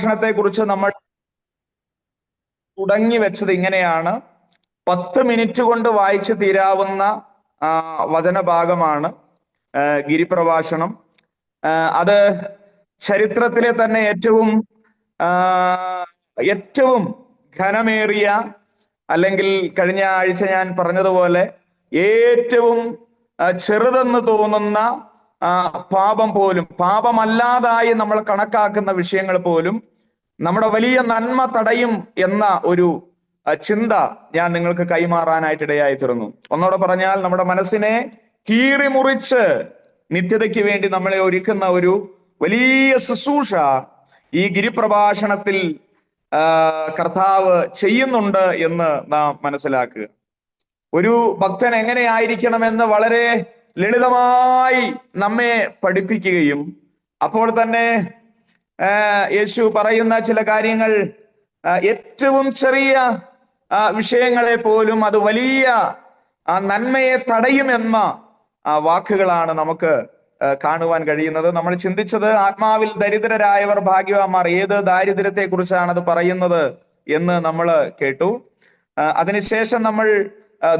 ഗിരിപ്രഭാഷണത്തെ കുറിച്ച് നമ്മൾ തുടങ്ങി വെച്ചത് ഇങ്ങനെയാണ്. 10 മിനിറ്റ് കൊണ്ട് വായിച്ചു തീരാവുന്ന വചനഭാഗമാണ് ഗിരിപ്രഭാഷണം. അത് ചരിത്രത്തിലെ തന്നെ ഏറ്റവും ഘനമേറിയ, അല്ലെങ്കിൽ കഴിഞ്ഞ ആഴ്ച ഞാൻ പറഞ്ഞതുപോലെ ഏറ്റവും ചെറുതെന്ന് തോന്നുന്ന പാപം പോലും, പാപമല്ലാതായി നമ്മൾ കണക്കാക്കുന്ന വിഷയങ്ങൾ പോലും നമ്മുടെ വലിയ നന്മ തടയും എന്ന ഒരു ചിന്ത ഞാൻ നിങ്ങൾക്ക് കൈമാറാനായിട്ട് ഇടയായി തീർന്നു. ഒന്നോടെ പറഞ്ഞാൽ, നമ്മുടെ മനസ്സിനെ കീറി മുറിച്ച് നിത്യതയ്ക്ക് വേണ്ടി നമ്മളെ ഒരുക്കുന്ന ഒരു വലിയ ശുശ്രൂഷ ഈ ഗിരിപ്രഭാഷണത്തിൽ കർത്താവ് ചെയ്യുന്നുണ്ട് എന്ന് നാം മനസ്സിലാക്കുക. ഒരു ഭക്തൻ എങ്ങനെയായിരിക്കണമെന്ന് വളരെ ലളിതമായി നമ്മെ പഠിപ്പിക്കുകയും, അപ്പോൾ തന്നെ യേശു പറയുന്ന ചില കാര്യങ്ങൾ, ഏറ്റവും ചെറിയ വിഷയങ്ങളെ പോലും അത് വലിയ നന്മയെ തടയുമെന്ന വാക്കുകളാണ് നമുക്ക് കാണുവാൻ കഴിയുന്നത്. നമ്മൾ ചിന്തിച്ചത്, ആത്മാവിൽ ദരിദ്രരായവർ ഭാഗ്യവാന്മാർ, ഏത് ദാരിദ്ര്യത്തെ കുറിച്ചാണ് അത് പറയുന്നത് എന്ന് നമ്മൾ കേട്ടു. അതിനുശേഷം നമ്മൾ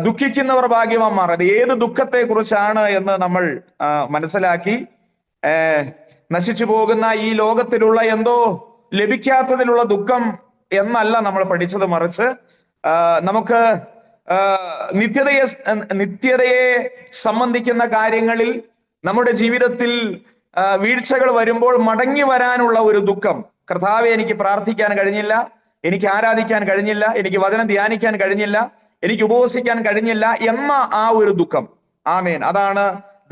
ദുഃഖിക്കുന്നവർ ഭാഗ്യവാന്മാർ, അത് ഏത് ദുഃഖത്തെ കുറിച്ചാണ് എന്ന് നമ്മൾ മനസ്സിലാക്കി. നശിച്ചു പോകുന്ന ഈ ലോകത്തിലുള്ള എന്തോ ലഭിക്കാത്തതിലുള്ള ദുഃഖം എന്നല്ല നമ്മൾ പഠിച്ചത്, മറിച്ച് നമുക്ക് നിത്യതയെ സംബന്ധിക്കുന്ന കാര്യങ്ങളിൽ നമ്മുടെ ജീവിതത്തിൽ വീഴ്ചകൾ വരുമ്പോൾ മടങ്ങി വരാനുള്ള ഒരു ദുഃഖം. കർത്താവെ, എനിക്ക് പ്രാർത്ഥിക്കാൻ കഴിഞ്ഞില്ല, എനിക്ക് ആരാധിക്കാൻ കഴിഞ്ഞില്ല, എനിക്ക് വചനം ധ്യാനിക്കാൻ കഴിഞ്ഞില്ല, എനിക്ക് ഉപവസിക്കാൻ കഴിഞ്ഞില്ല എന്ന ആ ഒരു ദുഃഖം. ആമേൻ. അതാണ്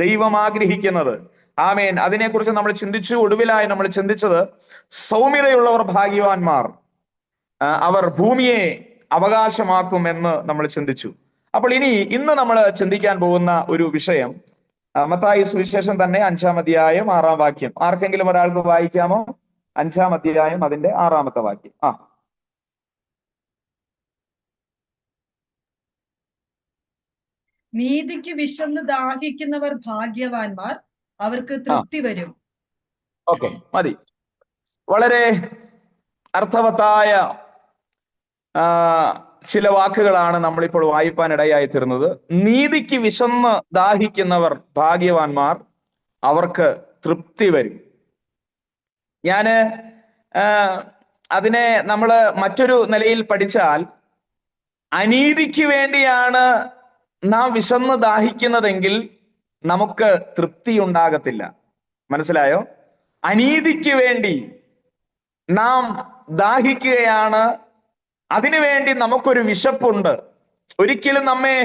ദൈവം ആഗ്രഹിക്കുന്നത്. ആമേൻ. അതിനെക്കുറിച്ച് നമ്മൾ ചിന്തിച്ചു. ഒടുവിലായി നമ്മൾ ചിന്തിച്ചത്, സൗമ്യതയുള്ളവർ ഭാഗ്യവാന്മാർ, അവർ ഭൂമിയെ അവകാശമാക്കും എന്ന് നമ്മൾ ചിന്തിച്ചു. അപ്പോൾ ഇന്ന് നമ്മൾ ചിന്തിക്കാൻ പോകുന്ന ഒരു വിഷയം മത്തായി സുവിശേഷം തന്നെ 5-ാം അധ്യായം 6-ാം വാക്യം. ആർക്കെങ്കിലും ഒരാൾക്ക് വായിക്കാമോ? 5-ാം അധ്യായം അതിന്റെ 6-ാമത്തെ വാക്യം. നീതിക്ക് വിശന്ന് ദാഹിക്കുന്നവർ ഭാഗ്യവാന്മാർ, അവർക്ക് തൃപ്തി വരും. ഓക്കെ, മതി. വളരെ അർത്ഥവത്തായ ചില വാക്കുകളാണ് നമ്മളിപ്പോൾ വായിപ്പാൻ ഇടയായി തീർന്നത്. നീതിക്ക് വിശന്ന് ദാഹിക്കുന്നവർ ഭാഗ്യവാന്മാർ, അവർക്ക് തൃപ്തി വരും. ഞാന് അതിനെ നമ്മൾ മറ്റൊരു നിലയിൽ പഠിച്ചാൽ, അനീതിക്ക് വേണ്ടിയാണ് നാം വിശന്ന് ദാഹിക്കുന്നതെങ്കിൽ നമുക്ക് തൃപ്തി ഉണ്ടാകത്തില്ല. മനസ്സിലായോ? അനീതിക്ക് വേണ്ടി നാം ദാഹിക്കുകയാണ്, അതിനുവേണ്ടി നമുക്കൊരു വിശപ്പുണ്ട്. ഒരിക്കലും നമ്മെ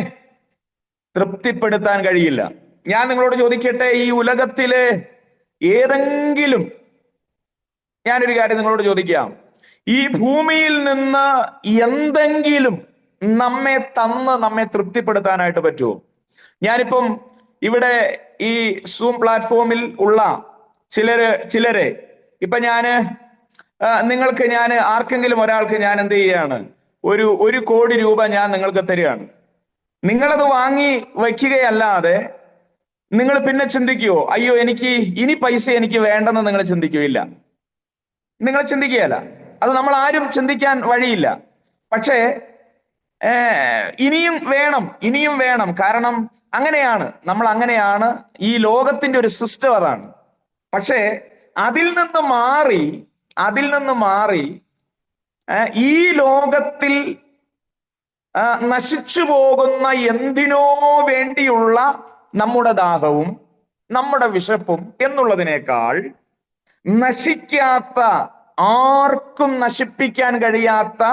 തൃപ്തിപ്പെടുത്താൻ കഴിയില്ല. ഞാൻ നിങ്ങളോട് ചോദിക്കട്ടെ, ഈ ഉലകത്തിലെ ഏതെങ്കിലും, ഞാനൊരു കാര്യം നിങ്ങളോട് ചോദിക്കാം, ഈ ഭൂമിയിൽ നിന്ന് എന്തെങ്കിലും നമ്മെ തൃപ്തിപ്പെടുത്താനായിട്ട് പറ്റുമോ? ഞാനിപ്പം ഇവിടെ ഈ സൂം പ്ലാറ്റ്ഫോമിൽ ഉള്ള ചിലരെ ഇപ്പൊ ഞാൻ ആർക്കെങ്കിലും ഒരാൾക്ക് ഞാൻ എന്ത് ചെയ്യാണ്, 1 കോടി രൂപ ഞാൻ നിങ്ങൾക്ക് തരികയാണ്. നിങ്ങളത് വാങ്ങി വയ്ക്കുകയല്ലാതെ നിങ്ങൾ പിന്നെ ചിന്തിക്കുവോ, അയ്യോ ഇനി പൈസ എനിക്ക് വേണ്ടെന്ന് നിങ്ങൾ ചിന്തിക്കുകയില്ല? നിങ്ങൾ ചിന്തിക്കുകയല്ല. അത് നമ്മൾ ആരും ചിന്തിക്കാൻ വഴിയില്ല. പക്ഷേ ഇനിയും വേണം. കാരണം അങ്ങനെയാണ് ഈ ലോകത്തിന്റെ ഒരു സിസ്റ്റം, അതാണ്. പക്ഷേ അതിൽ നിന്ന് മാറി ഈ ലോകത്തിൽ നശിച്ചു പോകുന്ന എന്തിനോ വേണ്ടിയുള്ള നമ്മുടെ ദാഹവും നമ്മുടെ വിശപ്പും എന്നുള്ളതിനേക്കാൾ, നശിക്കാത്ത, ആർക്കും നശിപ്പിക്കാൻ കഴിയാത്ത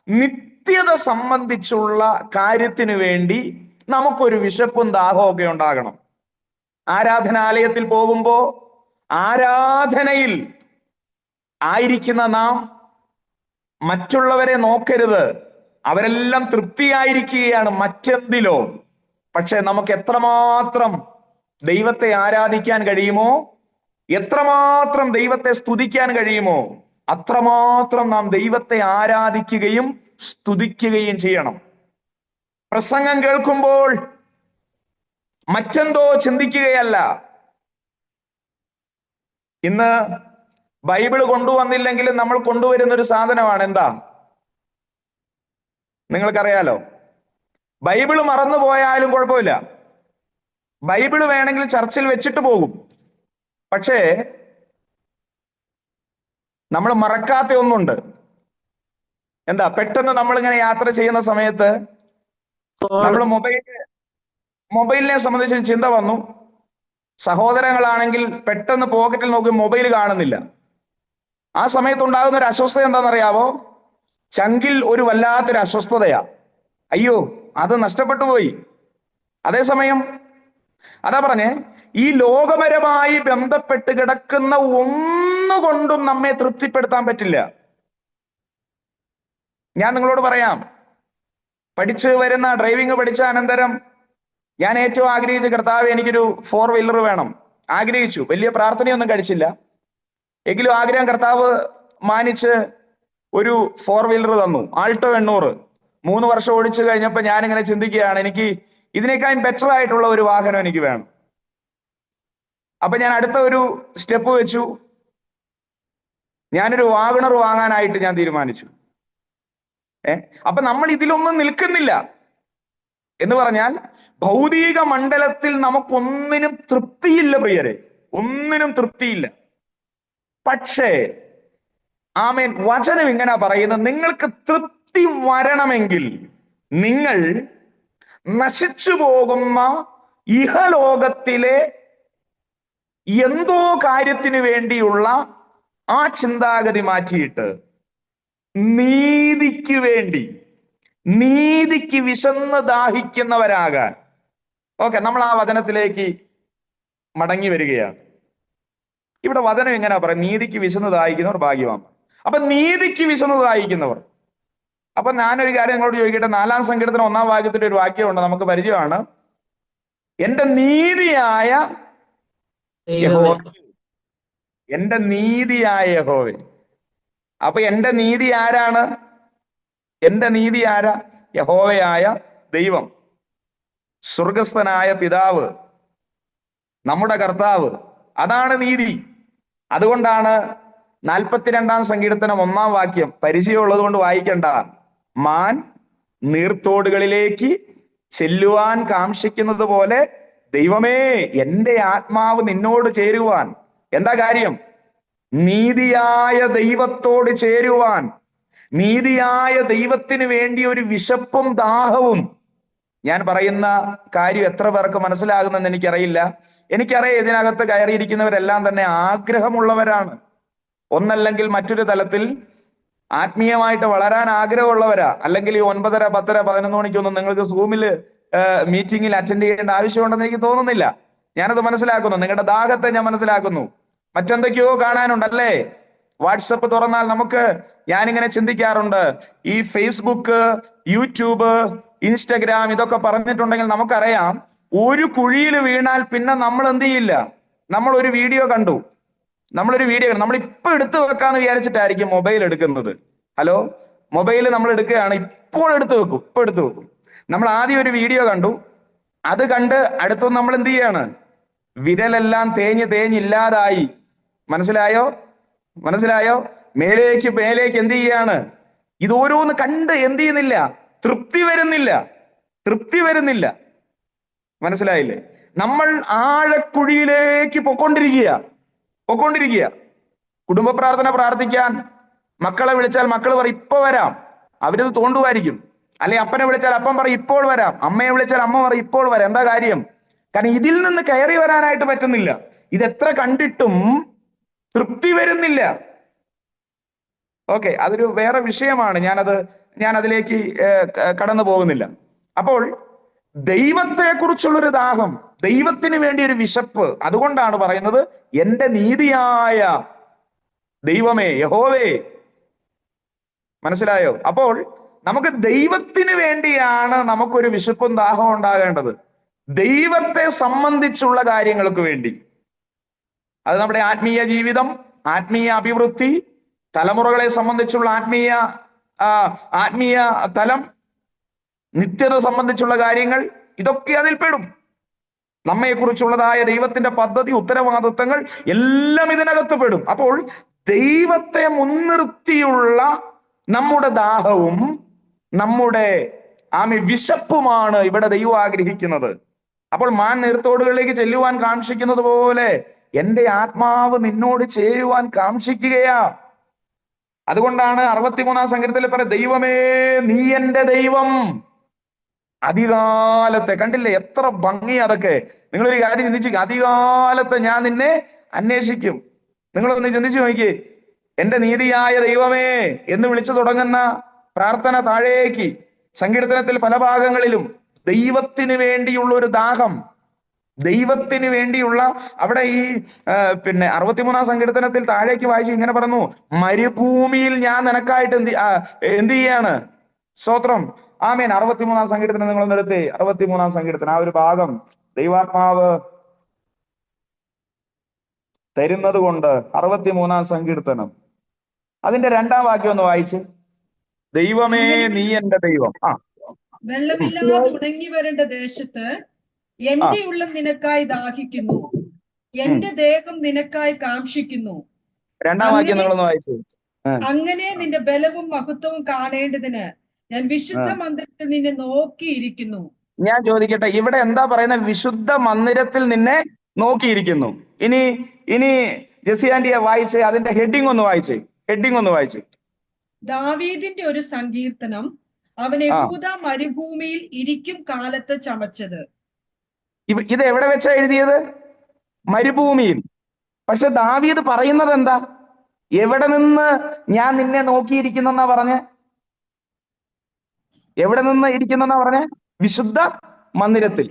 നിത്യത സംബന്ധിച്ചുള്ള കാര്യത്തിനു വേണ്ടി നമുക്കൊരു വിശപ്പും ദാഹവും ഒക്കെ ഉണ്ടാകണം. ആരാധനാലയത്തിൽ പോകുമ്പോ ആരാധനയിൽ ആയിരിക്കുന്ന നാം മറ്റുള്ളവരെ നോക്കരുത്, അവരെല്ലാം തൃപ്തിയായിരിക്കുകയാണ് മറ്റെന്തിലോ. പക്ഷെ നമുക്ക് എത്രമാത്രം ദൈവത്തെ ആരാധിക്കാൻ കഴിയുമോ, എത്രമാത്രം ദൈവത്തെ സ്തുതിക്കാൻ കഴിയുമോ, അത്രമാത്രം നാം ദൈവത്തെ ആരാധിക്കുകയും സ്തുതിക്കുകയും ചെയ്യണം. പ്രസംഗം കേൾക്കുമ്പോൾ മറ്റെന്തോ ചിന്തിക്കുകയല്ല. ഇന്ന് ബൈബിള് കൊണ്ടുവന്നില്ലെങ്കിലും നമ്മൾ കൊണ്ടുവരുന്ന ഒരു സാധനമാണ് എന്താ? നിങ്ങൾക്കറിയാലോ. ബൈബിള് മറന്നു പോയാലും കുഴപ്പമില്ല, ബൈബിള് വേണമെങ്കിൽ ചർച്ചിൽ വെച്ചിട്ട് പോകും. പക്ഷേ നമ്മൾ മറക്കാത്ത ഒന്നുണ്ട്. എന്താ? പെട്ടെന്ന് നമ്മളിങ്ങനെ യാത്ര ചെയ്യുന്ന സമയത്ത് നമ്മൾ മൊബൈലിനെ സംബന്ധിച്ച് ചിന്ത വന്നു. സഹോദരങ്ങളാണെങ്കിൽ പെട്ടെന്ന് പോക്കറ്റിൽ നോക്കി മൊബൈൽ കാണുന്നില്ല. ആ സമയത്ത് ഉണ്ടാകുന്ന ഒരു അസ്വസ്ഥത എന്താണെന്നറിയാവോ? ചങ്കിൽ ഒരു വല്ലാത്തൊരു അസ്വസ്ഥതയാ. അയ്യോ, അത് നഷ്ടപ്പെട്ടു പോയി. അതേസമയം അതാ പറഞ്ഞേ, ഈ ലോകപരമായി ബന്ധപ്പെട്ട് കിടക്കുന്ന ഒന്നുകൊണ്ടും നമ്മെ തൃപ്തിപ്പെടുത്താൻ പറ്റില്ല. ഞാൻ നിങ്ങളോട് പറയാം, പഠിച്ചു വരുന്ന ഡ്രൈവിംഗ് പഠിച്ച അനന്തരം ഞാൻ ഏറ്റവും ആഗ്രഹിച്ച, കർത്താവ് എനിക്കൊരു 4 വീലർ വേണം ആഗ്രഹിച്ചു. വലിയ പ്രാർത്ഥനയൊന്നും കഴിച്ചില്ല, എങ്കിലും ആഗ്രഹം കർത്താവ് മാനിച്ച് ഒരു 4 വീലർ തന്നു, ആൾട്ടോ 800. 3 വർഷം ഓടിച്ചു കഴിഞ്ഞപ്പോൾ ഞാനിങ്ങനെ ചിന്തിക്കുകയാണ്, എനിക്ക് ഇതിനേക്കാൾ ബെറ്റർ ആയിട്ടുള്ള ഒരു വാഹനം എനിക്ക് വേണം. അപ്പൊ ഞാൻ അടുത്ത ഒരു സ്റ്റെപ്പ് വെച്ചു, ഞാനൊരു വാഗണർ വാങ്ങാനായിട്ട് ഞാൻ തീരുമാനിച്ചു. അപ്പൊ നമ്മൾ ഇതിലൊന്നും നിൽക്കുന്നില്ല എന്ന് പറഞ്ഞാൽ ഭൗതിക മണ്ഡലത്തിൽ നമുക്കൊന്നിനും തൃപ്തിയില്ല പ്രിയരെ, ഒന്നിനും തൃപ്തിയില്ല. പക്ഷേ ആമേൻ, വചനം ഇങ്ങനെ പറയുന്നത്, നിങ്ങൾക്ക് തൃപ്തി വരണമെങ്കിൽ നിങ്ങൾ നശിച്ചു പോകുന്ന ഇഹലോകത്തിലെ എന്തോ കാര്യത്തിന് വേണ്ടിയുള്ള ആ ചിന്താഗതി മാറ്റിയിട്ട് നീതിക്ക് വേണ്ടി, നീതിക്ക് വിശന്ന് ദാഹിക്കുന്നവരാകാൻ. ഓക്കെ, നമ്മൾ ആ വചനത്തിലേക്ക് മടങ്ങി വരികയാണ്. ഇവിടെ വചനം എങ്ങനെയാ പറയാം? നീതിക്ക് വിശന്ന് ദാഹിക്കുന്നവർ ഭാഗ്യവാൻ. അപ്പൊ നീതിക്ക് വിശന്ന് ദാഹിക്കുന്നവർ. അപ്പൊ ഞാനൊരു കാര്യം നിങ്ങളോട് ചോദിക്കട്ടെ. 4-ാം സങ്കീർത്തനം 1-ാം വാക്യത്തിന്റെ ഒരു വാക്യമുണ്ട്, നമുക്ക് പരിചയമാണ്. എന്റെ നീതിയായ യഹോവ, എന്റെ നീതിയായ യഹോവേ. അപ്പൊ എന്റെ നീതി ആരാണ്? എന്റെ നീതി ആരാ? യഹോവയായ ദൈവം, സ്വർഗസ്ഥനായ പിതാവ്, നമ്മുടെ കർത്താവ്. അതാണ് നീതി. അതുകൊണ്ടാണ് 42-ാം സങ്കീർത്തനം 1-ാം വാക്യം പരിചയമുള്ളത് കൊണ്ട് വായിക്കണ്ട. മാൻ നീർത്തോടുകളിലേക്ക് ചെല്ലുവാൻ കാംക്ഷിക്കുന്നത് പോലെ ദൈവമേ, എന്റെ ആത്മാവ് നിന്നോട് ചേരുവാൻ. എന്താ കാര്യം? നീതിയായ ദൈവത്തോട് ചേരുവാൻ. നീതിയായ ദൈവത്തിന് വേണ്ടി ഒരു വിശപ്പും ദാഹവും. ഞാൻ പറയുന്ന കാര്യം എത്ര പേർക്ക് മനസ്സിലാകുന്നെന്ന് എനിക്കറിയില്ല. എനിക്കറിയാം, ഇതിനകത്ത് കയറിയിരിക്കുന്നവരെല്ലാം തന്നെ ആഗ്രഹമുള്ളവരാണ്. ഒന്നല്ലെങ്കിൽ മറ്റൊരു തലത്തിൽ ആത്മീയമായിട്ട് വളരാൻ ആഗ്രഹമുള്ളവരാ. അല്ലെങ്കിൽ ഈ 9:30, 10:30, 11 മണിക്കൊന്നും നിങ്ങൾക്ക് സൂമില് മീറ്റിംഗിൽ അറ്റൻഡ് ചെയ്യേണ്ട ആവശ്യമുണ്ടെന്ന് എനിക്ക് തോന്നുന്നില്ല. ഞാനത് മനസ്സിലാക്കുന്നു, നിങ്ങളുടെ ദാഹത്തെ ഞാൻ മനസ്സിലാക്കുന്നു. മറ്റെന്തൊക്കെയോ കാണാനുണ്ടല്ലേ? വാട്സപ്പ് തുറന്നാൽ നമുക്ക്, ഞാനിങ്ങനെ ചിന്തിക്കാറുണ്ട്, ഈ ഫേസ്ബുക്ക്, യൂട്യൂബ്, ഇൻസ്റ്റഗ്രാം ഇതൊക്കെ പറഞ്ഞിട്ടുണ്ടെങ്കിൽ നമുക്കറിയാം, ഒരു കുഴിയിൽ വീണാൽ പിന്നെ നമ്മൾ എന്ത് ചെയ്യില്ല. നമ്മൾ ഒരു വീഡിയോ കണ്ടു, നമ്മൾ ഇപ്പൊ എടുത്തു വെക്കാന്ന് വിചാരിച്ചിട്ടായിരിക്കും മൊബൈൽ എടുക്കുന്നത്. ഹലോ, മൊബൈൽ നമ്മൾ എടുക്കുകയാണ്, ഇപ്പോൾ എടുത്തു വെക്കും. നമ്മൾ ആദ്യം ഒരു വീഡിയോ കണ്ടു, അത് കണ്ട് അടുത്ത് നമ്മൾ എന്ത് ചെയ്യാണ്? വിരലെല്ലാം തേഞ്ഞില്ലാതായി. മനസ്സിലായോ? മേലേക്ക് എന്ത് ചെയ്യാണ്? ഇതോരോന്ന് കണ്ട് എന്ത് ചെയ്യുന്നില്ല? തൃപ്തി വരുന്നില്ല. മനസ്സിലായില്ലേ? നമ്മൾ ആഴക്കുഴിയിലേക്ക് പൊക്കൊണ്ടിരിക്കുക. കുടുംബ പ്രാർത്ഥന പ്രാർത്ഥിക്കാൻ മക്കളെ വിളിച്ചാൽ മക്കൾ പറയും ഇപ്പൊ വരാം, അവരത് തോണ്ടുമായിരിക്കും. അല്ലെങ്കിൽ അപ്പനെ വിളിച്ചാൽ അപ്പൻ പറയും ഇപ്പോൾ വരാം, അമ്മയെ വിളിച്ചാൽ അമ്മ പറയും ഇപ്പോൾ വരാം. എന്താ കാര്യം? കാരണം ഇതിൽ നിന്ന് കയറി വരാനായിട്ട് പറ്റുന്നില്ല. ഇതെത്ര കണ്ടിട്ടും തൃപ്തി വരുന്നില്ല. ഓക്കെ, അതൊരു വേറെ വിഷയമാണ്. ഞാൻ അതിലേക്ക് കടന്നു പോകുന്നില്ല. അപ്പോൾ ദൈവത്തെ കുറിച്ചുള്ളൊരു ദാഹം, ദൈവത്തിന് വേണ്ടി ഒരു വിശപ്പ്. അതുകൊണ്ടാണ് പറയുന്നത്, എന്റെ നീതിയായ ദൈവമേ, യഹോവേ. മനസ്സിലായോ? അപ്പോൾ നമുക്ക് ദൈവത്തിന് വേണ്ടിയാണ് നമുക്കൊരു വിശപ്പും ദാഹവും ഉണ്ടാകേണ്ടത്. ദൈവത്തെ സംബന്ധിച്ചുള്ള കാര്യങ്ങൾക്ക് വേണ്ടി. അത് നമ്മുടെ ആത്മീയ ജീവിതം, ആത്മീയ അഭിവൃദ്ധി, തലമുറകളെ സംബന്ധിച്ചുള്ള ആത്മീയ തലം, നിത്യത സംബന്ധിച്ചുള്ള കാര്യങ്ങൾ, ഇതൊക്കെ അതിൽപ്പെടും. നമ്മെക്കുറിച്ചുള്ളതായ ദൈവത്തിന്റെ പദ്ധതി, ഉത്തരവാദിത്തങ്ങൾ എല്ലാം ഇതിനകത്ത് പെടും. അപ്പോൾ ദൈവത്തെ മുൻനിർത്തിയുള്ള നമ്മുടെ ദാഹവും നമ്മുടെ വിശപ്പുമാണ് ഇവിടെ ദൈവം ആഗ്രഹിക്കുന്നത്. അപ്പോൾ മാൻ നീർത്തോടുകളിലേക്ക് ചെല്ലുവാൻ കാക്ഷിക്കുന്നത് പോലെ എന്റെ ആത്മാവ് നിന്നോട് ചേരുവാൻ കാക്ഷിക്കുകയാ. അതുകൊണ്ടാണ് 63-ാം സങ്കീർത്തനത്തിൽ പറയുന്നത്, ദൈവമേ നീ എന്റെ ദൈവം. അധികാലത്തെ, കണ്ടില്ലേ എത്ര ഭംഗി അതൊക്കെ. നിങ്ങളൊരു കാര്യം ചിന്തിച്ചു, അധികാലത്തെ ഞാൻ നിന്നെ അന്വേഷിക്കും. നിങ്ങളൊന്ന് ചിന്തിച്ചു നോക്കിയേ, എന്റെ നീതിയായ ദൈവമേ എന്ന് വിളിച്ചു തുടങ്ങുന്ന പ്രാർത്ഥന താഴേക്ക് സങ്കീർത്തനത്തിൽ പല ഭാഗങ്ങളിലും ദൈവത്തിന് വേണ്ടിയുള്ള ഒരു ദാഹം, ദൈവത്തിന് വേണ്ടിയുള്ള അവിടെ ഈ 63-ാം സങ്കീർത്തനത്തിൽ താഴേക്ക് വായിച്ചു ഇങ്ങനെ പറഞ്ഞു, മരുഭൂമിയിൽ ഞാൻ നിനക്കായിട്ട് എന്ത് ചെയ്യാണ്? സ്തോത്രം, ആമേൻ. 63-ാം സങ്കീർത്തനം നിങ്ങൾ നിർത്തി. 63-ാം സങ്കീർത്തനം ആ ഒരു ഭാഗം ദൈവാത്മാവ് തരുന്നത് കൊണ്ട് 63-ാം സങ്കീർത്തനം അതിന്റെ 2-ാം വാക്യം ഒന്ന് വായിച്ച്. ദൈവമേ നീ എന്റെ ദൈവം. വെള്ളമില്ലാതെ ഉണങ്ങി വരേണ്ട ദേശത്ത് എന്റെ ഉള്ളം നിനക്കായി ദാഹിക്കുന്നു, എന്റെ ദേഹം നിനക്കായി കാക്ഷിക്കുന്നു. 2-ാം വാക്യം നിങ്ങളൊന്ന് വായിച്ചു. അങ്ങനെ നിന്റെ ബലവും മഹത്വവും കാണേണ്ടതിന് ഞാൻ വിശുദ്ധ മന്ദിരത്തിൽ നിന്നെ നോക്കിയിരിക്കുന്നു. ഞാൻ ചോദിക്കട്ടെ, ഇവിടെ എന്താ പറയുന്നത്? വിശുദ്ധ മന്ദിരത്തിൽ നിന്നെ നോക്കിയിരിക്കുന്നു. ഇനി ജെസി ആന്റിയെ വായിച്ച് അതിന്റെ ഹെഡിങ് ഒന്ന് വായിച്ച്. ദാവീദിന്റെ ഒരു സങ്കീർത്തനം, അവൻ യഹൂദ മരുഭൂമിയിൽ ഇരിക്കും കാലത്ത് ചമച്ചത്. ഇത് എവിടെ വെച്ചാ എഴുതിയത്? മരുഭൂമിയിൽ. പക്ഷെ ദാവീദ് പറയുന്നത് എന്താ? എവിടെ നിന്ന് ഞാൻ നിന്നെ നോക്കിയിരിക്കുന്നെന്നാ പറഞ്ഞ്? എവിടെ നിന്ന് ഇരിക്കുന്നെന്നാ പറഞ്ഞ്? വിശുദ്ധ മന്ദിരത്തിൽ.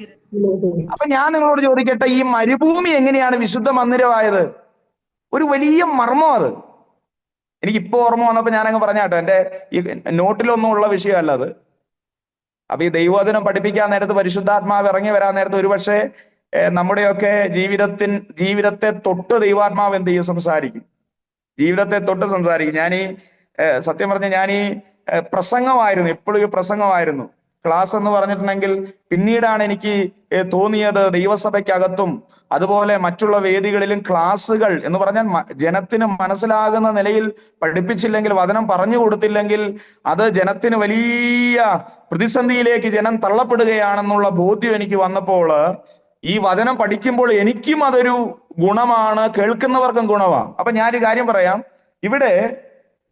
അപ്പൊ ഞാൻ നിങ്ങളോട് ചോദിക്കട്ടെ, ഈ മരുഭൂമി എങ്ങനെയാണ് വിശുദ്ധ മന്ദിരമായത്? ഒരു വലിയ മർമ്മം അത്. എനിക്ക് ഇപ്പൊ ഓർമ്മ വന്നപ്പോ ഞാനങ്ങ് പറഞ്ഞാട്ടോ, എന്റെ ഈ നോട്ടിലൊന്നും ഉള്ള വിഷയമല്ല അത്. അപ്പൊ ഈ ദൈവവചനം പഠിപ്പിക്കാൻ നേരത്ത് പരിശുദ്ധാത്മാവ് ഇറങ്ങി വരാൻ നേരത്ത് ഒരുപക്ഷെ നമ്മുടെയൊക്കെ ജീവിതത്തെ തൊട്ട് ദൈവാത്മാവ് എന്ത് ചെയ്യും? സംസാരിക്കും. ജീവിതത്തെ തൊട്ട് സംസാരിക്കും. സത്യം പറഞ്ഞ ഞാൻ പ്രസംഗമായിരുന്നു, എപ്പോഴും ഈ പ്രസംഗമായിരുന്നു. ക്ലാസ് എന്ന് പറഞ്ഞിട്ടുണ്ടെങ്കിൽ പിന്നീടാണ് എനിക്ക് തോന്നിയത് ദൈവസഭയ്ക്കകത്തും അതുപോലെ മറ്റുള്ള വേദികളിലും ക്ലാസ്സുകൾ എന്ന് പറഞ്ഞാൽ ജനത്തിന് മനസ്സിലാകുന്ന നിലയിൽ പഠിപ്പിച്ചില്ലെങ്കിൽ, വചനം പറഞ്ഞു കൊടുത്തില്ലെങ്കിൽ അത് ജനത്തിന് വലിയ പ്രതിസന്ധിയിലേക്ക് ജനം തള്ളപ്പെടുകയാണെന്നുള്ള ബോധ്യം എനിക്ക് വന്നപ്പോൾ ഈ വചനം പഠിക്കുമ്പോൾ എനിക്കും അതൊരു ഗുണമാണ്, കേൾക്കുന്നവർക്കും ഗുണമാണ്. അപ്പൊ ഞാനൊരു കാര്യം പറയാം. ഇവിടെ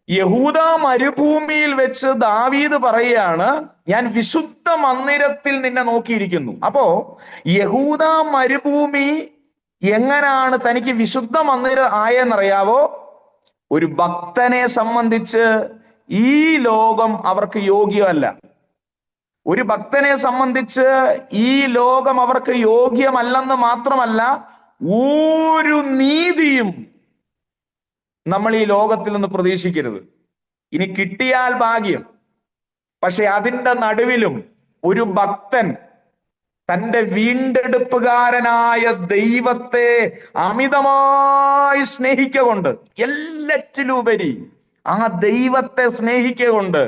യഹൂദ മരുഭൂമിയിൽ വെച്ച് ദാവീദ് പറയുകയാണ്, ഞാൻ വിശുദ്ധ മന്ദിരത്തിൽ നിന്നെ നോക്കിയിരിക്കുന്നു. അപ്പോ യഹൂദ മരുഭൂമി എങ്ങനാണ് തനിക്ക് വിശുദ്ധ മന്ദിരം ആയെന്നറിയാവോ? ഒരു ഭക്തനെ സംബന്ധിച്ച് ഈ ലോകം അവർക്ക് യോഗ്യമല്ല. ഒരു ഭക്തനെ സംബന്ധിച്ച് ഈ ലോകം അവർക്ക് യോഗ്യമല്ലെന്ന് മാത്രമല്ല, ഒരു നീതിയും നമ്മൾ ഈ ലോകത്തിൽ നിന്ന് പ്രതീക്ഷിക്കരുത്. ഇനി കിട്ടിയാൽ ഭാഗ്യം. പക്ഷെ അതിന്റെ നടുവിലും ഒരു ഭക്തൻ തന്റെ വീണ്ടെടുപ്പുകാരനായ ദൈവത്തെ അമിതമായി സ്നേഹിക്കൊണ്ട്, എല്ലാറ്റിലുപരി ആ ദൈവത്തെ സ്നേഹിക്കൊണ്ട്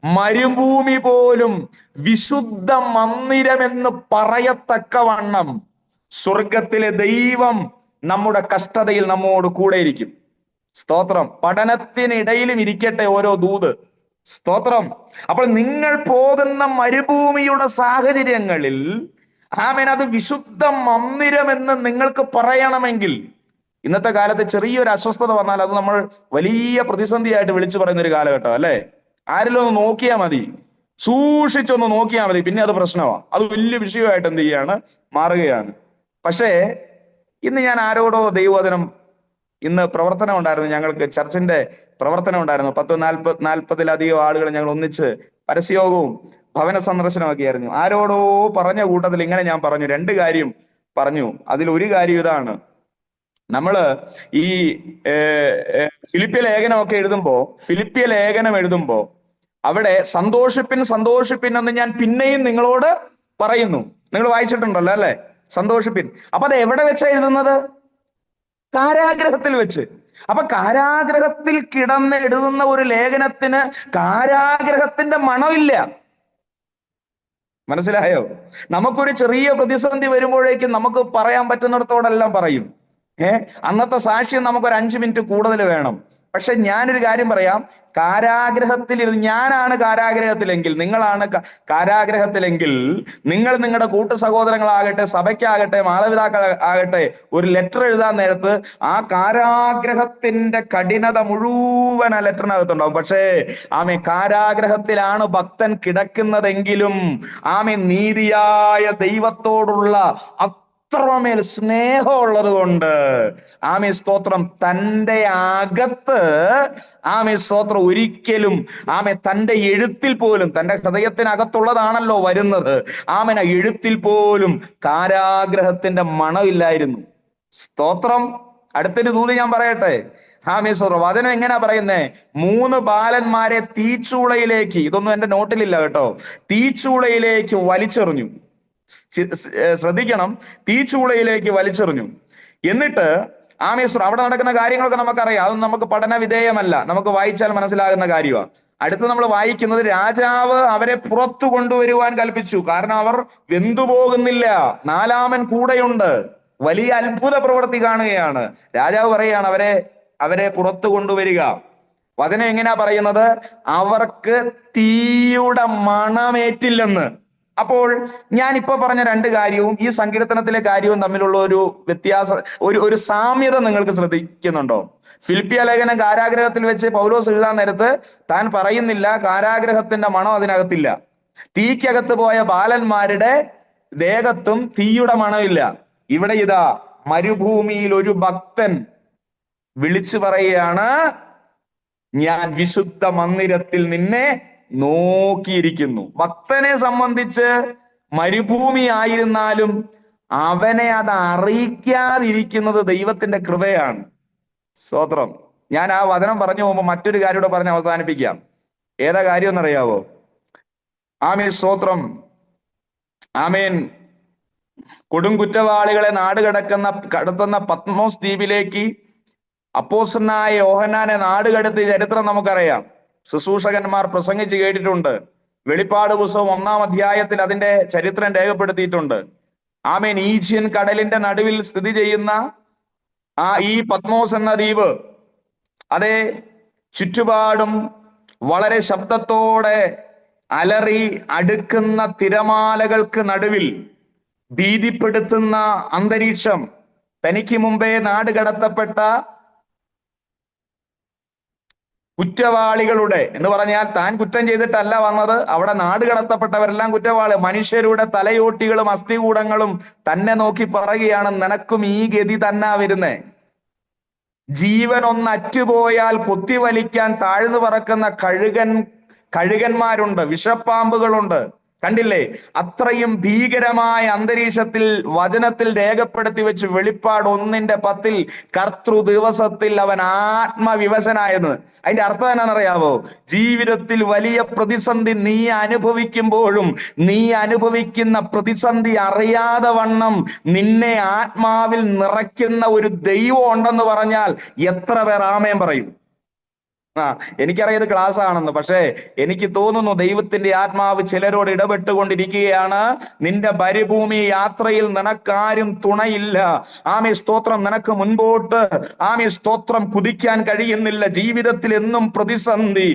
മരുഭൂമി പോലും വിശുദ്ധ മന്ദിരമെന്ന് പറയത്തക്കവണ്ണം സ്വർഗത്തിലെ ദൈവം നമ്മുടെ കഷ്ടതയിൽ നമ്മോട് കൂടെ ഇരിക്കും. സ്തോത്രം. പഠനത്തിനിടയിലും ഇരിക്കട്ടെ ഓരോ ദൂത്. സ്തോത്രം. അപ്പോൾ നിങ്ങൾ പോകുന്ന മരുഭൂമിയുടെ സാഹചര്യങ്ങളിൽ ആമേൻ അത് വിശുദ്ധ മന്ദിരമെന്ന് നിങ്ങൾക്ക് പറയണമെങ്കിൽ, ഇന്നത്തെ കാലത്ത് ചെറിയൊരു അസ്വസ്ഥത വന്നാൽ അത് നമ്മൾ വലിയ പ്രതിസന്ധിയായിട്ട് വിളിച്ചു പറയുന്ന ഒരു കാലഘട്ടം അല്ലെ? ആരെങ്കിലും ഒന്ന് നോക്കിയാൽ മതി, സൂക്ഷിച്ചൊന്ന് നോക്കിയാൽ മതി, പിന്നെ അത് പ്രശ്നമാണ്. അത് വലിയ വിഷയമായിട്ട് എന്ത് ചെയ്യാണ്? മാറുകയാണ്. പക്ഷേ ഇന്ന് ഞാൻ ആരോടോ ദൈവവചനം, ഇന്ന് പ്രവർത്തനം ഉണ്ടായിരുന്നു, ഞങ്ങൾക്ക് ചർച്ചിന്റെ പ്രവർത്തനം ഉണ്ടായിരുന്നു. 40-40-ലധികം ആളുകൾ ഞങ്ങൾ ഒന്നിച്ച് പരസ്യയോഗവും ഭവന സന്ദർശനവും ഒക്കെ ആയിരുന്നു. ആരോടോ പറഞ്ഞ കൂട്ടത്തിൽ ഇങ്ങനെ ഞാൻ പറഞ്ഞു, 2 കാര്യം പറഞ്ഞു. അതിൽ ഒരു കാര്യം ഇതാണ്, നമ്മള് ഈ ഫിലിപ്പിയ ലേഖനം എഴുതുമ്പോ അവിടെ സന്തോഷിപ്പിൻ എന്ന് ഞാൻ പിന്നെയും നിങ്ങളോട് പറയുന്നു. നിങ്ങൾ വായിച്ചിട്ടുണ്ടല്ലോ അല്ലെ? സന്തോഷിപ്പിൻ. അപ്പൊ അത് എവിടെ വെച്ചാ എഴുതുന്നത്? കാരാഗ്രഹത്തിൽ വെച്ച്. അപ്പൊ കാരാഗ്രഹത്തിൽ കിടന്ന് എഴുതുന്ന ഒരു ലേഖനത്തിന് കാരാഗ്രഹത്തിന്റെ മണമില്ല. മനസ്സിലായോ? നമുക്കൊരു ചെറിയ പ്രതിസന്ധി വരുമ്പോഴേക്കും നമുക്ക് പറയാൻ പറ്റുന്നിടത്തോടെല്ലാം പറയും. അന്നത്തെ സാക്ഷ്യം നമുക്കൊരു 5 മിനിറ്റ് കൂടുതൽ വേണം. പക്ഷെ ഞാനൊരു കാര്യം പറയാം, കാരാഗ്രഹത്തിൽ ഞാനാണ് കാരാഗ്രഹത്തിലെങ്കിൽ, നിങ്ങളാണ് കാരാഗ്രഹത്തിലെങ്കിൽ, നിങ്ങൾ നിങ്ങളുടെ കൂട്ടു സഹോദരങ്ങളാകട്ടെ, സഭയ്ക്കാകട്ടെ, മാതാപിതാക്കൾ ആകട്ടെ, ഒരു ലെറ്റർ എഴുതാൻ നേരത്ത് ആ കാരാഗ്രഹത്തിന്റെ കഠിനത മുഴുവൻ ആ ലെറ്ററിനകത്തുണ്ടാവും. പക്ഷേ കാരാഗ്രഹത്തിലാണ് ഭക്തൻ കിടക്കുന്നതെങ്കിലും നീതിയായ ദൈവത്തോടുള്ള അത്രമേൽ സ്നേഹമുള്ളത് കൊണ്ട് സ്തോത്രം, തൻ്റെ അകത്ത് സ്തോത്രം ഒരിക്കലും തൻ്റെ എഴുത്തിൽ പോലും, തൻ്റെ ഹൃദയത്തിനകത്തുള്ളതാണല്ലോ വരുന്നത്, എഴുത്തിൽ പോലും കാരാഗ്രഹത്തിന്റെ മണമില്ലായിരുന്നു. സ്തോത്രം. അടുത്തൊരു ദൂത് ഞാൻ പറയട്ടെ. വചനം എങ്ങനെയാ പറയുന്നേ? 3 ബാലന്മാരെ തീച്ചൂളയിലേക്ക്, ഇതൊന്നും എന്റെ നോട്ടിലില്ല കേട്ടോ, തീച്ചൂളയിലേക്ക് വലിച്ചെറിഞ്ഞു. ശ്രദ്ധിക്കണം, തീച്ചൂളയിലേക്ക് വലിച്ചെറിഞ്ഞു. എന്നിട്ട് അവിടെ നടക്കുന്ന കാര്യങ്ങളൊക്കെ നമുക്കറിയാം, അതൊന്നും നമുക്ക് പഠന വിധേയമല്ല, നമുക്ക് വായിച്ചാൽ മനസ്സിലാകുന്ന കാര്യമാണ്. അടുത്ത് നമ്മൾ വായിക്കുന്നത്, രാജാവ് അവരെ പുറത്തു കൊണ്ടുവരുവാൻ കൽപ്പിച്ചു, കാരണം അവർ വെന്തുപോകുന്നില്ല, 4-മൻ കൂടെയുണ്ട്. വലിയ അത്ഭുത പ്രവൃത്തി കാണുകയാണ്. രാജാവ് പറയുകയാണ് അവരെ പുറത്തു കൊണ്ടുവരിക. വചനം എങ്ങനെയാ പറയുന്നത്? അവർക്ക് തീയുടെ മണമേറ്റില്ലെന്ന്. അപ്പോൾ ഞാൻ ഇപ്പൊ പറഞ്ഞ 2 കാര്യവും ഈ സങ്കീർത്തനത്തിലെ കാര്യവും തമ്മിലുള്ള ഒരു വ്യത്യാസം, ഒരു സാമ്യത നിങ്ങൾക്ക് ശ്രദ്ധിക്കുന്നുണ്ടോ? ഫിലിപ്പിയ ലേഖനം കാരാഗ്രഹത്തിൽ വെച്ച് പൗലോസ് എഴുതാൻ നേരത്ത് താൻ പറയുന്നില്ല കാരാഗ്രഹത്തിന്റെ മണം അതിനകത്തില്ല. തീക്കകത്ത് പോയ ബാലന്മാരുടെ ദേഹത്തും തീയുടെ മണമില്ല. ഇവിടെ ഇതാ മരുഭൂമിയിൽ ഒരു ഭക്തൻ വിളിച്ചു പറയുകയാണ്, ഞാൻ വിശുദ്ധ മന്ദിരത്തിൽ നിന്നെ നോക്കിയിരിക്കുന്നു. ഭക്തനെ സംബന്ധിച്ച് മരുഭൂമി ആയിരുന്നാലും അവനെ അത് അറിയിക്കാതിരിക്കുന്നത് ദൈവത്തിന്റെ കൃപയാണ്. സ്തോത്രം. ഞാൻ ആ വചനം പറഞ്ഞു പോകുമ്പോൾ മറ്റൊരു കാര്യം കൂടെ പറഞ്ഞ് അവസാനിപ്പിക്കാം. ഏതാ കാര്യം എന്നറിയാവോ? സ്തോത്രം. കൊടും കുറ്റവാളികളെ നാട് കടത്തുന്ന പത്മോസ് ദ്വീപിലേക്ക് അപ്പോസ്തലനായ യോഹന്നാനെ നാട് കടത്തിയ ചരിത്രം നമുക്കറിയാം. ശുശ്രൂഷകന്മാർ പ്രസംഗിച്ച് കേട്ടിട്ടുണ്ട്. വെളിപ്പാട് പുസ്തകം 1-ാം അധ്യായത്തിൽ അതിന്റെ ചരിത്രം രേഖപ്പെടുത്തിയിട്ടുണ്ട്. ഈജിയൻ കടലിന്റെ നടുവിൽ സ്ഥിതി ചെയ്യുന്ന ഈ പത്മോസ് എന്ന ദ്വീപ്, അതെ, ചുറ്റുപാടും വളരെ ശബ്ദത്തോടെ അലറി അടുക്കുന്ന തിരമാലകൾക്ക് നടുവിൽ ഭീതിപ്പെടുത്തുന്ന അന്തരീക്ഷം. തനിക്ക് മുമ്പേ നാട് കടത്തപ്പെട്ട കുറ്റവാളികളുടെ, എന്ന് പറഞ്ഞാൽ താൻ കുറ്റം ചെയ്തിട്ടല്ല വന്നത്, അവിടെ നാട് കടത്തപ്പെട്ടവരെല്ലാം കുറ്റവാളി, മനുഷ്യരുടെ തലയോട്ടികളും അസ്ഥികൂടങ്ങളും തന്നെ നോക്കി പറയുകയാണ്, നിനക്കും ഈ ഗതി തന്നെ വരുന്നേ. ജീവൻ ഒന്ന് അറ്റുപോയാൽ കൊത്തിവലിക്കാൻ താഴ്ന്നു പറക്കുന്ന കഴുകന്മാരുണ്ട്, വിഷപ്പാമ്പുകളുണ്ട്. കണ്ടില്ലേ? അത്രയും ഭീകരമായ അന്തരീക്ഷത്തിൽ വചനത്തിൽ രേഖപ്പെടുത്തി വെച്ച് വെളിപ്പാട് 1:10 കർത്തൃ ദിവസത്തിൽ അവൻ ആത്മവിവശനായെന്ന്. അതിന്റെ അർത്ഥം എന്നാണെന്നറിയാവോ? ജീവിതത്തിൽ വലിയ പ്രതിസന്ധി നീ അനുഭവിക്കുമ്പോഴും നീ അനുഭവിക്കുന്ന പ്രതിസന്ധി അറിയാതെ വണ്ണം നിന്നെ ആത്മാവിൽ നിറയ്ക്കുന്ന ഒരു ദൈവം ഉണ്ടെന്ന് പറഞ്ഞാൽ എത്ര പേർ ആമേൻ പറയും? എനിക്കറിയത് ക്ലാസ് ആണെന്ന്, പക്ഷേ എനിക്ക് തോന്നുന്നു ദൈവത്തിന്റെ ആത്മാവ് ചിലരോട് ഇടപെട്ടുകൊണ്ടിരിക്കുകയാണ്. നിന്റെ മരുഭൂമി യാത്രയിൽ നിനക്കാരും തുണയില്ല. സ്തോത്രം. നിനക്ക് മുൻപോട്ട് സ്തോത്രം കുതിക്കാൻ കഴിയുന്നില്ല. ജീവിതത്തിൽ എന്നും പ്രതിസന്ധി.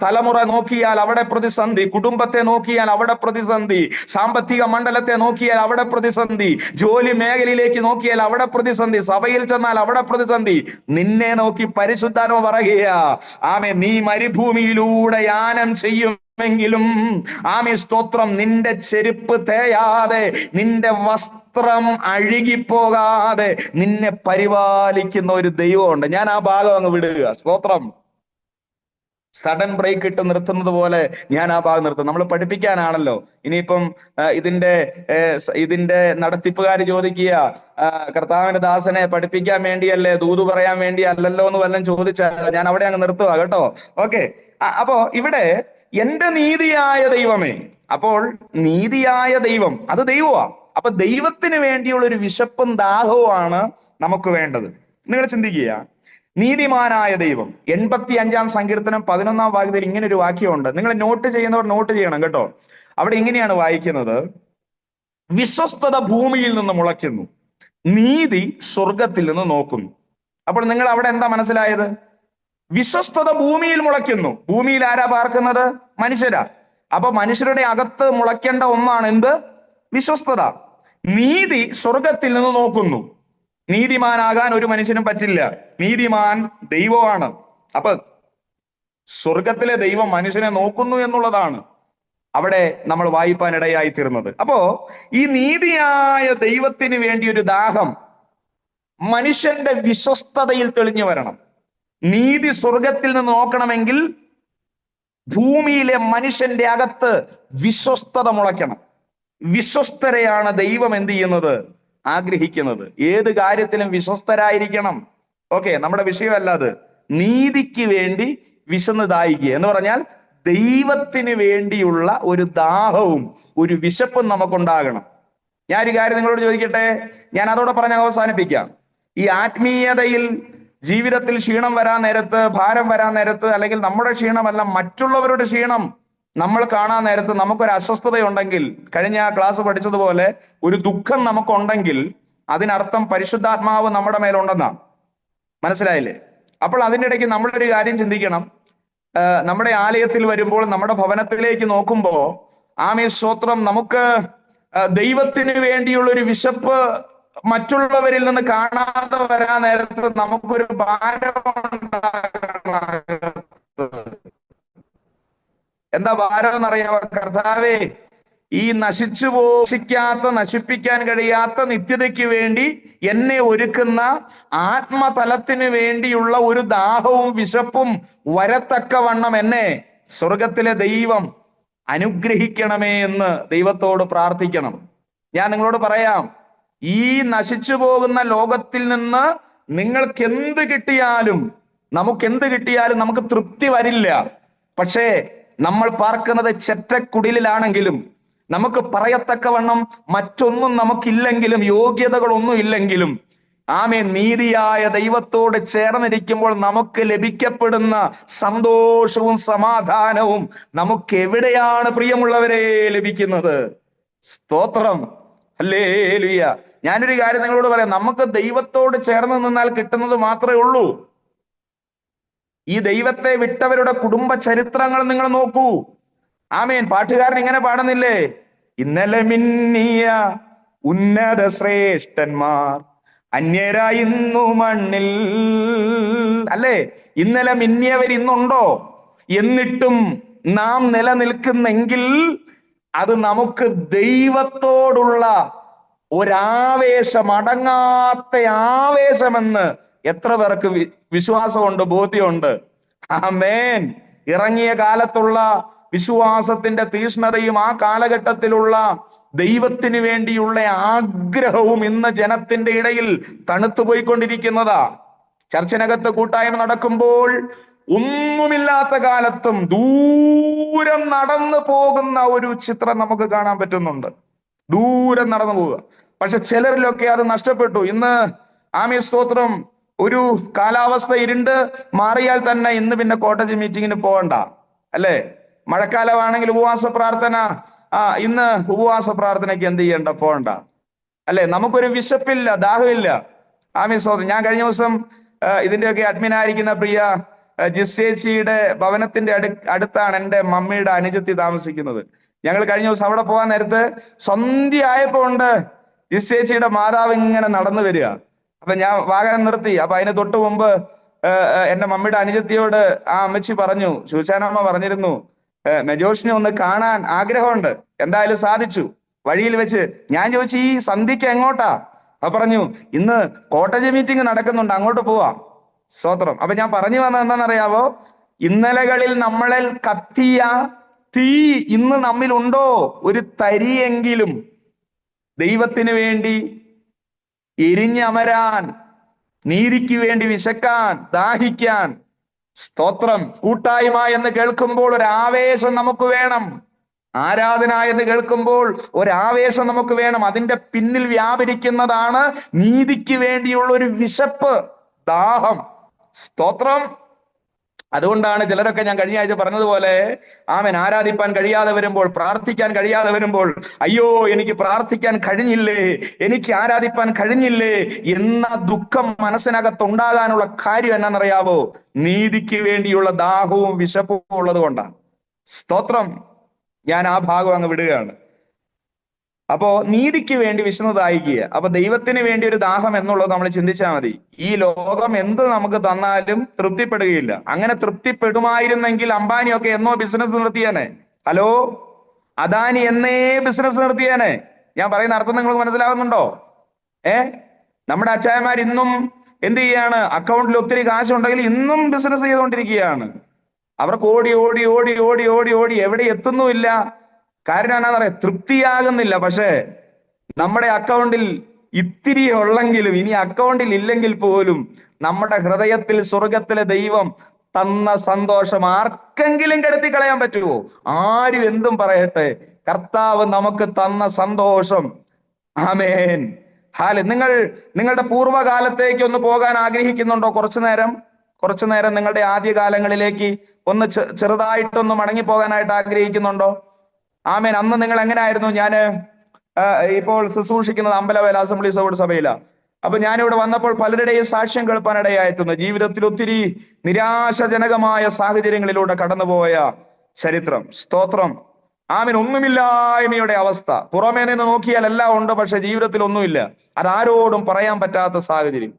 തലമുറ നോക്കിയാൽ അവിടെ പ്രതിസന്ധി, കുടുംബത്തെ നോക്കിയാൽ അവിടെ പ്രതിസന്ധി, സാമ്പത്തിക മണ്ഡലത്തെ നോക്കിയാൽ അവിടെ പ്രതിസന്ധി, ജോലി മേഖലയിലേക്ക് നോക്കിയാൽ അവിടെ പ്രതിസന്ധി, സഭയിൽ ചെന്നാൽ അവിടെ പ്രതിസന്ധി. നിന്നെ നോക്കി പരിശുദ്ധാത്മാവ് പറയുകയാ, നീ മരുഭൂമിയിലൂടെ യാനം ചെയ്യുമെങ്കിലും സ്തോത്രം, നിന്റെ ചെരുപ്പ് തേയാതെ, നിന്റെ വസ്ത്രം അഴുകിപ്പോകാതെ നിന്നെ പരിപാലിക്കുന്ന ഒരു ദൈവമുണ്ട്. ഞാൻ ആ ഭാഗം അങ്ങ് വിടുക. സ്തോത്രം. സഡൻ ബ്രേക്ക് ഇട്ട് നിർത്തുന്നത് പോലെ ഞാൻ ആ ഭാഗം നിർത്തും. നമ്മൾ പഠിപ്പിക്കാനാണല്ലോ. ഇനിയിപ്പം ഇതിന്റെ നടത്തിപ്പുകാർ ചോദിക്കുക, കർത്താവിന്റെ ദാസനെ പഠിപ്പിക്കാൻ വേണ്ടിയല്ലേ, ദൂത് പറയാൻ വേണ്ടി അല്ലല്ലോ എന്ന് വല്ലതും ചോദിച്ചാൽ ഞാൻ അവിടെ അങ്ങ് നിർത്തുക കേട്ടോ. ഓക്കെ. അപ്പോ ഇവിടെ എന്റെ നീതിയായ ദൈവമേ, അപ്പോൾ നീതിയായ ദൈവം അത് ദൈവമാ. അപ്പൊ ദൈവത്തിന് വേണ്ടിയുള്ള ഒരു വിശപ്പും ദാഹവുമാണ് നമുക്ക് വേണ്ടത്. നിങ്ങൾ ചിന്തിക്കുക, നീതിമാനായ ദൈവം. 85-ാം സങ്കീർത്തനം 11-ാം വാക്യത്തിൽ ഇങ്ങനെ ഒരു വാക്യമുണ്ട്. നിങ്ങൾ നോട്ട് ചെയ്യുന്നവർ നോട്ട് ചെയ്യണം കേട്ടോ. അവിടെ ഇങ്ങനെയാണ് വായിക്കുന്നത്, വിശ്വസ്തത ഭൂമിയിൽ നിന്ന് മുളയ്ക്കുന്നു, നീതി സ്വർഗത്തിൽ നിന്ന് നോക്കുന്നു. അപ്പോൾ നിങ്ങൾ അവിടെ എന്താ മനസ്സിലായത്? വിശ്വസ്തത ഭൂമിയിൽ മുളയ്ക്കുന്നു. ഭൂമിയിൽ ആരാ പാർക്കുന്നത്? മനുഷ്യരാ. അപ്പൊ മനുഷ്യരുടെ അകത്ത് മുളയ്ക്കേണ്ട ഒന്നാണ് എന്ത്? വിശ്വസ്തത. നീതി സ്വർഗത്തിൽ നിന്ന് നോക്കുന്നു. നീതിമാനാകാൻ ഒരു മനുഷ്യനും പറ്റില്ല. നീതിമാൻ ദൈവമാണ്. അപ്പൊ സ്വർഗത്തിലെ ദൈവം മനുഷ്യനെ നോക്കുന്നു എന്നുള്ളതാണ് അവിടെ നമ്മൾ വായിപ്പാനിടയായി തീർന്നത്. അപ്പോ ഈ നീതിയായ ദൈവത്തിന് വേണ്ടി ഒരു ദാഹം മനുഷ്യന്റെ വിശ്വസ്തതയിൽ തെളിഞ്ഞു വരണം. നീതി സ്വർഗത്തിൽ നിന്ന് നോക്കണമെങ്കിൽ ഭൂമിയിലെ മനുഷ്യന്റെ അകത്ത് വിശ്വസ്തത മുളയ്ക്കണം. വിശ്വസ്തരെയാണ് ദൈവം എന്ത് ചെയ്യുന്നത്? ആഗ്രഹിക്കുന്നത്. ഏത് കാര്യത്തിലും വിശ്വസ്തരായിരിക്കണം. ഓക്കെ, നമ്മുടെ വിഷയമല്ല അത്. നീതിക്ക് വേണ്ടി വിശന്ന് ദാഹിക്കുക എന്ന് പറഞ്ഞാൽ ദൈവത്തിന് വേണ്ടിയുള്ള ഒരു ദാഹവും ഒരു വിശപ്പും നമുക്കുണ്ടാകണം. ഞാൻ ഒരു കാര്യം നിങ്ങളോട് ചോദിക്കട്ടെ, ഞാൻ അതോടെ പറഞ്ഞ് അവസാനിപ്പിക്കാം. ഈ ആത്മീയതയിൽ ജീവിതത്തിൽ ക്ഷീണം വരാൻ നേരത്ത്, ഭാരം വരാൻ നേരത്ത്, അല്ലെങ്കിൽ നമ്മുടെ ക്ഷീണമല്ല മറ്റുള്ളവരുടെ ക്ഷീണം നമ്മൾ കാണാൻ നേരത്ത് നമുക്കൊരു അസ്വസ്ഥതയുണ്ടെങ്കിൽ, കഴിഞ്ഞ ക്ലാസ് പഠിച്ചതുപോലെ ഒരു ദുഃഖം നമുക്കുണ്ടെങ്കിൽ അതിനർത്ഥം പരിശുദ്ധാത്മാവ് നമ്മുടെ മേലുണ്ടെന്നാണ്. മനസ്സിലായില്ലേ? അപ്പോൾ അതിൻ്റെ ഇടയ്ക്ക് നമ്മളൊരു കാര്യം ചിന്തിക്കണം. നമ്മുടെ ആലയത്തിൽ വരുമ്പോൾ, നമ്മുടെ ഭവനത്തിലേക്ക് നോക്കുമ്പോ, ആമേൻ സ്തോത്രം, നമുക്ക് ദൈവത്തിന് വേണ്ടിയുള്ള ഒരു വിശപ്പ് മറ്റുള്ളവരിൽ നിന്ന് കാണാതെ വരാൻ നേരത്ത് നമുക്കൊരു ഭാരം ഉണ്ടാകണം. എന്താ ഭാരം എന്നറിയാമോ? കർത്താവേ, ഈ നശിപ്പിക്കാൻ കഴിയാത്ത നിത്യതയ്ക്ക് വേണ്ടി എന്നെ ഒരുക്കുന്ന ആത്മതലത്തിന് വേണ്ടിയുള്ള ഒരു ദാഹവും വിശപ്പും വരത്തക്കവണ്ണം എന്നെ സ്വർഗത്തിലെ ദൈവം അനുഗ്രഹിക്കണമേ എന്ന് ദൈവത്തോട് പ്രാർത്ഥിക്കണം. ഞാൻ നിങ്ങളോട് പറയാം, ഈ നശിച്ചു പോകുന്ന ലോകത്തിൽ നിന്ന് നിങ്ങൾക്ക് എന്ത് കിട്ടിയാലും, നമുക്ക് തൃപ്തി വരില്ല. പക്ഷേ നമ്മൾ പാർക്കുന്നത് ചെറ്റക്കുടിലാണെങ്കിലും, നമുക്ക് പറയത്തക്കവണ്ണം മറ്റൊന്നും നമുക്കില്ലെങ്കിലും, യോഗ്യതകളൊന്നും ഇല്ലെങ്കിലും, ആമേ നീതിയായ ദൈവത്തോട് ചേർന്നിരിക്കുമ്പോൾ നമുക്ക് ലഭിക്കപ്പെടുന്ന സന്തോഷവും സമാധാനവും നമുക്ക് എവിടെയാണ് പ്രിയമുള്ളവരെ ലഭിക്കുന്നത്? സ്തോത്രം, ഹല്ലേലൂയ. ഞാനൊരു കാര്യം നിങ്ങളോട് പറയാം, നമുക്ക് ദൈവത്തോട് ചേർന്ന് നിന്നാൽ കിട്ടുന്നത് മാത്രമേ ഉള്ളൂ. ഈ ദൈവത്തെ വിട്ടവരുടെ കുടുംബ ചരിത്രങ്ങൾ നിങ്ങൾ നോക്കൂ. ആമേൻ. പാട്ടുകാരൻ ഇങ്ങനെ പാടുന്നില്ലേ? ഇന്നലെ മിന്നിയ ഉന്നത ശ്രേഷ്ഠന്മാർ അന്യരായി ഇന്നു മണ്ണിൽ. അല്ലേ? ഇന്നലെ മിന്നിയവർ ഇന്നുണ്ടോ? എന്നിട്ടും നാം നിലനിൽക്കുന്നെങ്കിൽ അത് നമുക്ക് ദൈവത്തോടുള്ള ഒരാവേശം, അടങ്ങാത്ത ആവേശമെന്ന് എത്ര പേർക്ക് വിശ്വാസമുണ്ട്, ബോധ്യമുണ്ട്? ആമേൻ. ഇറങ്ങിയ കാലത്തുള്ള വിശ്വാസത്തിന്റെ തീഷ്ണതയും ആ കാലഘട്ടത്തിലുള്ള ദൈവത്തിന് വേണ്ടിയുള്ള ആഗ്രഹവും ഇന്ന് ജനത്തിന്റെ ഇടയിൽ തണുത്തുപോയിക്കൊണ്ടിരിക്കുന്നതാ. ചർച്ചിനകത്ത് കൂട്ടായ്മ നടക്കുമ്പോൾ ഒന്നുമില്ലാത്ത കാലത്തും ദൂരം നടന്നു പോകുന്ന ഒരു ചിത്രം നമുക്ക് കാണാൻ പറ്റുന്നുണ്ട്. ദൂരം നടന്നു പോവുക. പക്ഷെ ചിലരിലൊക്കെ അത് നഷ്ടപ്പെട്ടു. ഇന്ന് ആമേ സ്തോത്രം, ഒരു കാലാവസ്ഥ ഇരുണ്ട് മാറിയാൽ തന്നെ ഇന്ന് പിന്നെ കോട്ടേജ് മീറ്റിങ്ങിന് പോകണ്ട, അല്ലേ? മഴക്കാലമാണെങ്കിൽ ഉപവാസ പ്രാർത്ഥന, ഇന്ന് ഉപവാസ പ്രാർത്ഥനയ്ക്ക് എന്ത് ചെയ്യണ്ട, പോകണ്ട, അല്ലെ? നമുക്കൊരു വിശപ്പില്ല, ദാഹമില്ല. ആമേ സ്തോത്രം. ഞാൻ കഴിഞ്ഞ ദിവസം ഇതിന്റെയൊക്കെ അഡ്മിനായിരിക്കുന്ന പ്രിയ ജിസേച്ചിയുടെ ഭവനത്തിന്റെ അടുത്താണ് എൻ്റെ മമ്മിയുടെ അനുജത്തി താമസിക്കുന്നത്. ഞങ്ങൾ കഴിഞ്ഞ ദിവസം അവിടെ പോകാൻ നേരത്ത് സന്ധ്യ ആയപ്പോ ഉണ്ട് ജിസേച്ചിയുടെ മാതാവ് ഇങ്ങനെ നടന്നു വരിക. അപ്പൊ ഞാൻ വാഹനം നിർത്തി. അപ്പൊ അതിന് തൊട്ട് മുമ്പ് എന്റെ മമ്മിയുടെ അനുജത്തിയോട് ആ അമ്മച്ചി പറഞ്ഞു, ശൂശാനമ്മ പറഞ്ഞിരുന്നു, മെജോഷിനെ ഒന്ന് കാണാൻ ആഗ്രഹമുണ്ട്. എന്തായാലും സാധിച്ചു. വഴിയിൽ വെച്ച് ഞാൻ ചോദിച്ചു, ഈ സന്ധ്യക്ക് എങ്ങോട്ടാ? അപ്പൊ പറഞ്ഞു, ഇന്ന് കോട്ടേജ് മീറ്റിംഗ് നടക്കുന്നുണ്ട്, അങ്ങോട്ട് പോവാ. സ്തോത്രം. അപ്പൊ ഞാൻ പറഞ്ഞു വന്നത് എന്താണെന്നറിയാവോ? ഇന്നലകളിൽ നമ്മളിൽ കത്തിയ തീ ഇന്ന് നമ്മിലുണ്ടോ? ഒരു തരിയെങ്കിലും ദൈവത്തിന് വേണ്ടി എരിഞ്ഞമരാൻ, നീതിക്ക് വേണ്ടി വിശക്കാൻ, ദാഹിക്കാൻ. സ്തോത്രം. കൂട്ടായ്മ എന്ന് കേൾക്കുമ്പോൾ ഒരു ആവേശം നമുക്ക് വേണം. ആരാധന എന്ന് കേൾക്കുമ്പോൾ ഒരാവേശം നമുക്ക് വേണം. അതിന്റെ പിന്നിൽ വ്യാപരിക്കുന്നതാണ് നീതിക്ക് വേണ്ടിയുള്ള ഒരു വിശപ്പ്, ദാഹം. സ്തോത്രം. അതുകൊണ്ടാണ് ചിലരൊക്കെ ഞാൻ കഴിഞ്ഞ ആഴ്ച പറഞ്ഞതുപോലെ ആമേൻ ആരാധിപ്പാൻ കഴിയാതെ വരുമ്പോൾ, പ്രാർത്ഥിക്കാൻ കഴിയാതെ വരുമ്പോൾ, അയ്യോ എനിക്ക് പ്രാർത്ഥിക്കാൻ കഴിഞ്ഞില്ലേ, എനിക്ക് ആരാധിപ്പാൻ കഴിഞ്ഞില്ലേ എന്ന ദുഃഖം മനസ്സിനകത്ത് ഉണ്ടാകാനുള്ള കാര്യം എന്നാണെന്നറിയാവോ? നീതിക്ക് വേണ്ടിയുള്ള ദാഹവും വിശപ്പും ഉള്ളത് കൊണ്ടാണ്. സ്തോത്രം. ഞാൻ ആ ഭാഗം അങ്ങ് വിടുകയാണ്. അപ്പോ നീതിക്ക് വേണ്ടി വിശന്ന് ദാഹിക്കുക. അപ്പൊ ദൈവത്തിന് വേണ്ടി ഒരു ദാഹം എന്നുള്ളത് നമ്മൾ ചിന്തിച്ചാൽ മതി. ഈ ലോകം എന്ത് നമുക്ക് തന്നാലും തൃപ്തിപ്പെടുകയില്ല. അങ്ങനെ തൃപ്തിപ്പെടുമായിരുന്നെങ്കിൽ അംബാനിയൊക്കെ എന്നോ ബിസിനസ് നിർത്തിയാനെ. ഹലോ, അദാനി എന്നേ ബിസിനസ് നിർത്തിയാനെ. ഞാൻ പറയുന്ന അർത്ഥം നിങ്ങൾക്ക് മനസ്സിലാകുന്നുണ്ടോ? നമ്മുടെ അച്ചായന്മാർ ഇന്നും എന്ത് ചെയ്യാണ്? അക്കൗണ്ടിൽ ഒത്തിരി കാശുണ്ടെങ്കിൽ ഇന്നും ബിസിനസ് ചെയ്തുകൊണ്ടിരിക്കുകയാണ്. അവർക്ക് ഓടി ഓടി ഓടി ഓടി ഓടി ഓടി എവിടെ എത്തുന്നുമില്ല. കാരണം എന്നാന്ന് പറയാ, തൃപ്തിയാകുന്നില്ല. പക്ഷേ നമ്മുടെ അക്കൗണ്ടിൽ ഇത്തിരി ഉള്ളെങ്കിലും, ഇനി അക്കൗണ്ടിൽ ഇല്ലെങ്കിൽ പോലും നമ്മുടെ ഹൃദയത്തിൽ സ്വർഗത്തിലെ ദൈവം തന്ന സന്തോഷം ആർക്കെങ്കിലും കെടുത്തി കളയാൻ പറ്റുമോ? ആരും എന്തും പറയട്ടെ, കർത്താവ് നമുക്ക് തന്ന സന്തോഷം. ആമേൻ. നിങ്ങളുടെ പൂർവ്വകാലത്തേക്ക് ഒന്ന് പോകാൻ ആഗ്രഹിക്കുന്നുണ്ടോ? കുറച്ചു നേരം നിങ്ങളുടെ ആദ്യകാലങ്ങളിലേക്ക് ഒന്ന് ചെറുതായിട്ടൊന്ന് മടങ്ങിപ്പോകാനായിട്ട് ആഗ്രഹിക്കുന്നുണ്ടോ? ആമേൻ. അന്ന് നിങ്ങൾ എങ്ങനെയായിരുന്നു? ഞാന് ഇപ്പോൾ ശുശ്രൂഷിക്കുന്നത് അമ്പലവേല അസംബ്ലീസ് ഓഫ് സഭയിലാണ്. അപ്പൊ ഞാനിവിടെ വന്നപ്പോൾ പലരുടെയും സാക്ഷ്യം കേൾപ്പാനിടയായിട്ടുണ്ട്. ജീവിതത്തിൽ ഒത്തിരി നിരാശജനകമായ സാഹചര്യങ്ങളിലൂടെ കടന്നുപോയ ചരിത്രം. സ്തോത്രം. ആമേൻ. ഒന്നുമില്ലായ്മയുടെ അവസ്ഥ. പുറമേ നിന്ന് നോക്കിയാൽ എല്ലാം ഉണ്ട്, പക്ഷെ ജീവിതത്തിൽ ഒന്നുമില്ല. അതാരോടും പറയാൻ പറ്റാത്ത സാഹചര്യം.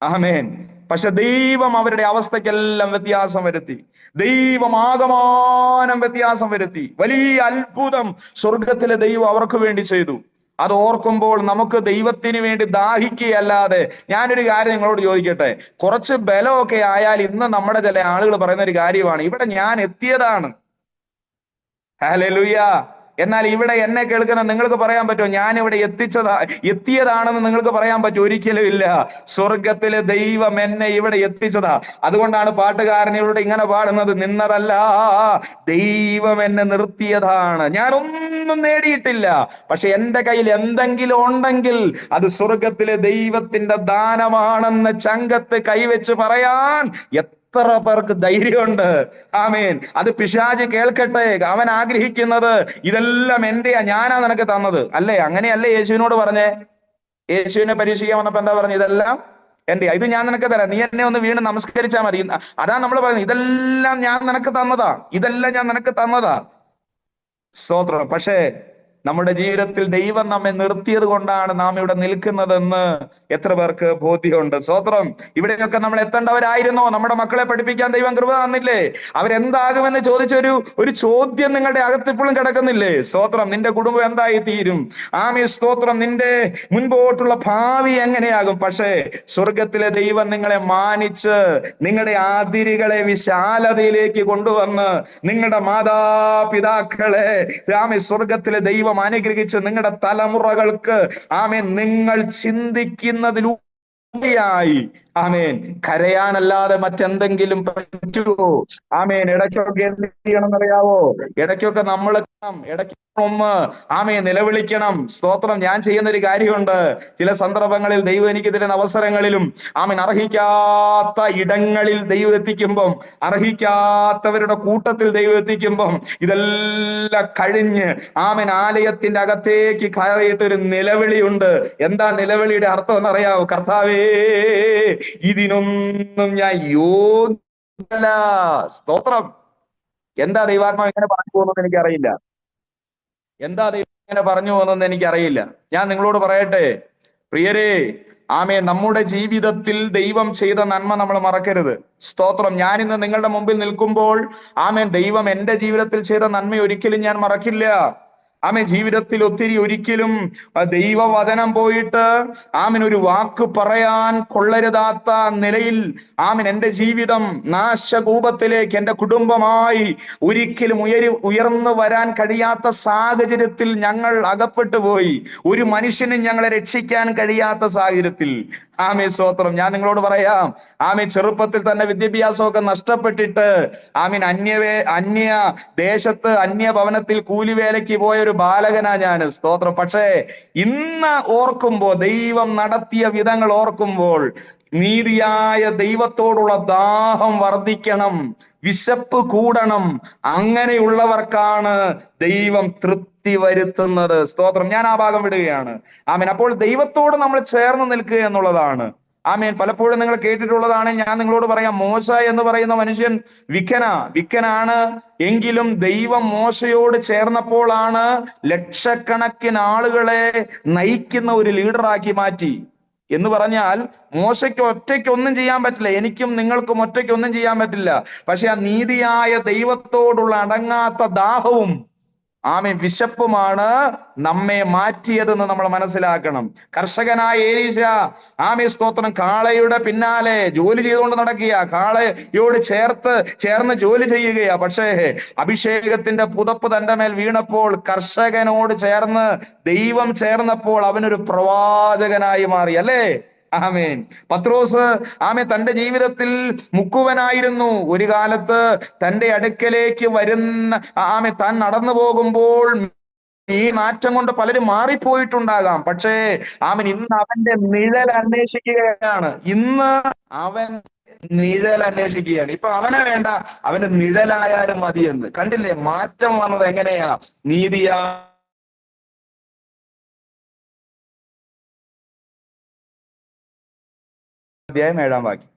ആമേൻ. പക്ഷെ ദൈവം അവരുടെ അവസ്ഥയ്ക്കെല്ലാം വ്യത്യാസം വരുത്തി. ദൈവം ആകമാനം വ്യത്യാസം വരുത്തി. വലിയ അത്ഭുതം സ്വർഗത്തിലെ ദൈവം അവർക്ക് വേണ്ടി ചെയ്തു. അത് ഓർക്കുമ്പോൾ നമുക്ക് ദൈവത്തിന് വേണ്ടി ദാഹിക്കുകയല്ലാതെ, ഞാനൊരു കാര്യം നിങ്ങളോട് ചോദിക്കട്ടെ, കുറച്ച് ബലമൊക്കെ ആയാൽ ഇന്ന് നമ്മുടെ ചില ആളുകൾ പറയുന്ന ഒരു കാര്യമാണ്, ഇവിടെ ഞാൻ എത്തിയതാണ്. ഹല്ലേലൂയ. എന്നാൽ ഇവിടെ എന്നെ കേൾക്കുന്ന നിങ്ങൾക്ക് പറയാൻ പറ്റുമോ ഞാൻ ഇവിടെ എത്തിയതാണെന്ന് നിങ്ങൾക്ക് പറയാൻ പറ്റും? ഒരിക്കലും ഇല്ല. സ്വർഗത്തിലെ ദൈവം എന്നെ ഇവിടെ എത്തിച്ചതാ. അതുകൊണ്ടാണ് പാട്ടുകാരൻ ഇവിടെ ഇങ്ങനെ പാടുന്നത്, നിന്നതല്ല ദൈവം എന്നെ നിർത്തിയതാണ്. ഞാൻ ഒന്നും നേടിയിട്ടില്ല, പക്ഷെ എന്റെ കയ്യിൽ എന്തെങ്കിലും ഉണ്ടെങ്കിൽ അത് സ്വർഗത്തിലെ ദൈവത്തിന്റെ ദാനമാണെന്ന് ചങ്കത്ത് കൈവച്ച് പറയാൻ എത്ര പേർക്ക് ധൈര്യമുണ്ട്? ആമേൻ. അത് പിശാച് കേൾക്കട്ടെ. അവൻ ആഗ്രഹിക്കുന്നത് ഇതെല്ലാം എന്റെയാ, ഞാനാ നിനക്ക് തന്നത്. അല്ലേ? അങ്ങനെയല്ലേ യേശുവിനോട് പറഞ്ഞേ? യേശുവിനെ പരീക്ഷിക്കാൻ വന്നപ്പോ എന്താ പറഞ്ഞു? ഇതെല്ലാം എന്റെയാ, ഇത് ഞാൻ നിനക്ക് തരാം, നീ എന്നെ ഒന്ന് വീണ്ടും നമസ്കരിച്ചാൽ മതി. അതാ നമ്മൾ പറയുന്നത്, ഇതെല്ലാം ഞാൻ നിനക്ക് തന്നതാ, ഇതെല്ലാം ഞാൻ നിനക്ക് തന്നതാ. സ്തോത്രം. പക്ഷേ നമ്മുടെ ജീവിതത്തിൽ ദൈവം നമ്മെ നിർത്തിയത് കൊണ്ടാണ് നാം ഇവിടെ നിൽക്കുന്നതെന്ന് എത്ര പേർക്ക് ബോധ്യമുണ്ട്? സ്തോത്രം. ഇവിടെയൊക്കെ നമ്മൾ എത്തേണ്ടവരായിരുന്നോ? നമ്മുടെ മക്കളെ പഠിപ്പിക്കാൻ ദൈവം കൃപ തന്നില്ലേ? അവരെന്താകുമെന്ന് ചോദിച്ചൊരു ചോദ്യം നിങ്ങളുടെ അകത്തിപ്പോഴും കിടക്കുന്നില്ലേ? സ്തോത്രം. നിന്റെ കുടുംബം എന്തായി തീരും? ആമേൻ. സ്തോത്രം. നിന്റെ മുൻപോട്ടുള്ള ഭാവി എങ്ങനെയാകും? പക്ഷേ സ്വർഗത്തിലെ ദൈവം നിങ്ങളെ മാനിച്ച് നിങ്ങളുടെ അതിരുകളെ വിശാലതയിലേക്ക് കൊണ്ടുവന്ന് നിങ്ങളുടെ മാതാപിതാക്കളെ ആമേൻ സ്വർഗത്തിലെ ദൈവം അനുഗ്രഹിച്ച് നിങ്ങളുടെ തലമുറകൾക്ക് ആമേൻ നിങ്ങൾ ചിന്തിക്കുന്നതിലൂടെയായി ആമേൻ കരയാനല്ലാതെ മറ്റെന്തെങ്കിലും പറ്റുമോ? ആമേൻ. ഇടയ്ക്കൊക്കെ എന്ത് ചെയ്യണമെന്നറിയാവോ? ഇടയ്ക്കൊക്കെ നമ്മൾ ഇടയ്ക്ക് ആമേൻ നിലവിളിക്കണം. സ്തോത്രം. ഞാൻ ചെയ്യുന്ന ഒരു കാര്യമുണ്ട്. ചില സന്ദർഭങ്ങളിൽ ദൈവം എനിക്ക് തരുന്ന അവസരങ്ങളിലും ആമേൻ അർഹിക്കാത്ത ഇടങ്ങളിൽ ദൈവം എത്തിക്കുമ്പം, അർഹിക്കാത്തവരുടെ കൂട്ടത്തിൽ ദൈവം എത്തിക്കുമ്പം, ഇതെല്ലാം കഴിഞ്ഞ് ആമേൻ ആലയത്തിന്റെ അകത്തേക്ക് കയറിയിട്ടൊരു നിലവിളിയുണ്ട്. എന്താ നിലവിളിയുടെ അർത്ഥം എന്നറിയാവോ? കർത്താവേ, ഇതിനൊന്നും ഞാൻ യോഗ്യനല്ല. സ്തോത്രം. എന്താ ദൈവാത്മാവ് ഇങ്ങനെ പറഞ്ഞു പോകുന്നത് എനിക്കറിയില്ല. എന്താ ദൈവം ഇങ്ങനെ പറഞ്ഞു പോകുന്നതെന്ന് എനിക്കറിയില്ല. ഞാൻ നിങ്ങളോട് പറയട്ടെ പ്രിയരെ, ആമേൻ, നമ്മുടെ ജീവിതത്തിൽ ദൈവം ചെയ്ത നന്മ നമ്മൾ മറക്കരുത്. സ്തോത്രം. ഞാൻ ഇന്ന് നിങ്ങളുടെ മുമ്പിൽ നിൽക്കുമ്പോൾ ആമേൻ ദൈവം എന്റെ ജീവിതത്തിൽ ചെയ്ത നന്മ ഒരിക്കലും ഞാൻ മറക്കില്ല. ആമേൻ. ജീവിതത്തിൽ ഒരിക്കലും ദൈവവചനം പോയിട്ട് ആമേൻ ഒരു വാക്ക് പറയാൻ കൊള്ളരുതാത്ത നിലയിൽ ആമേൻ എന്റെ ജീവിതം നാശകൂപത്തിലേക്ക് എന്റെ കുടുംബമായി ഒരിക്കലും ഉയർന്നു വരാൻ കഴിയാത്ത സാഹചര്യത്തിൽ ഞങ്ങൾ അകപ്പെട്ടു പോയി. ഒരു മനുഷ്യനും ഞങ്ങളെ രക്ഷിക്കാൻ കഴിയാത്ത സാഹചര്യത്തിൽ ആമേൻ. സ്തോത്രം. ഞാൻ നിങ്ങളോട് പറയാം, ആമേൻ ചെറുപ്പത്തിൽ തന്നെ വിദ്യാഭ്യാസമൊക്കെ നഷ്ടപ്പെട്ടിട്ട് ആമേൻ അന്യ ദേശത്ത് അന്യ ഭവനത്തിൽ കൂലിവേലയ്ക്ക് പോയ ഒരു ബാലകനാ ഞാൻ. സ്തോത്രം. പക്ഷേ ഇന്ന് ഓർക്കുമ്പോൾ, ദൈവം നടത്തിയ വിധങ്ങൾ ഓർക്കുമ്പോൾ നീതിയായ ദൈവത്തോടുള്ള ദാഹം വർദ്ധിക്കണം, വിശപ്പ് കൂടണം. അങ്ങനെയുള്ളവർക്കാണ് ദൈവം തൃപ്തി വരുത്തുന്നത്. സ്തോത്രം. ഞാൻ ആ ഭാഗം വിടുകയാണ്. ആമേൻ. അപ്പോൾ ദൈവത്തോട് നമ്മൾ ചേർന്ന് നിൽക്കുക എന്നുള്ളതാണ്. ആമേൻ. പലപ്പോഴും നിങ്ങൾ കേട്ടിട്ടുള്ളതാണ്. ഞാൻ നിങ്ങളോട് പറയാം, മോശ എന്ന് പറയുന്ന മനുഷ്യൻ വിക്കനാണ്. എങ്കിലും ദൈവം മോശയോട് ചേർന്നപ്പോഴാണ് ലക്ഷക്കണക്കിന് ആളുകളെ നയിക്കുന്ന ഒരു ലീഡറാക്കി മാറ്റി. എന്ന് പറഞ്ഞാൽ മോശയ്ക്ക് ഒറ്റയ്ക്ക് ഒന്നും ചെയ്യാൻ പറ്റില്ല, എനിക്കും നിങ്ങൾക്കും ഒറ്റയ്ക്ക് ഒന്നും ചെയ്യാൻ പറ്റില്ല. പക്ഷെ ആ നീതിയായ ദൈവത്തോടുള്ള അടങ്ങാത്ത ദാഹവും വിശപ്പുമാണ് നമ്മെ മാറ്റിയതെന്ന് നമ്മൾ മനസ്സിലാക്കണം. കർഷകനായ ഏലീശ സ്തോത്രം കാളയുടെ പിന്നാലെ ജോലി ചെയ്തുകൊണ്ട് നടക്കുക, കാളയോട് ചേർന്ന് ജോലി ചെയ്യുകയാ. പക്ഷേ അഭിഷേകത്തിന്റെ പുതപ്പ് തന്റെ മേൽ വീണപ്പോൾ, കർഷകനോട് ചേർന്ന് ദൈവം ചേർന്നപ്പോൾ അവനൊരു പ്രവാചകനായി മാറി. അല്ലേ? ആമേൻ. പത്രോസ് തന്റെ ജീവിതത്തിൽ മുക്കുവനായിരുന്നു. ഒരു കാലത്ത് തന്റെ അടുക്കലേക്ക് വരുന്ന താൻ നടന്നു പോകുമ്പോൾ ഈ മാറ്റം കൊണ്ട് പലരും മാറിപ്പോയിട്ടുണ്ടാകാം. പക്ഷേ ഇന്ന് അവന്റെ നിഴൽ അന്വേഷിക്കുകയാണ്. ഇപ്പൊ അവനെ വേണ്ട, അവന്റെ നിഴലായാലും മതിയെന്ന്. കണ്ടില്ലേ മാറ്റം വന്നത് എങ്ങനെയാ? നീതിയാ അധ്യായം 7-ാം വാക്യം.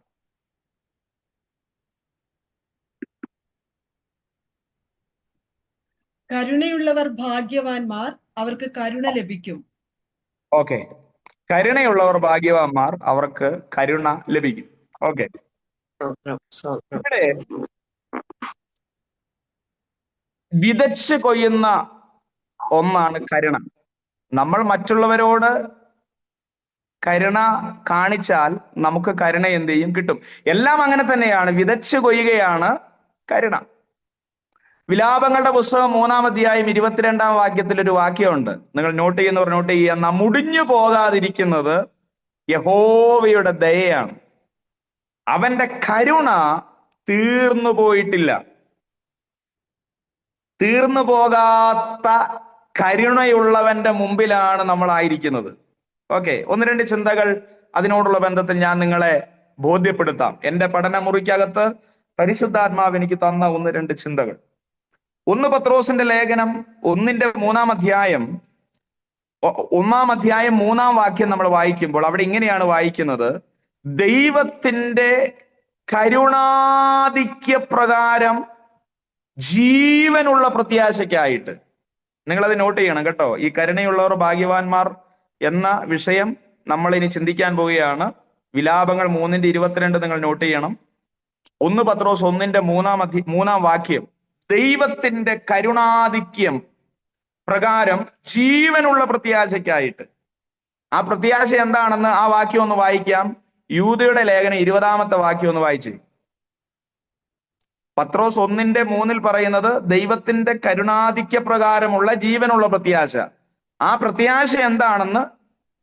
കരുണയുള്ളവർ ഭാഗ്യവാന്മാർ, അവർക്ക് കരുണ ലഭിക്കും. ഓക്കെ, കരുണയുള്ളവർ ഭാഗ്യവാന്മാർ, അവർക്ക് കരുണ ലഭിക്കും. ഓക്കെ, ഇവിടെ വിതച്ച് കൊയ്യുന്ന ഒന്നാണ് കരുണ. നമ്മൾ മറ്റുള്ളവരോട് കരുണ കാണിച്ചാൽ നമുക്ക് കരുണ എന്ത് ചെയ്യും? കിട്ടും. എല്ലാം അങ്ങനെ തന്നെയാണ്. വിതച്ച് കൊയ്യുകയാണ് കരുണ. വിലാപങ്ങളുടെ പുസ്തകം 3-ാം അധ്യായം 22-ാം വാക്യത്തിൽ ഒരു വാക്യമുണ്ട്. നിങ്ങൾ നോട്ട് ചെയ്യുന്നവർ നോട്ട് ചെയ്യുക. മുടിഞ്ഞു പോകാതിരിക്കുന്നത് യഹോവയുടെ ദയയാണ്, അവന്റെ കരുണ തീർന്നു പോയിട്ടില്ല. തീർന്നു പോകാത്ത കരുണയുള്ളവന്റെ മുമ്പിലാണ് നമ്മൾ ആയിരിക്കുന്നത്. ഓക്കെ, 1-2 ചിന്തകൾ അതിനോടുള്ള ബന്ധത്തിൽ ഞാൻ നിങ്ങളെ ബോധ്യപ്പെടുത്താം. എന്റെ പഠനമുറിക്കകത്ത് പരിശുദ്ധാത്മാവ് എനിക്ക് തന്ന 1-2 ചിന്തകൾ. 1 പത്രോസിന്റെ ലേഖനം 1-ാം അധ്യായം 3-ാം വാക്യം നമ്മൾ വായിക്കുമ്പോൾ അവിടെ ഇങ്ങനെയാണ് വായിക്കുന്നത്: ദൈവത്തിന്റെ കരുണാധിക്യ പ്രകാരം ജീവനുള്ള പ്രത്യാശയ്ക്കായിട്ട്. നിങ്ങളത് നോട്ട് ചെയ്യണം കേട്ടോ. ഈ കരുണയുള്ളവർ ഭാഗ്യവാന്മാർ എന്ന വിഷയം നമ്മൾ ഇനി ചിന്തിക്കാൻ പോവുകയാണ്. വിലാപങ്ങൾ 3:22 നിങ്ങൾ നോട്ട് ചെയ്യണം. 1 പത്രോസ് 1-ാം വാക്യം, ദൈവത്തിന്റെ കരുണാധിക്യം പ്രകാരം ജീവനുള്ള പ്രത്യാശയ്ക്കായിട്ട്. ആ പ്രത്യാശ എന്താണെന്ന് ആ വാക്യം ഒന്ന് വായിക്കാം. യൂദയുടെ ലേഖനം 20-ാമത്തെ വാക്യം ഒന്ന് വായിച്ച്. പത്രോസ് 1:3 പറയുന്നത് ദൈവത്തിന്റെ കരുണാധിക്യ പ്രകാരമുള്ള ജീവനുള്ള പ്രത്യാശ. ആ പ്രത്യാശ എന്താണെന്ന്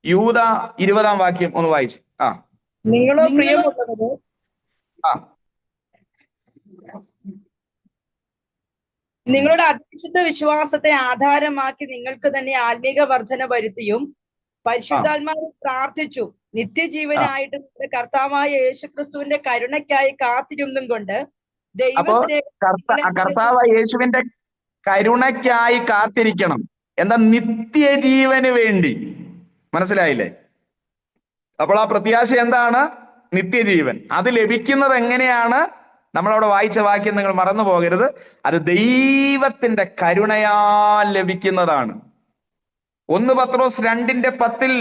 യൂദ 20-ാം വാക്യം ഒന്ന് വായിച്ച്. നിങ്ങളോ പ്രിയമുള്ളവരെ, നിങ്ങളുടെ അധിഷ്ഠിത വിശ്വാസത്തെ ആധാരമാക്കി നിങ്ങൾക്ക് തന്നെ ആത്മീക വർധന വരുത്തിയും പരിശുദ്ധാത്മാവിൽ പ്രാർത്ഥിച്ചു നിത്യജീവനായിട്ട് നമ്മുടെ കർത്താവായ യേശുക്രിസ്തുവിന്റെ കരുണയ്ക്കായി കാത്തിരുന്നും കൊണ്ട് കർത്താവായ യേശുവിന്റെ കരുണയ്ക്കായി കാത്തിരിക്കണം. എന്താ? നിത്യജീവന് വേണ്ടി. മനസ്സിലായില്ലേ? അപ്പോൾ ആ പ്രത്യാശ എന്താണ്? നിത്യജീവൻ. അത് ലഭിക്കുന്നത് എങ്ങനെയാണ്? നമ്മളവിടെ വായിച്ച വാക്യം നിങ്ങൾ മറന്നു പോകരുത്. അത് ദൈവത്തിന്റെ കരുണയാൽ ലഭിക്കുന്നതാണ്. 1 പത്രോസ് 2:10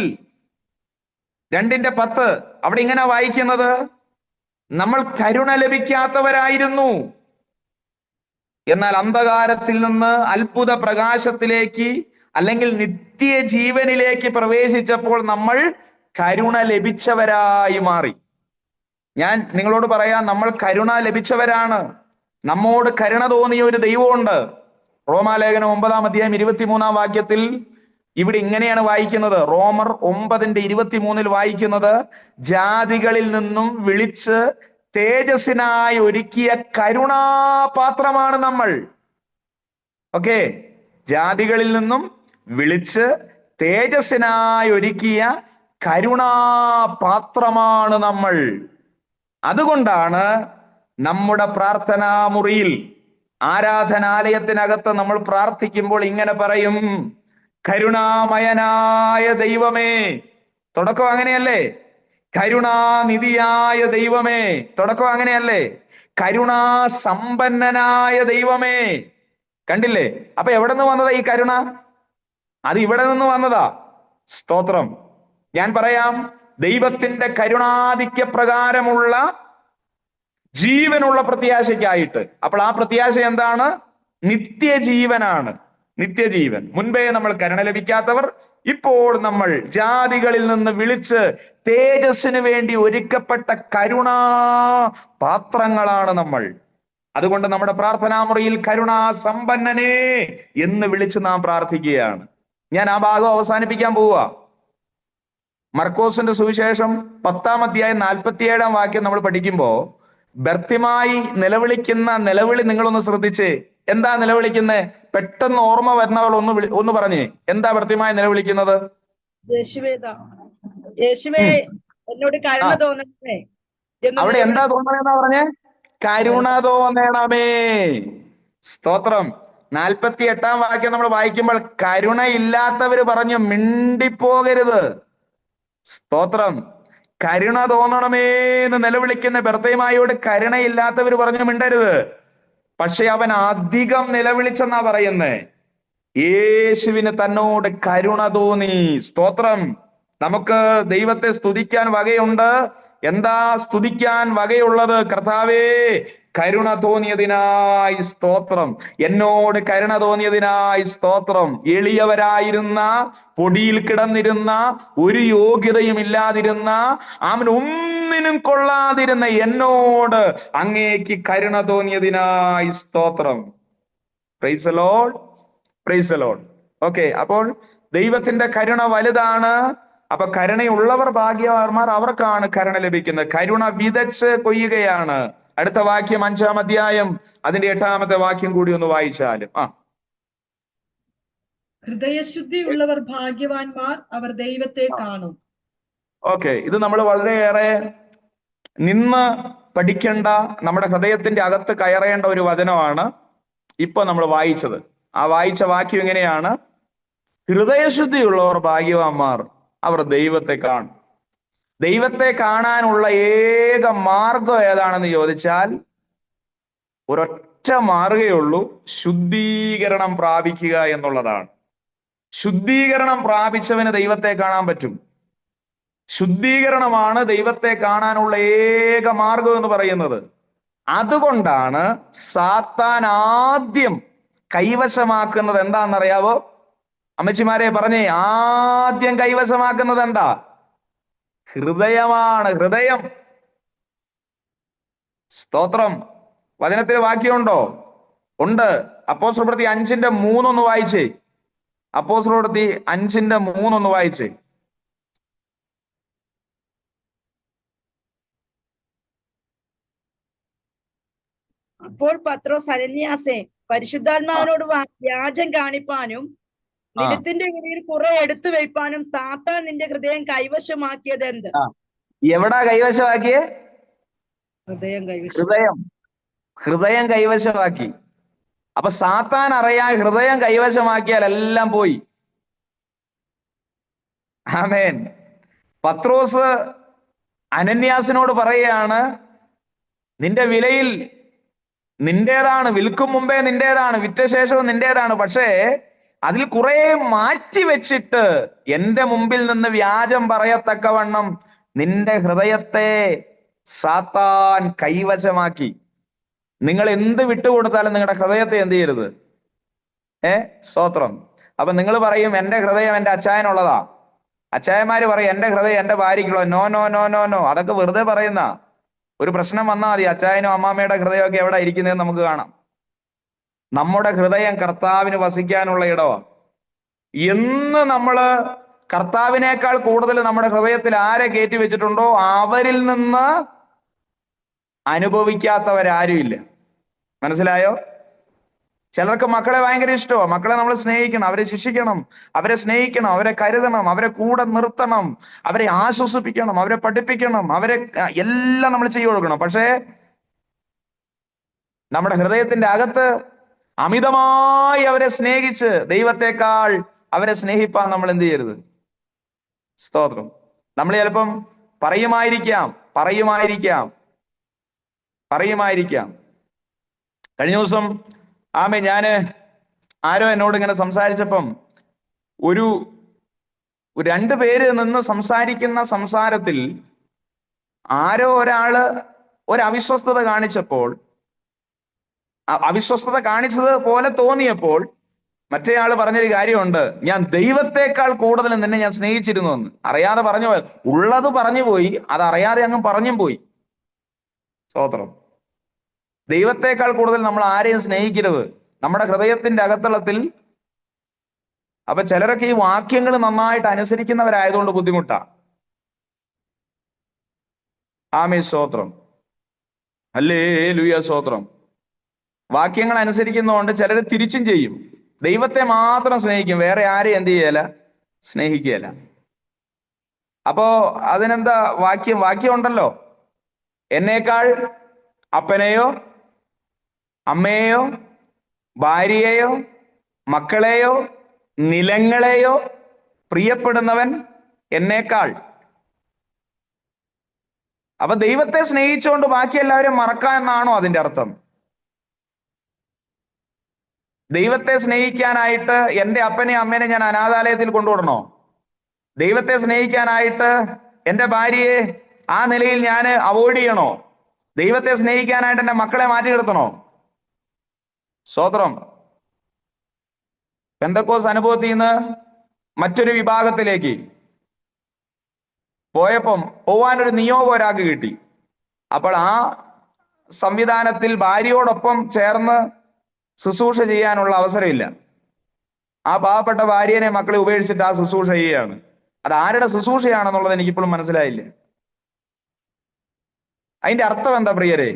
അവിടെ ഇങ്ങനെ വായിക്കുന്നത്: നമ്മൾ കരുണ ലഭിക്കാത്തവരായിരുന്നു, എന്നാൽ അന്ധകാരത്തിൽ നിന്ന് അത്ഭുത പ്രകാശത്തിലേക്ക് അല്ലെങ്കിൽ നിത്യജീവനിലേക്ക് പ്രവേശിച്ചപ്പോൾ നമ്മൾ കരുണ ലഭിച്ചവരായി മാറി. ഞാൻ നിങ്ങളോട് പറയാം, നമ്മൾ കരുണ ലഭിച്ചവരാണ്. നമ്മോട് കരുണ തോന്നിയ ഒരു ദൈവമുണ്ട്. റോമാലേഖനം 9-ാം അധ്യായം 23-ാം വാക്യത്തിൽ ഇവിടെ ഇങ്ങനെയാണ് വായിക്കുന്നത്. റോമർ 9:23 വായിക്കുന്നത്: ജാതികളിൽ നിന്നും വിളിച്ച് തേജസ്സിനായി ഒരുക്കിയ കരുണാപാത്രമാണ് നമ്മൾ. ഓക്കെ, ജാതികളിൽ നിന്നും വിളിച്ച് തേജസ്സിനായി ഒരുക്കിയ കരുണാപാത്രമാണ് നമ്മൾ. അതുകൊണ്ടാണ് നമ്മുടെ പ്രാർത്ഥനാ മുറിയിൽ, ആരാധനാലയത്തിനകത്ത് നമ്മൾ പ്രാർത്ഥിക്കുമ്പോൾ ഇങ്ങനെ പറയും, കരുണാമയനായ ദൈവമേ. തുടക്കം അങ്ങനെയല്ലേ? കരുണാനിധിയായ ദൈവമേ. തുടക്കം അങ്ങനെയല്ലേ? കരുണാസമ്പന്നനായ ദൈവമേ. കണ്ടില്ലേ? അപ്പൊ എവിടെ നിന്ന് വന്നതാ ഈ കരുണ? അത് ഇവിടെ നിന്ന് വന്നതാ. സ്തോത്രം. ഞാൻ പറയാം, ദൈവത്തിന്റെ കരുണാധിക്യ പ്രകാരമുള്ള ജീവനുള്ള പ്രത്യാശയ്ക്കായിട്ട്. അപ്പോൾ ആ പ്രത്യാശ എന്താണ്? നിത്യജീവനാണ്. നിത്യജീവൻ. മുൻപേ നമ്മൾ കരുണ ലഭിക്കാത്തവർ, ഇപ്പോൾ നമ്മൾ ജാതികളിൽ നിന്ന് വിളിച്ച് തേജസ്സിന് വേണ്ടി ഒരുക്കപ്പെട്ട കരുണാ പാത്രങ്ങളാണ് നമ്മൾ. അതുകൊണ്ട് നമ്മുടെ പ്രാർത്ഥനാമുറിയിൽ കരുണാസമ്പന്നനെ എന്ന് വിളിച്ച് നാം പ്രാർത്ഥിക്കുകയാണ്. ഞാൻ ആ ഭാഗം അവസാനിപ്പിക്കാൻ പോവുക. മർക്കോസിന്റെ സുവിശേഷം 10-ാം അധ്യായം 47-ാം വാക്യം നമ്മൾ പഠിക്കുമ്പോ ബർത്തിമായി നിലവിളിക്കുന്ന നിലവിളി നിങ്ങളൊന്ന് ശ്രദ്ധിച്ചേ. എന്താ നിലവിളിക്കുന്നത്? പെട്ടെന്ന് ഓർമ്മ വരുന്നവൾ ഒന്ന് പറഞ്ഞേ, എന്താ ബർത്തിമായി നിലവിളിക്കുന്നത്? യേശുവേ എന്നോട് കരുണ തോന്നണമേ. അവിടെ എന്താ തോന്നണെന്നാ പറഞ്ഞേ? കരുണ തോന്നണമേ. സ്തോത്രം. 48-ാം വാക്യം നമ്മൾ വായിക്കുമ്പോൾ കരുണയില്ലാത്തവര് പറഞ്ഞു, മിണ്ടിപ്പോകരുത്. സ്തോത്രം. കരുണ തോന്നണമേ എന്ന് നിലവിളിക്കുന്ന ബർത്തിമായിയോട് കരുണയില്ലാത്തവര് പറഞ്ഞു മിണ്ടരുത്. പക്ഷെ അവൻ അധികം നിലവിളിച്ചെന്നാ പറയുന്നേ. യേശുവിന് തന്നോട് കരുണ തോന്നി. സ്തോത്രം. നമുക്ക് ദൈവത്തെ സ്തുതിക്കാൻ വകയുണ്ട്. എന്താ സ്തുതിക്കാൻ വകയുള്ളത്? കർത്താവേ, കരുണ തോന്നിയതിനായി സ്തോത്രം. എന്നോട് കരുണ തോന്നിയതിനായി സ്തോത്രം. എളിയവരായിരുന്ന, പൊടിയിൽ കിടന്നിരുന്ന, ഒരു യോഗ്യതയും ഇല്ലാതിരുന്ന, അവൻ ഒന്നിനും കൊള്ളാതിരുന്ന എന്നോട് അങ്ങേക്ക് കരുണ തോന്നിയതിനായി സ്തോത്രം. Praise the Lord. Praise the Lord. Okay, അപ്പോൾ ദൈവത്തിന്റെ കരുണ വലുതാണ്. അപ്പൊ കരുണയുള്ളവർ ഭാഗ്യവാന്മാർ, അവർക്കാണ് കരുണ ലഭിക്കുന്നത്. കരുണ വിതച്ച് കൊയ്യുകയാണ്. അടുത്ത വാക്യം 5-ാം അധ്യായം അതിന്റെ 8-ാമത്തെ വാക്യം കൂടി ഒന്ന് വായിച്ചാലും. ഹൃദയശുദ്ധിയുള്ളവർ ഭാഗ്യവാന്മാർ, അവർ ദൈവത്തെ കാണും. ഓക്കെ, ഇത് നമ്മൾ വളരെയേറെ നിന്ന് പഠിക്കേണ്ട, നമ്മുടെ ഹൃദയത്തിന്റെ അകത്ത് കയറേണ്ട ഒരു വചനമാണ് ഇപ്പൊ നമ്മൾ വായിച്ചത്. ആ വായിച്ച വാക്യം എങ്ങനെയാണ്? ഹൃദയശുദ്ധിയുള്ളവർ ഭാഗ്യവാന്മാർ, അവർ ദൈവത്തെ കാണും. ദൈവത്തെ കാണാനുള്ള ഏക മാർഗം ഏതാണെന്ന് ചോദിച്ചാൽ ഒരൊറ്റ മാർഗമേ ഉള്ളൂ, ശുദ്ധീകരണം പ്രാപിക്കുക എന്നുള്ളതാണ്. ശുദ്ധീകരണം പ്രാപിച്ചവന് ദൈവത്തെ കാണാൻ പറ്റും. ശുദ്ധീകരണമാണ് ദൈവത്തെ കാണാനുള്ള ഏക മാർഗം എന്ന് പറയുന്നത്. അതുകൊണ്ടാണ് സാത്താൻ ആദ്യം കൈവശമാക്കുന്നത് എന്താണെന്നറിയാവോ? അമ്മച്ചിമാരെ പറഞ്ഞേ, ആദ്യം കൈവശമാക്കുന്നത് എന്താ? ഹൃദയമാണ്. ഹൃദയം. സ്തോത്രം. വചനത്തിൽ വാക്യമുണ്ടോ? ഉണ്ട്. അപ്പോസ്തലപ്രവൃത്തി 5:3 ഒന്ന് വായിച്ചേ. അപ്പോസ്തലപ്രവൃത്തി 5:3 ഒന്ന് വായിച്ചേ. അപ്പോൾ പത്രോസ്, അനന്യാസേ, പരിശുദ്ധാത്മാവിനോട് വ്യാജം കാണിപ്പാനും നിലത്തിന്റെ ഇടയിൽ കുറെ എടുത്തു വെയ്പ്പാനും സാത്താൻ നിന്റെ ഹൃദയം കൈവശമാക്കിയത് എന്ത്? എവിടാ കൈവശമാക്കിയേ? ഹൃദയം കൈവശമാക്കി. അപ്പൊ സാത്താൻ അറിയാൻ ഹൃദയം കൈവശമാക്കിയാൽ എല്ലാം പോയി. ആമേൻ. പത്രോസ് അനന്യാസിനോട് പറയുകയാണ്, നിന്റെ വിലയിൽ നിന്റേതാണ്, വിൽക്കും മുമ്പേ നിന്റേതാണ്, വിറ്റ ശേഷവും നിന്റേതാണ്. പക്ഷേ അതിൽ കുറെ മാറ്റി വെച്ചിട്ട് എന്റെ മുമ്പിൽ നിന്ന് വ്യാജം പറയത്തക്കവണ്ണം നിന്റെ ഹൃദയത്തെ സാത്താൻ കൈവശമാക്കി. നിങ്ങൾ എന്ത് വിട്ടുകൊടുത്താലും നിങ്ങളുടെ ഹൃദയത്തെ എന്ത് ചെയ്യരുത്? സ്തോത്രം. അപ്പൊ നിങ്ങൾ പറയും, എന്റെ ഹൃദയം എന്റെ അച്ചായനുള്ളതാ. അച്ചായന്മാര് പറയും, എന്റെ ഹൃദയം എന്റെ ഭാര്യയ്ക്കുള്ള. No no no no no, അതൊക്കെ വെറുതെ പറയുന്ന. ഒരു പ്രശ്നം വന്നാൽ മതി, അച്ചായനും അമ്മാമ്മയുടെ ഹൃദയമൊക്കെ എവിടെ ഇരിക്കുന്നതെന്ന് നമുക്ക് കാണാം. നമ്മുടെ ഹൃദയം കർത്താവിന് വസിക്കാനുള്ള ഇടവാ. എന്ന് നമ്മള് കർത്താവിനേക്കാൾ കൂടുതൽ നമ്മുടെ ഹൃദയത്തിൽ ആരെ കയറ്റി വെച്ചിട്ടുണ്ടോ അവരിൽ നിന്ന് അനുഭവിക്കാത്തവരാരും ഇല്ല. മനസ്സിലായോ? ചിലർക്ക് മക്കളെ ഭയങ്കര ഇഷ്ടമാണ്. മക്കളെ നമ്മൾ സ്നേഹിക്കണം, അവരെ ശിക്ഷിക്കണം, അവരെ സ്നേഹിക്കണം, അവരെ കരുതണം, അവരെ കൂടെ നിർത്തണം, അവരെ ആശ്വസിപ്പിക്കണം, അവരെ പഠിപ്പിക്കണം, അവരെ എല്ലാം നമ്മൾ ചെയ്തു കൊടുക്കണം. പക്ഷേ നമ്മുടെ ഹൃദയത്തിന്റെ അകത്ത് അമിതമായി അവരെ സ്നേഹിച്ച് ദൈവത്തെക്കാൾ അവരെ സ്നേഹിപ്പാൻ നമ്മൾ എന്ത് ചെയ്യരുത്? സ്തോത്രം. നമ്മൾ ചിലപ്പം പറയുമായിരിക്കാം. കഴിഞ്ഞ ദിവസം ആരോ എന്നോട് ഇങ്ങനെ സംസാരിച്ചപ്പം ഒരു 2 പേര് നിന്ന് സംസാരിക്കുന്ന സംസാരത്തിൽ ആരോ ഒരാള് ഒരു അവിശ്വസ്തത കാണിച്ചപ്പോൾ, അവിശ്വസ്തത കാണിച്ചത് പോലെ തോന്നിയപ്പോൾ മറ്റേയാള് പറഞ്ഞൊരു കാര്യമുണ്ട്, ഞാൻ ദൈവത്തെക്കാൾ കൂടുതൽ നിന്നെ ഞാൻ സ്നേഹിച്ചിരുന്നു എന്ന്. അറിയാതെ പറഞ്ഞു പോയി, ഉള്ളത് പറഞ്ഞു പോയി, അത് അറിയാതെ അങ്ങ് പറഞ്ഞും പോയി. സ്തോത്രം. ദൈവത്തെക്കാൾ കൂടുതൽ നമ്മൾ ആരെയും സ്നേഹിക്കരുത് നമ്മുടെ ഹൃദയത്തിന്റെ അകത്തളത്തിൽ. അപ്പൊ ചിലരൊക്കെ ഈ വാക്യങ്ങൾ നന്നായിട്ട് അനുസരിക്കുന്നവരായതുകൊണ്ട് ബുദ്ധിമുട്ടാ. ആമേൻ, സ്തോത്രം. ഹല്ലേലൂയ, സ്തോത്രം. വാക്യങ്ങൾ അനുസരിക്കുന്നതുകൊണ്ട് ചിലർ തിരിച്ചും ചെയ്യും. ദൈവത്തെ മാത്രം സ്നേഹിക്കും, വേറെ ആരെയും എന്ത് ചെയ്യല? സ്നേഹിക്കുകയല്ല. അപ്പോ അതിനെന്താ വാക്യം ഉണ്ടല്ലോ, എന്നേക്കാൾ അപ്പനെയോ അമ്മയെയോ ഭാര്യയെയോ മക്കളെയോ നിലങ്ങളെയോ പ്രിയപ്പെടുന്നവൻ എന്നേക്കാൾ. അപ്പൊ ദൈവത്തെ സ്നേഹിച്ചുകൊണ്ട് ബാക്കി എല്ലാവരും മറക്കാനാണോ അതിന്റെ അർത്ഥം? ദൈവത്തെ സ്നേഹിക്കാനായിട്ട് എൻ്റെ അപ്പനെയും അമ്മേനെ ഞാൻ അനാഥാലയത്തിൽ കൊണ്ടുവിടണോ? ദൈവത്തെ സ്നേഹിക്കാനായിട്ട് എൻ്റെ ഭാര്യയെ ആ നിലയിൽ ഞാൻ അവോയ്ഡ് ചെയ്യണോ? ദൈവത്തെ സ്നേഹിക്കാനായിട്ട് എൻ്റെ മക്കളെ മാറ്റി നിർത്തണോ? സ്തോത്രം. പെന്തക്കോസ് അനുഭവത്തിൽ നിന്ന് മറ്റൊരു വിഭാഗത്തിലേക്ക് പോവാനൊരു നിയോഗം ഒരാൾക്ക് കിട്ടി. അപ്പോൾ ആ സംവിധാനത്തിൽ ഭാര്യയോടൊപ്പം ചേർന്ന് ശുശ്രൂഷ ചെയ്യാനുള്ള അവസരമില്ല. ആ പാവപ്പെട്ട ഭാര്യനെ മക്കളെ ഉപേക്ഷിച്ചിട്ട് ആ ശുശ്രൂഷ ചെയ്യുകയാണ്. അത് ആരുടെ ശുശ്രൂഷയാണെന്നുള്ളത് എനിക്കിപ്പോഴും മനസ്സിലായില്ല. അതിന്റെ അർത്ഥം എന്താ പ്രിയരെ?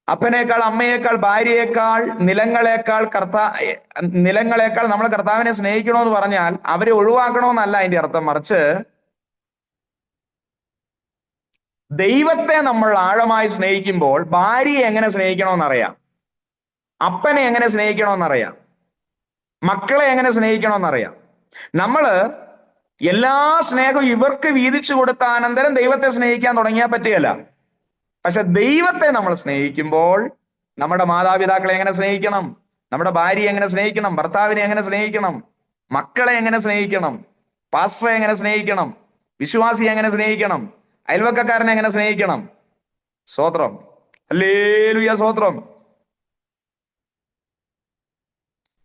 അപ്പനേക്കാൾ അമ്മയേക്കാൾ ഭാര്യയേക്കാൾ നിലങ്ങളെക്കാൾ നമ്മൾ കർത്താവിനെ സ്നേഹിക്കണമെന്ന് പറഞ്ഞാൽ അവരെ ഒഴിവാക്കണമെന്നല്ല അതിന്റെ അർത്ഥം. മറിച്ച് ദൈവത്തെ നമ്മൾ ആഴമായി സ്നേഹിക്കുമ്പോൾ ഭാര്യയെ എങ്ങനെ സ്നേഹിക്കണമെന്നറിയാം, അപ്പനെ എങ്ങനെ സ്നേഹിക്കണമെന്നറിയാം, മക്കളെ എങ്ങനെ സ്നേഹിക്കണമെന്നറിയാം. നമ്മള് എല്ലാ സ്നേഹവും ഇവർക്ക് വീതിച്ചു കൊടുത്ത അനന്തരം ദൈവത്തെ സ്നേഹിക്കാൻ തുടങ്ങിയാൽ പറ്റുകയില്ല. പക്ഷെ ദൈവത്തെ നമ്മൾ സ്നേഹിക്കുമ്പോൾ നമ്മുടെ മാതാപിതാക്കളെ എങ്ങനെ സ്നേഹിക്കണം, നമ്മുടെ ഭാര്യയെ എങ്ങനെ സ്നേഹിക്കണം, ഭർത്താവിനെ എങ്ങനെ സ്നേഹിക്കണം, മക്കളെ എങ്ങനെ സ്നേഹിക്കണം, പാസ്റ്ററെ എങ്ങനെ സ്നേഹിക്കണം, വിശ്വാസിയെ എങ്ങനെ സ്നേഹിക്കണം, അയൽവക്കക്കാരനെ എങ്ങനെ സ്നേഹിക്കണം. സ്തോത്രം. ഹല്ലേലൂയ, സ്തോത്രം.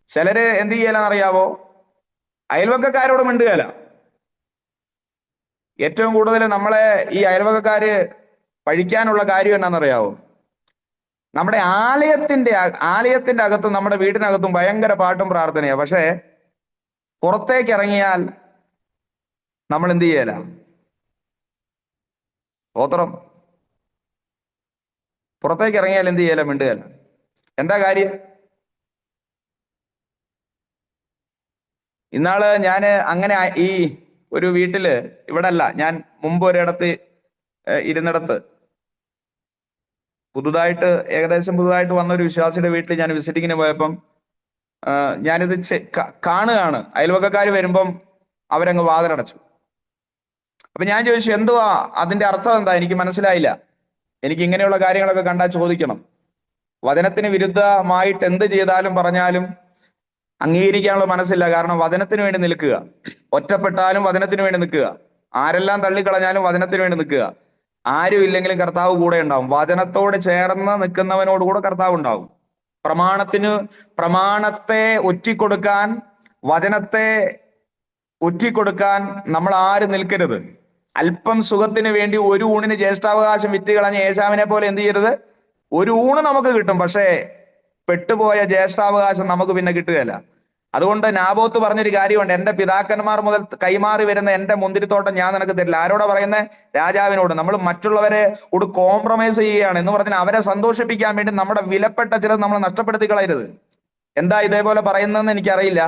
ചിലര് എന്ത് ചെയ്യലെന്നറിയാവോ? അയൽവക്കക്കാരോട് മിണ്ടുകയല്ല. ഏറ്റവും കൂടുതൽ നമ്മളെ ഈ അയൽവക്കക്കാര് പഴിക്കാനുള്ള കാര്യം എന്നാണെന്നറിയാവോ? നമ്മുടെ ആലയത്തിന്റെ അകത്തും നമ്മുടെ വീടിനകത്തും ഭയങ്കര പാട്ടും പ്രാർത്ഥനയാ. പക്ഷെ പുറത്തേക്ക് ഇറങ്ങിയാൽ നമ്മൾ എന്ത് ചെയ്യല? സ്തോത്രം. പുറത്തേക്ക് ഇറങ്ങിയാൽ എന്ത് ചെയ്യല? മിണ്ടുകയല്ല. എന്താ കാര്യം? ഇന്നാള് ഞാൻ അങ്ങനെ ഈ ഒരു വീട്ടില്, ഇവിടെ അല്ല, ഞാൻ മുമ്പ് ഒരിടത്ത് ഇരുന്നിടത്ത് ഏകദേശം പുതുതായിട്ട് വന്ന ഒരു വിശ്വാസിയുടെ വീട്ടിൽ ഞാൻ വിസിറ്റിങ്ങിന് പോയപ്പം ഞാനിത് കാണുകയാണ്. അയൽവക്കക്കാർ വരുമ്പം അവരങ്ങ് വാതിലടച്ചു. അപ്പൊ ഞാൻ ചോദിച്ചു, എന്തുവാ അതിന്റെ അർത്ഥം എന്താ? എനിക്ക് മനസ്സിലായില്ല. എനിക്ക് ഇങ്ങനെയുള്ള കാര്യങ്ങളൊക്കെ കണ്ടാൽ ചോദിക്കണം. വചനത്തിന് വിരുദ്ധമായിട്ട് എന്ത് ചെയ്താലും പറഞ്ഞാലും അംഗീകരിക്കാനുള്ള മനസ്സില്ല. കാരണം വചനത്തിന് വേണ്ടി നിൽക്കുക, ഒറ്റപ്പെട്ടാലും വചനത്തിന് വേണ്ടി നിൽക്കുക, ആരെല്ലാം തള്ളിക്കളഞ്ഞാലും വചനത്തിന് വേണ്ടി നിൽക്കുക. ആരും ഇല്ലെങ്കിലും കർത്താവ് കൂടെ ഉണ്ടാവും. വചനത്തോട് ചേർന്ന് നിൽക്കുന്നവനോട് കൂടെ കർത്താവ് ഉണ്ടാവും. പ്രമാണത്തെ ഒറ്റിക്കൊടുക്കാൻ, വചനത്തെ ഒറ്റിക്കൊടുക്കാൻ നമ്മൾ ആരും നിൽക്കരുത്. അല്പം സുഖത്തിന് വേണ്ടി ഒരു ഊണിന് ജ്യേഷ്ഠാവകാശം വിറ്റുകളഞ്ഞ ഏശാവിനെ പോലെ എന്ത് ചെയ്യരുത്? ഒരു ഊണ് നമുക്ക് കിട്ടും, പക്ഷേ പെട്ടുപോയ ജ്യേഷ്ഠാവകാശം നമുക്ക് പിന്നെ കിട്ടുകയില്ല. അതുകൊണ്ട് നാബോത്ത് പറഞ്ഞൊരു കാര്യമുണ്ട്, എന്റെ പിതാക്കന്മാർ മുതൽ കൈമാറി വരുന്ന എന്റെ മുന്തിരിത്തോട്ടം ഞാൻ നിനക്ക് തരില്ല. ആരോടാ പറയുന്നത്? രാജാവിനോട്. നമ്മൾ മറ്റുള്ളവരെ കൂടെ കോംപ്രമൈസ് ചെയ്യുകയാണ് എന്ന് പറഞ്ഞാൽ അവരെ സന്തോഷിപ്പിക്കാൻ വേണ്ടി നമ്മുടെ വിലപ്പെട്ട ചിലത് നമ്മൾ നഷ്ടപ്പെടുത്തി കളയരുത്. എന്താ ഇതേപോലെ പറയുന്നതെന്ന് എനിക്കറിയില്ല.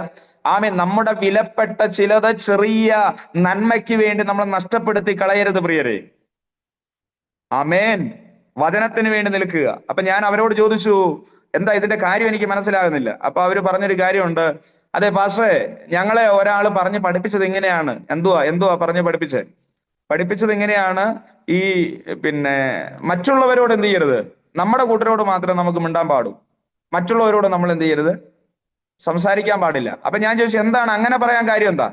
ആമേൻ. നമ്മുടെ വിലപ്പെട്ട ചിലത് ചെറിയ നന്മയ്ക്ക് വേണ്ടി നമ്മൾ നഷ്ടപ്പെടുത്തി കളയരുത് പ്രിയരെ. ആമേൻ. വചനത്തിന് വേണ്ടി നിൽക്കുക. അപ്പൊ ഞാൻ അവരോട് ചോദിച്ചു, എന്താ ഇതിന്റെ കാര്യം എനിക്ക് മനസ്സിലാകുന്നില്ല. അപ്പൊ അവര് പറഞ്ഞൊരു കാര്യമുണ്ട്, അതെ പാസ്റ്ററെ, ഞങ്ങളെ ഒരാൾ പറഞ്ഞ് പഠിപ്പിച്ചത് ഇങ്ങനെയാണ്. എന്തുവാ പറഞ്ഞ് പഠിപ്പിച്ചത് ഇങ്ങനെയാണ്, ഈ മറ്റുള്ളവരോട് എന്ത് ചെയ്യരുത്, നമ്മുടെ കൂട്ടരോട് മാത്രമേ നമുക്ക് മിണ്ടാൻ പാടൂ, മറ്റുള്ളവരോട് നമ്മൾ എന്ത് ചെയ്യരുത്, സംസാരിക്കാൻ പാടില്ല. അപ്പൊ ഞാൻ ചോദിച്ചു, എന്താണ് അങ്ങനെ പറയാൻ കാര്യം എന്താ?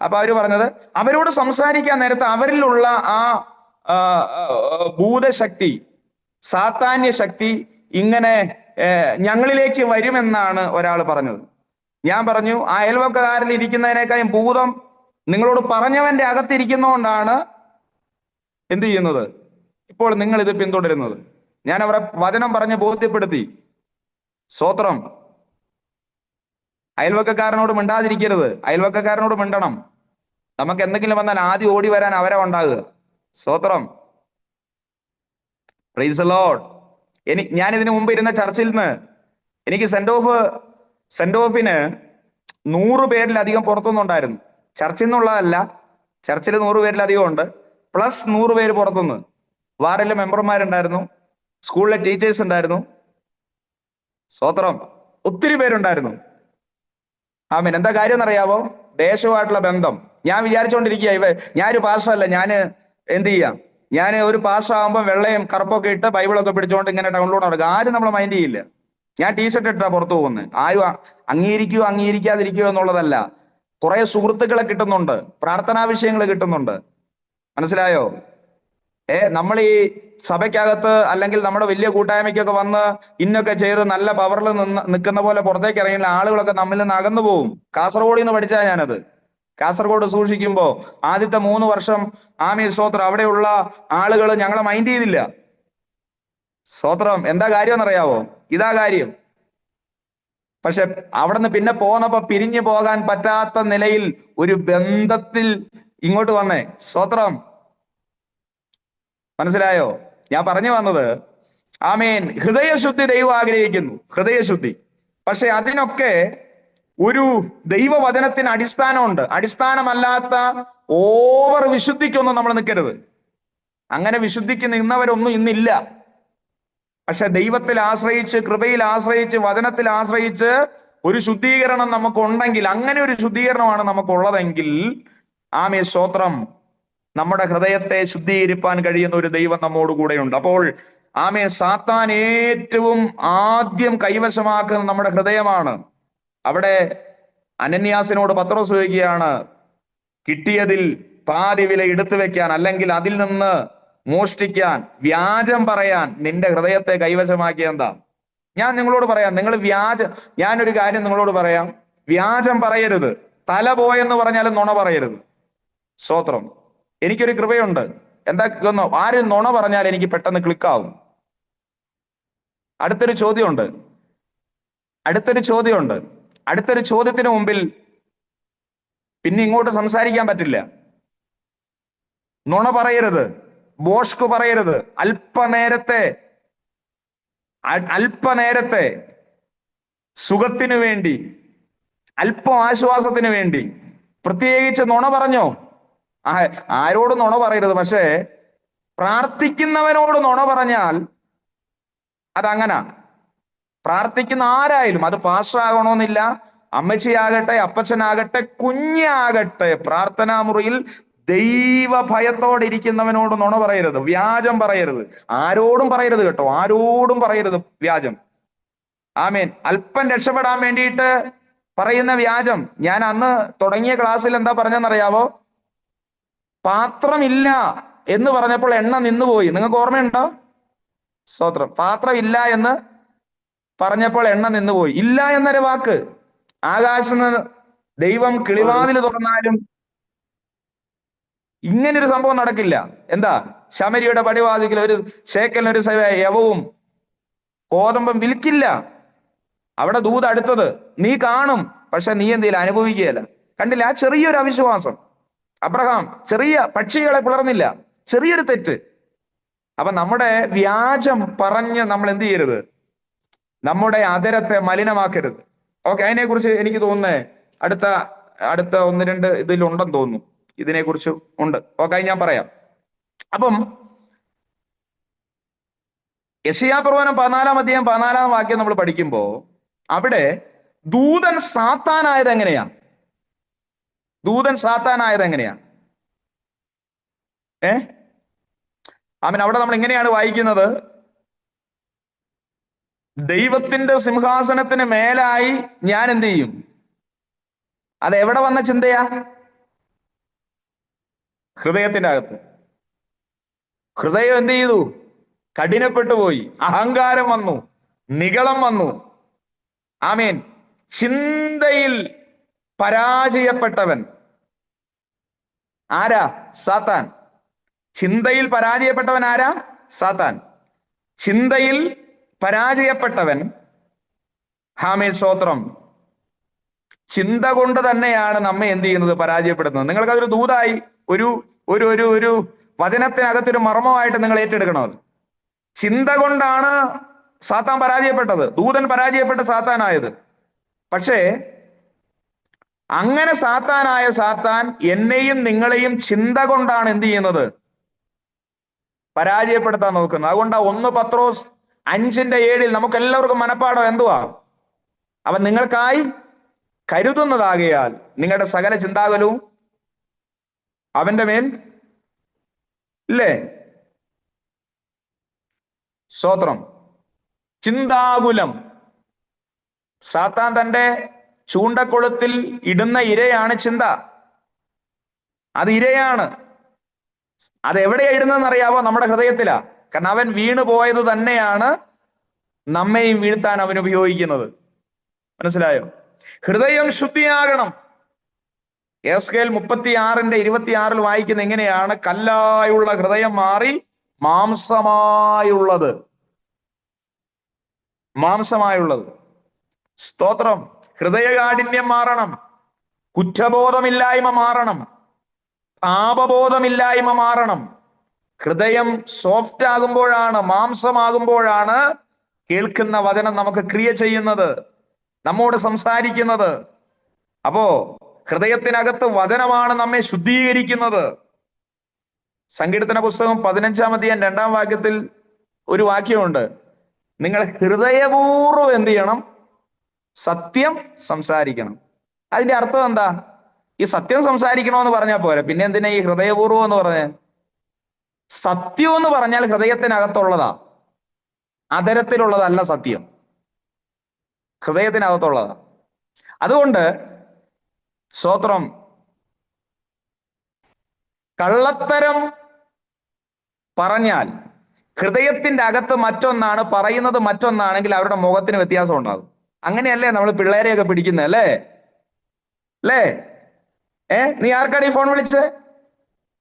അപ്പൊ അവര് പറഞ്ഞത്, അവരോട് സംസാരിക്കാൻ നേരത്തെ അവരിലുള്ള ആ ഭൂതശക്തി, സാത്താന്യ ശക്തി ഇങ്ങനെ ഞങ്ങളിലേക്ക് വരുമെന്നാണ് ഒരാൾ പറഞ്ഞത്. ഞാൻ പറഞ്ഞു, ആ അയൽവക്കക്കാരിൽ ഇരിക്കുന്നതിനേക്കാളും ഭൂതം നിങ്ങളോട് പറഞ്ഞവന്റെ അകത്തിരിക്കുന്നതുകൊണ്ടാണ് എന്ത് ചെയ്യുന്നത്, ഇപ്പോൾ നിങ്ങൾ ഇത് പിന്തുടരുന്നത്. ഞാൻ അവരെ വചനം പറഞ്ഞ് ബോധ്യപ്പെടുത്തി. സ്തോത്രം. അയൽവക്കക്കാരനോട് മിണ്ടാതിരിക്കരുത്, അയൽവക്കക്കാരനോട് മിണ്ടണം. നമുക്ക് എന്തെങ്കിലും വന്നാൽ ആദ്യം ഓടി വരാൻ അവരെ ഉണ്ടാകുക. സ്തോത്രം. Praise the Lord. ഞാൻ ഇതിനു മുമ്പ് ഇരുന്ന ചർച്ചിൽ നിന്ന് എനിക്ക് സെന്റ് ഓഫിന് 100 പേരിലധികം പുറത്തുനിന്നുണ്ടായിരുന്നു. ചർച്ചിൽ നിന്നുള്ളതല്ല, ചർച്ചിൽ 100 പേരിലധികം ഉണ്ട്, പ്ലസ് 100 പേര് പുറത്തുനിന്ന്. വാർഡിലെ മെമ്പർമാരുണ്ടായിരുന്നു, സ്കൂളിലെ ടീച്ചേഴ്സ് ഉണ്ടായിരുന്നു. സ്തോത്രം. ഒത്തിരി പേരുണ്ടായിരുന്നു. ആമേൻ. എന്താ കാര്യം എന്നറിയാവോ? ദേശവുമായിട്ടുള്ള ബന്ധം. ഞാൻ വിചാരിച്ചുകൊണ്ടിരിക്കുക, ഞാനൊരു പാസ്റ്ററല്ല, ഞാൻ എന്ത് ചെയ്യാം, ഞാൻ ഒരു പാസ്റ്റർ ആകുമ്പോൾ വെള്ളയും കറുപ്പൊക്കെ ഇട്ട് ബൈബിളൊക്കെ പിടിച്ചുകൊണ്ട് ഇങ്ങനെ ടൗണിലൂടെ നടക്കുക. ആരും നമ്മളെ മൈൻഡ് ചെയ്യില്ല. ഞാൻ ടീഷർട്ട് ഇട്ടാ പുറത്തു പോകുന്നത്. ആരും അംഗീകരിക്കാതിരിക്കുകയോ എന്നുള്ളതല്ല. കുറെ സുഹൃത്തുക്കളെ കിട്ടുന്നുണ്ട്, പ്രാർത്ഥനാ വിഷയങ്ങൾ കിട്ടുന്നുണ്ട്. മനസ്സിലായോ? നമ്മൾ ഈ സഭയ്ക്കകത്ത് അല്ലെങ്കിൽ നമ്മുടെ വലിയ കൂട്ടായ്മയ്ക്കൊക്കെ വന്ന് ഇന്നൊക്കെ ചെയ്ത് നല്ല പവറിൽ നിൽക്കുന്ന പോലെ പുറത്തേക്ക് ഇറങ്ങിയ ആളുകളൊക്കെ നമ്മിൽ നിന്ന് അകന്നു പോകും. കാസർഗോഡിൽ നിന്ന് പഠിച്ചാ ഞാനത്. കാസർഗോഡ് സൂക്ഷിക്കുമ്പോ ആദ്യത്തെ 3 വർഷം ആമീൻ സ്തോത്രം, അവിടെയുള്ള ആളുകൾ ഞങ്ങളെ മൈൻഡ് ചെയ്തില്ല. സ്തോത്രം. എന്താ കാര്യം എന്നറിയാവോ? ഇതാ കാര്യം. പക്ഷെ അവിടുന്ന് പിന്നെ പോന്നപ്പോ പിരിഞ്ഞു പോകാൻ പറ്റാത്ത നിലയിൽ ഒരു ബന്ധത്തിൽ ഇങ്ങോട്ട് വന്നേ. സ്തോത്രം. മനസ്സിലായോ? ഞാൻ പറഞ്ഞു വന്നത്, ആമേൻ, ഹൃദയശുദ്ധി ദൈവം ആഗ്രഹിക്കുന്നു, ഹൃദയശുദ്ധി. പക്ഷെ അതിനൊക്കെ ഒരു ദൈവവചനത്തിന് അടിസ്ഥാനമുണ്ട്. അടിസ്ഥാനമല്ലാത്ത ഓവർ വിശുദ്ധിക്കൊന്നും നമ്മൾ നിൽക്കരുത്. അങ്ങനെ വിശുദ്ധിക്ക് നിന്നവരൊന്നും ഇന്നില്ല. പക്ഷെ ദൈവത്തിൽ ആശ്രയിച്ച്, കൃപയിൽ ആശ്രയിച്ച്, വചനത്തിൽ ആശ്രയിച്ച് ഒരു ശുദ്ധീകരണം നമുക്കുണ്ടെങ്കിൽ, അങ്ങനെ ഒരു ശുദ്ധീകരണമാണ് നമുക്കുള്ളതെങ്കിൽ, ആമേ സ്തോത്രം, നമ്മുടെ ഹൃദയത്തെ ശുദ്ധീകരിപ്പാൻ കഴിയുന്ന ഒരു ദൈവം നമ്മോട് കൂടെയുണ്ട്. അപ്പോൾ ആമേ, സാത്താൻ ഏറ്റവും ആദ്യം കൈവശമാക്കുന്നത് നമ്മുടെ ഹൃദയമാണ്. അവിടെ അനന്യാസിനോട് പത്രോസ് ചോദിക്കുകയാണ്, കിട്ടിയതിൽ പാതി വില എടുത്തു വെക്കാൻ, അല്ലെങ്കിൽ അതിൽ നിന്ന് മോഷ്ടിക്കാൻ, വ്യാജം പറയാൻ നിന്റെ ഹൃദയത്തെ കൈവശമാക്കിയ എന്താ? ഞാൻ നിങ്ങളോട് പറയാം, ഞാനൊരു കാര്യം നിങ്ങളോട് പറയാം, വ്യാജം പറയരുത്. തല പോയെന്ന് പറഞ്ഞാലും നുണ പറയരുത്. സ്തോത്രം. എനിക്കൊരു കൃപയുണ്ട്. എന്താ ആരും നുണ പറഞ്ഞാൽ എനിക്ക് പെട്ടെന്ന് ക്ലിക്കാവും. അടുത്തൊരു ചോദ്യത്തിന് മുമ്പിൽ പിന്നെ ഇങ്ങോട്ട് സംസാരിക്കാൻ പറ്റില്ല. നുണ പറയരുത്, ബോഷ്ക് പറയരുത്. അല്പനേരത്തെ സുഖത്തിനു വേണ്ടി, അല്പം ആശ്വാസത്തിന് വേണ്ടി പ്രത്യേകിച്ച് നുണ പറഞ്ഞോ? ആരോടും നുണ പറയരുത്. പക്ഷേ പ്രാർത്ഥിക്കുന്നവനോട് നുണ പറഞ്ഞാൽ അതങ്ങനെ. പ്രാർത്ഥിക്കുന്ന ആരായാലും, അത് പാസ്റ്റർ ആകണമെന്നില്ല, അമ്മച്ചിയാകട്ടെ, അപ്പച്ചനാകട്ടെ, കുഞ്ഞാകട്ടെ, പ്രാർത്ഥനാ മുറിയിൽ ദൈവ ഭയത്തോടെ ഇരിക്കുന്നവനോട് നുണ പറയരുത്, വ്യാജം പറയരുത്. ആരോടും പറയരുത് കേട്ടോ, ആരോടും പറയരുത് വ്യാജം. ആമേൻ. അല്പം രക്ഷപ്പെടാൻ വേണ്ടിയിട്ട് പറയുന്ന വ്യാജം. ഞാൻ അന്ന് തുടങ്ങിയ ക്ലാസ്സിൽ എന്താ പറഞ്ഞെന്നറിയാവോ? പാത്രമില്ല എന്ന് പറഞ്ഞപ്പോൾ എണ്ണ നിന്നുപോയി. നിങ്ങൾക്ക് ഓർമ്മയുണ്ടോ? സ്തോത്രം. പാത്രമില്ല എന്ന് പറഞ്ഞപ്പോൾ എണ്ണ നിന്നുപോയി. ഇല്ല എന്നൊരു വാക്ക്. ആകാശം ദൈവം കിളിവാതിൽ തുറന്നാലും ഇങ്ങനൊരു സംഭവം നടക്കില്ല. എന്താ? ശമരിയുടെ പടിവാതിക്കൽ ഒരു ശേക്കലിനൊരു യവവും കോതമ്പം വിൽക്കില്ല. അവിടെ ദൂത് അടുത്തത് നീ കാണും, പക്ഷെ നീ എന്തെങ്കിലും അനുഭവിക്കുകയല്ല. കണ്ടില്ല, ആ ചെറിയൊരു അവിശ്വാസം. അബ്രഹാം ചെറിയ പക്ഷികളെ പുലർന്നില്ല, ചെറിയൊരു തെറ്റ്. അപ്പൊ നമ്മുടെ വ്യാജം പറഞ്ഞ് നമ്മൾ എന്ത് ചെയ്യരുത്, നമ്മുടെ അതരത്തെ മലിനമാക്കരുത്. ഓക്കെ, അതിനെക്കുറിച്ച് എനിക്ക് തോന്നുന്നേ അടുത്ത ഒന്ന് രണ്ട് ഇതിലുണ്ടെന്ന് തോന്നുന്നു, ഇതിനെക്കുറിച്ച് ഉണ്ട്. ഓക്കെ, ഞാൻ പറയാം. അപ്പം യെശയ്യാപ്രവചനം 14 അധ്യായം 14 വാക്യം നമ്മൾ പഠിക്കുമ്പോ അവിടെ ദൂതൻ സാത്താനായത് എങ്ങനെയാ? ദൂതൻ സാത്താനായത് എങ്ങനെയാ? അവൻ അവിടെ നമ്മൾ ഇങ്ങനെയാണ് വായിക്കുന്നത്, ദൈവത്തിന്റെ സിംഹാസനത്തിന് മേലായി ഞാൻ എന്ത് ചെയ്യും? അത് എവിടെ വന്ന ചിന്തയാ? ഹൃദയത്തിന്റെ അകത്ത്. ഹൃദയം എന്ത് ചെയ്തു? കഠിനപ്പെട്ടു പോയി, അഹങ്കാരം വന്നു, നിഗളം വന്നു. ആമേൻ. ചിന്തയിൽ പരാജയപ്പെട്ടവൻ ആരാ? സാത്താൻ. ചിന്തയിൽ പരാജയപ്പെട്ടവൻ ആരാ? സാത്താൻ. ചിന്തയിൽ പരാജയപ്പെട്ടവൻ, ആമേൻ, സ്തോത്രം, ചിന്ത കൊണ്ട് തന്നെയാണ് നമ്മെ എന്ത് ചെയ്യുന്നത്? പരാജയപ്പെടുന്നത്. നിങ്ങൾക്കതൊരു ദൂതായി ഒരു ഒരു ഒരു ഒരു വചനത്തിനകത്തൊരു മർമ്മമായിട്ട് നിങ്ങൾ ഏറ്റെടുക്കണം. അത് ചിന്ത കൊണ്ടാണ് സാത്താൻ പരാജയപ്പെട്ടത്, ദൂതൻ പരാജയപ്പെട്ട സാത്താനായത്. പക്ഷേ അങ്ങനെ സാത്താനായ സാത്താൻ എന്നെയും നിങ്ങളെയും ചിന്ത കൊണ്ടാണ് എന്ത് ചെയ്യുന്നത്? പരാജയപ്പെടുത്താൻ നോക്കുന്നത്. അതുകൊണ്ടാ 1 പത്രോസ് 5:7 നമുക്ക് എല്ലാവർക്കും മനപ്പാഠം എന്തുവാ? അവൻ നിങ്ങൾക്കായി കരുതുന്നതാകയാൽ നിങ്ങളുടെ സകല ചിന്താകുലവും അവന്റെ മേൽ ഇല്ലേ? സ്തോത്രം. ചിന്താകുലം. സാത്താൻ തന്റെ ചൂണ്ടക്കൊളുത്തിൽ ഇടുന്ന ഇരയാണ് ചിന്ത. അത് ഇരയാണ്. അത് എവിടെയാ ഇടുന്നതെന്ന് അറിയാവോ? നമ്മുടെ ഹൃദയത്തിലാ. കാരണം അവൻ വീണു പോയത് തന്നെയാണ് നമ്മെയും വീഴ്ത്താൻ അവൻ ഉപയോഗിക്കുന്നത്. മനസ്സിലായോ? ഹൃദയം ശുദ്ധിയാകണം. എസ്കേൽ 36:26 വായിക്കുന്ന എങ്ങനെയാണ്? കല്ലായുള്ള ഹൃദയം മാറി മാംസമായുള്ളത്. സ്തോത്രം. ഹൃദയകാഠിന്യം മാറണം, കുറ്റബോധമില്ലായ്മ മാറണം, പാപബോധമില്ലായ്മ മാറണം. ഹൃദയം സോഫ്റ്റ് ആകുമ്പോഴാണ്, മാംസമാകുമ്പോഴാണ് കേൾക്കുന്ന വചനം നമുക്ക് ക്രിയ ചെയ്യുന്നത്, നമ്മോട് സംസാരിക്കുന്നത്. അപ്പോ ഹൃദയത്തിനകത്ത് വചനമാണ് നമ്മെ ശുദ്ധീകരിക്കുന്നത്. സങ്കീർത്തന പുസ്തകം 15 അധ്യായം 2 വാക്യത്തിൽ ഒരു വാക്യമുണ്ട്, നിങ്ങൾ ഹൃദയപൂർവ്വം എന്ത് ചെയ്യണം? സത്യം സംസാരിക്കണം. അതിന്റെ അർത്ഥം എന്താ? ഈ സത്യം സംസാരിക്കണമെന്ന് പറഞ്ഞാൽ പോരെ, പിന്നെ എന്തിനാ ഈ ഹൃദയപൂർവ്വം എന്ന് പറഞ്ഞ? സത്യം എന്ന് പറഞ്ഞാൽ ഹൃദയത്തിനകത്തുള്ളതാ, അതരത്തിലുള്ളതല്ല സത്യം, ഹൃദയത്തിനകത്തുള്ളതാ. അതുകൊണ്ട് സ്തോത്രം, കള്ളത്തരം പറഞ്ഞാൽ ഹൃദയത്തിന്റെ അകത്ത് മറ്റൊന്നാണ്, പറയുന്നത് മറ്റൊന്നാണെങ്കിൽ അവരുടെ മുഖത്തിന് വ്യത്യാസം ഉണ്ടാകും. അങ്ങനെയല്ലേ നമ്മൾ പിള്ളേരെയൊക്കെ പിടിക്കുന്നത്? അല്ലേ? നീ ആർക്കാടി ഫോൺ വിളിച്ചേ?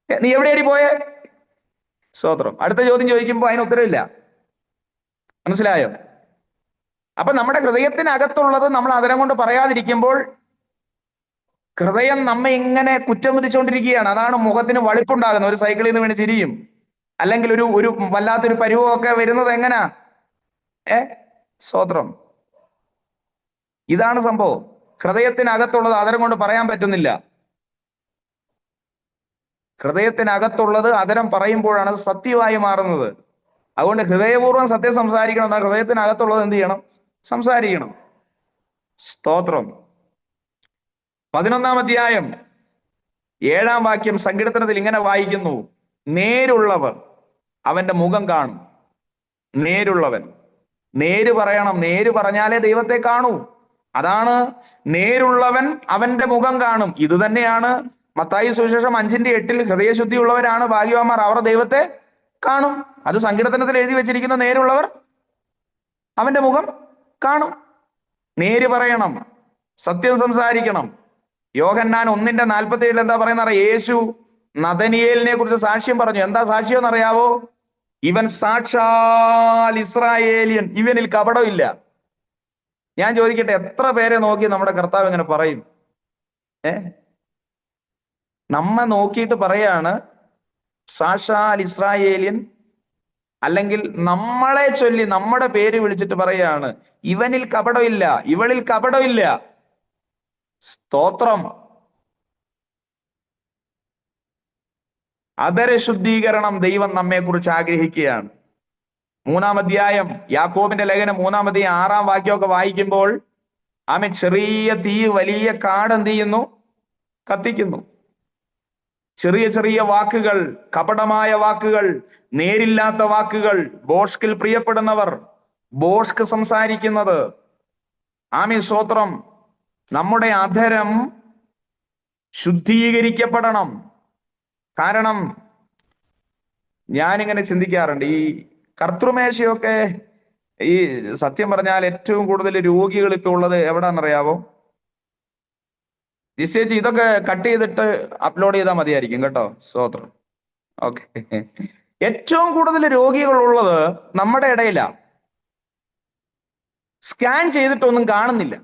നീ എവിടെയാടി പോയേ? സ്തോത്രം. അടുത്ത ചോദ്യം ചോദിക്കുമ്പോൾ അതിന് ഉത്തരവില്ല. മനസ്സിലായോ? അപ്പൊ നമ്മുടെ ഹൃദയത്തിനകത്തുള്ളത് നമ്മൾ അതരം കൊണ്ട് പറയാതിരിക്കുമ്പോൾ ഹൃദയം നമ്മെ ഇങ്ങനെ കുറ്റം വിധിച്ചുകൊണ്ടിരിക്കുകയാണ്. അതാണ് മുഖത്തിന് വളിപ്പുണ്ടാകുന്നത്. ഒരു സൈക്കിളിൽ നിന്ന് വീണ് ചിരിയും, അല്ലെങ്കിൽ ഒരു വല്ലാത്തൊരു പരുവമൊക്കെ വരുന്നത് എങ്ങനാ? സ്തോത്രം. ഇതാണ് സംഭവം. ഹൃദയത്തിനകത്തുള്ളത് അതരം കൊണ്ട് പറയാൻ പറ്റുന്നില്ല. ഹൃദയത്തിനകത്തുള്ളത് അതരം പറയുമ്പോഴാണ് അത് സത്യമായി മാറുന്നത്. അതുകൊണ്ട് ഹൃദയപൂർവ്വം സത്യം സംസാരിക്കണം. എന്നാൽ ഹൃദയത്തിനകത്തുള്ളത് എന്ത് ചെയ്യണം? സംസാരിക്കണം. സ്തോത്രം. 11 അധ്യായം 7 വാക്യം സങ്കീർത്തനത്തിൽ ഇങ്ങനെ വായിക്കുന്നു, നേരുള്ളവർ അവന്റെ മുഖം കാണും. നേരുള്ളവൻ. നേര് പറയണം. നേര് പറഞ്ഞാലേ ദൈവത്തെ കാണൂ. അതാണ് നേരുള്ളവൻ അവന്റെ മുഖം കാണും. ഇത് തന്നെയാണ് മത്തായി സുവിശേഷം 5:8 ഹൃദയശുദ്ധിയുള്ളവരാണ് ഭാഗ്യവാന്മാർ, അവർ ദൈവത്തെ കാണും. അത് സങ്കീർത്തനത്തിൽ എഴുതി വെച്ചിരിക്കുന്ന നേരുള്ളവർ അവന്റെ മുഖം കാണും. നേര് പറയണം, സത്യം സംസാരിക്കണം. യോഹന്നാൻ 1:47 എന്താ പറയുന്ന? യേശു നഥനിയേലിനെ കുറിച്ച് സാക്ഷ്യം പറഞ്ഞു. എന്താ സാക്ഷ്യം എന്നറിയാവോ? ഇവൻ സാക്ഷാൽ ഇസ്രായേലിയൻ, ഇവനിൽ കപടമില്ല. ഞാൻ ചോദിക്കട്ടെ, എത്ര പേരെ നോക്കി നമ്മുടെ കർത്താവ് ഇങ്ങനെ പറയും? നമ്മെ നോക്കിയിട്ട് പറയാണ്, സാക്ഷാൽ ഇസ്രായേലിയൻ, അല്ലെങ്കിൽ നമ്മളെ ചൊല്ലി നമ്മുടെ പേര് വിളിച്ചിട്ട് പറയാണ്, ഇവനിൽ കപടമില്ല, ഇവളിൽ കപടമില്ല. സ്തോത്രം. അതര ശുദ്ധീകരണം ദൈവം നമ്മെ കുറിച്ച് ആഗ്രഹിക്കുകയാണ്. 3-ാം അധ്യായം യാക്കോബിന്റെ ലേഖനം 3-ാം അധ്യായം 6-ാം വാക്യമൊക്കെ വായിക്കുമ്പോൾ ആമേൻ, ചെറിയ തീ വലിയ കാട് എന്ത് ചെയ്യുന്നു? കത്തിക്കുന്നു. ചെറിയ ചെറിയ വാക്കുകൾ, കപടമായ വാക്കുകൾ, നേരില്ലാത്ത വാക്കുകൾ, ബോഷ്കിൽ പ്രിയപ്പെടുന്നവർ ബോഷ്ക്ക് സംസാരിക്കുന്നത്. ആമേൻ, സ്തോത്രം. നമ്മുടെ അധരം ശുദ്ധീകരിക്കപ്പെടണം. കാരണം ഞാനിങ്ങനെ ചിന്തിക്കാറുണ്ട്, ഈ കർത്തൃമേശയൊക്കെ, ഈ സത്യം പറഞ്ഞാൽ ഏറ്റവും കൂടുതൽ രോഗികൾ ഇപ്പൊ ഉള്ളത് എവിടാന്നറിയാവോ? ജിസേജി ഇതൊക്കെ കട്ട് ചെയ്തിട്ട് അപ്ലോഡ് ചെയ്താൽ മതിയായിരിക്കും കേട്ടോ. സ്തോത്രം. ഓക്കെ. ഏറ്റവും കൂടുതൽ രോഗികൾ ഉള്ളത് നമ്മുടെ ഇടയിലാ. സ്കാൻ ചെയ്തിട്ടൊന്നും കാണുന്നില്ല.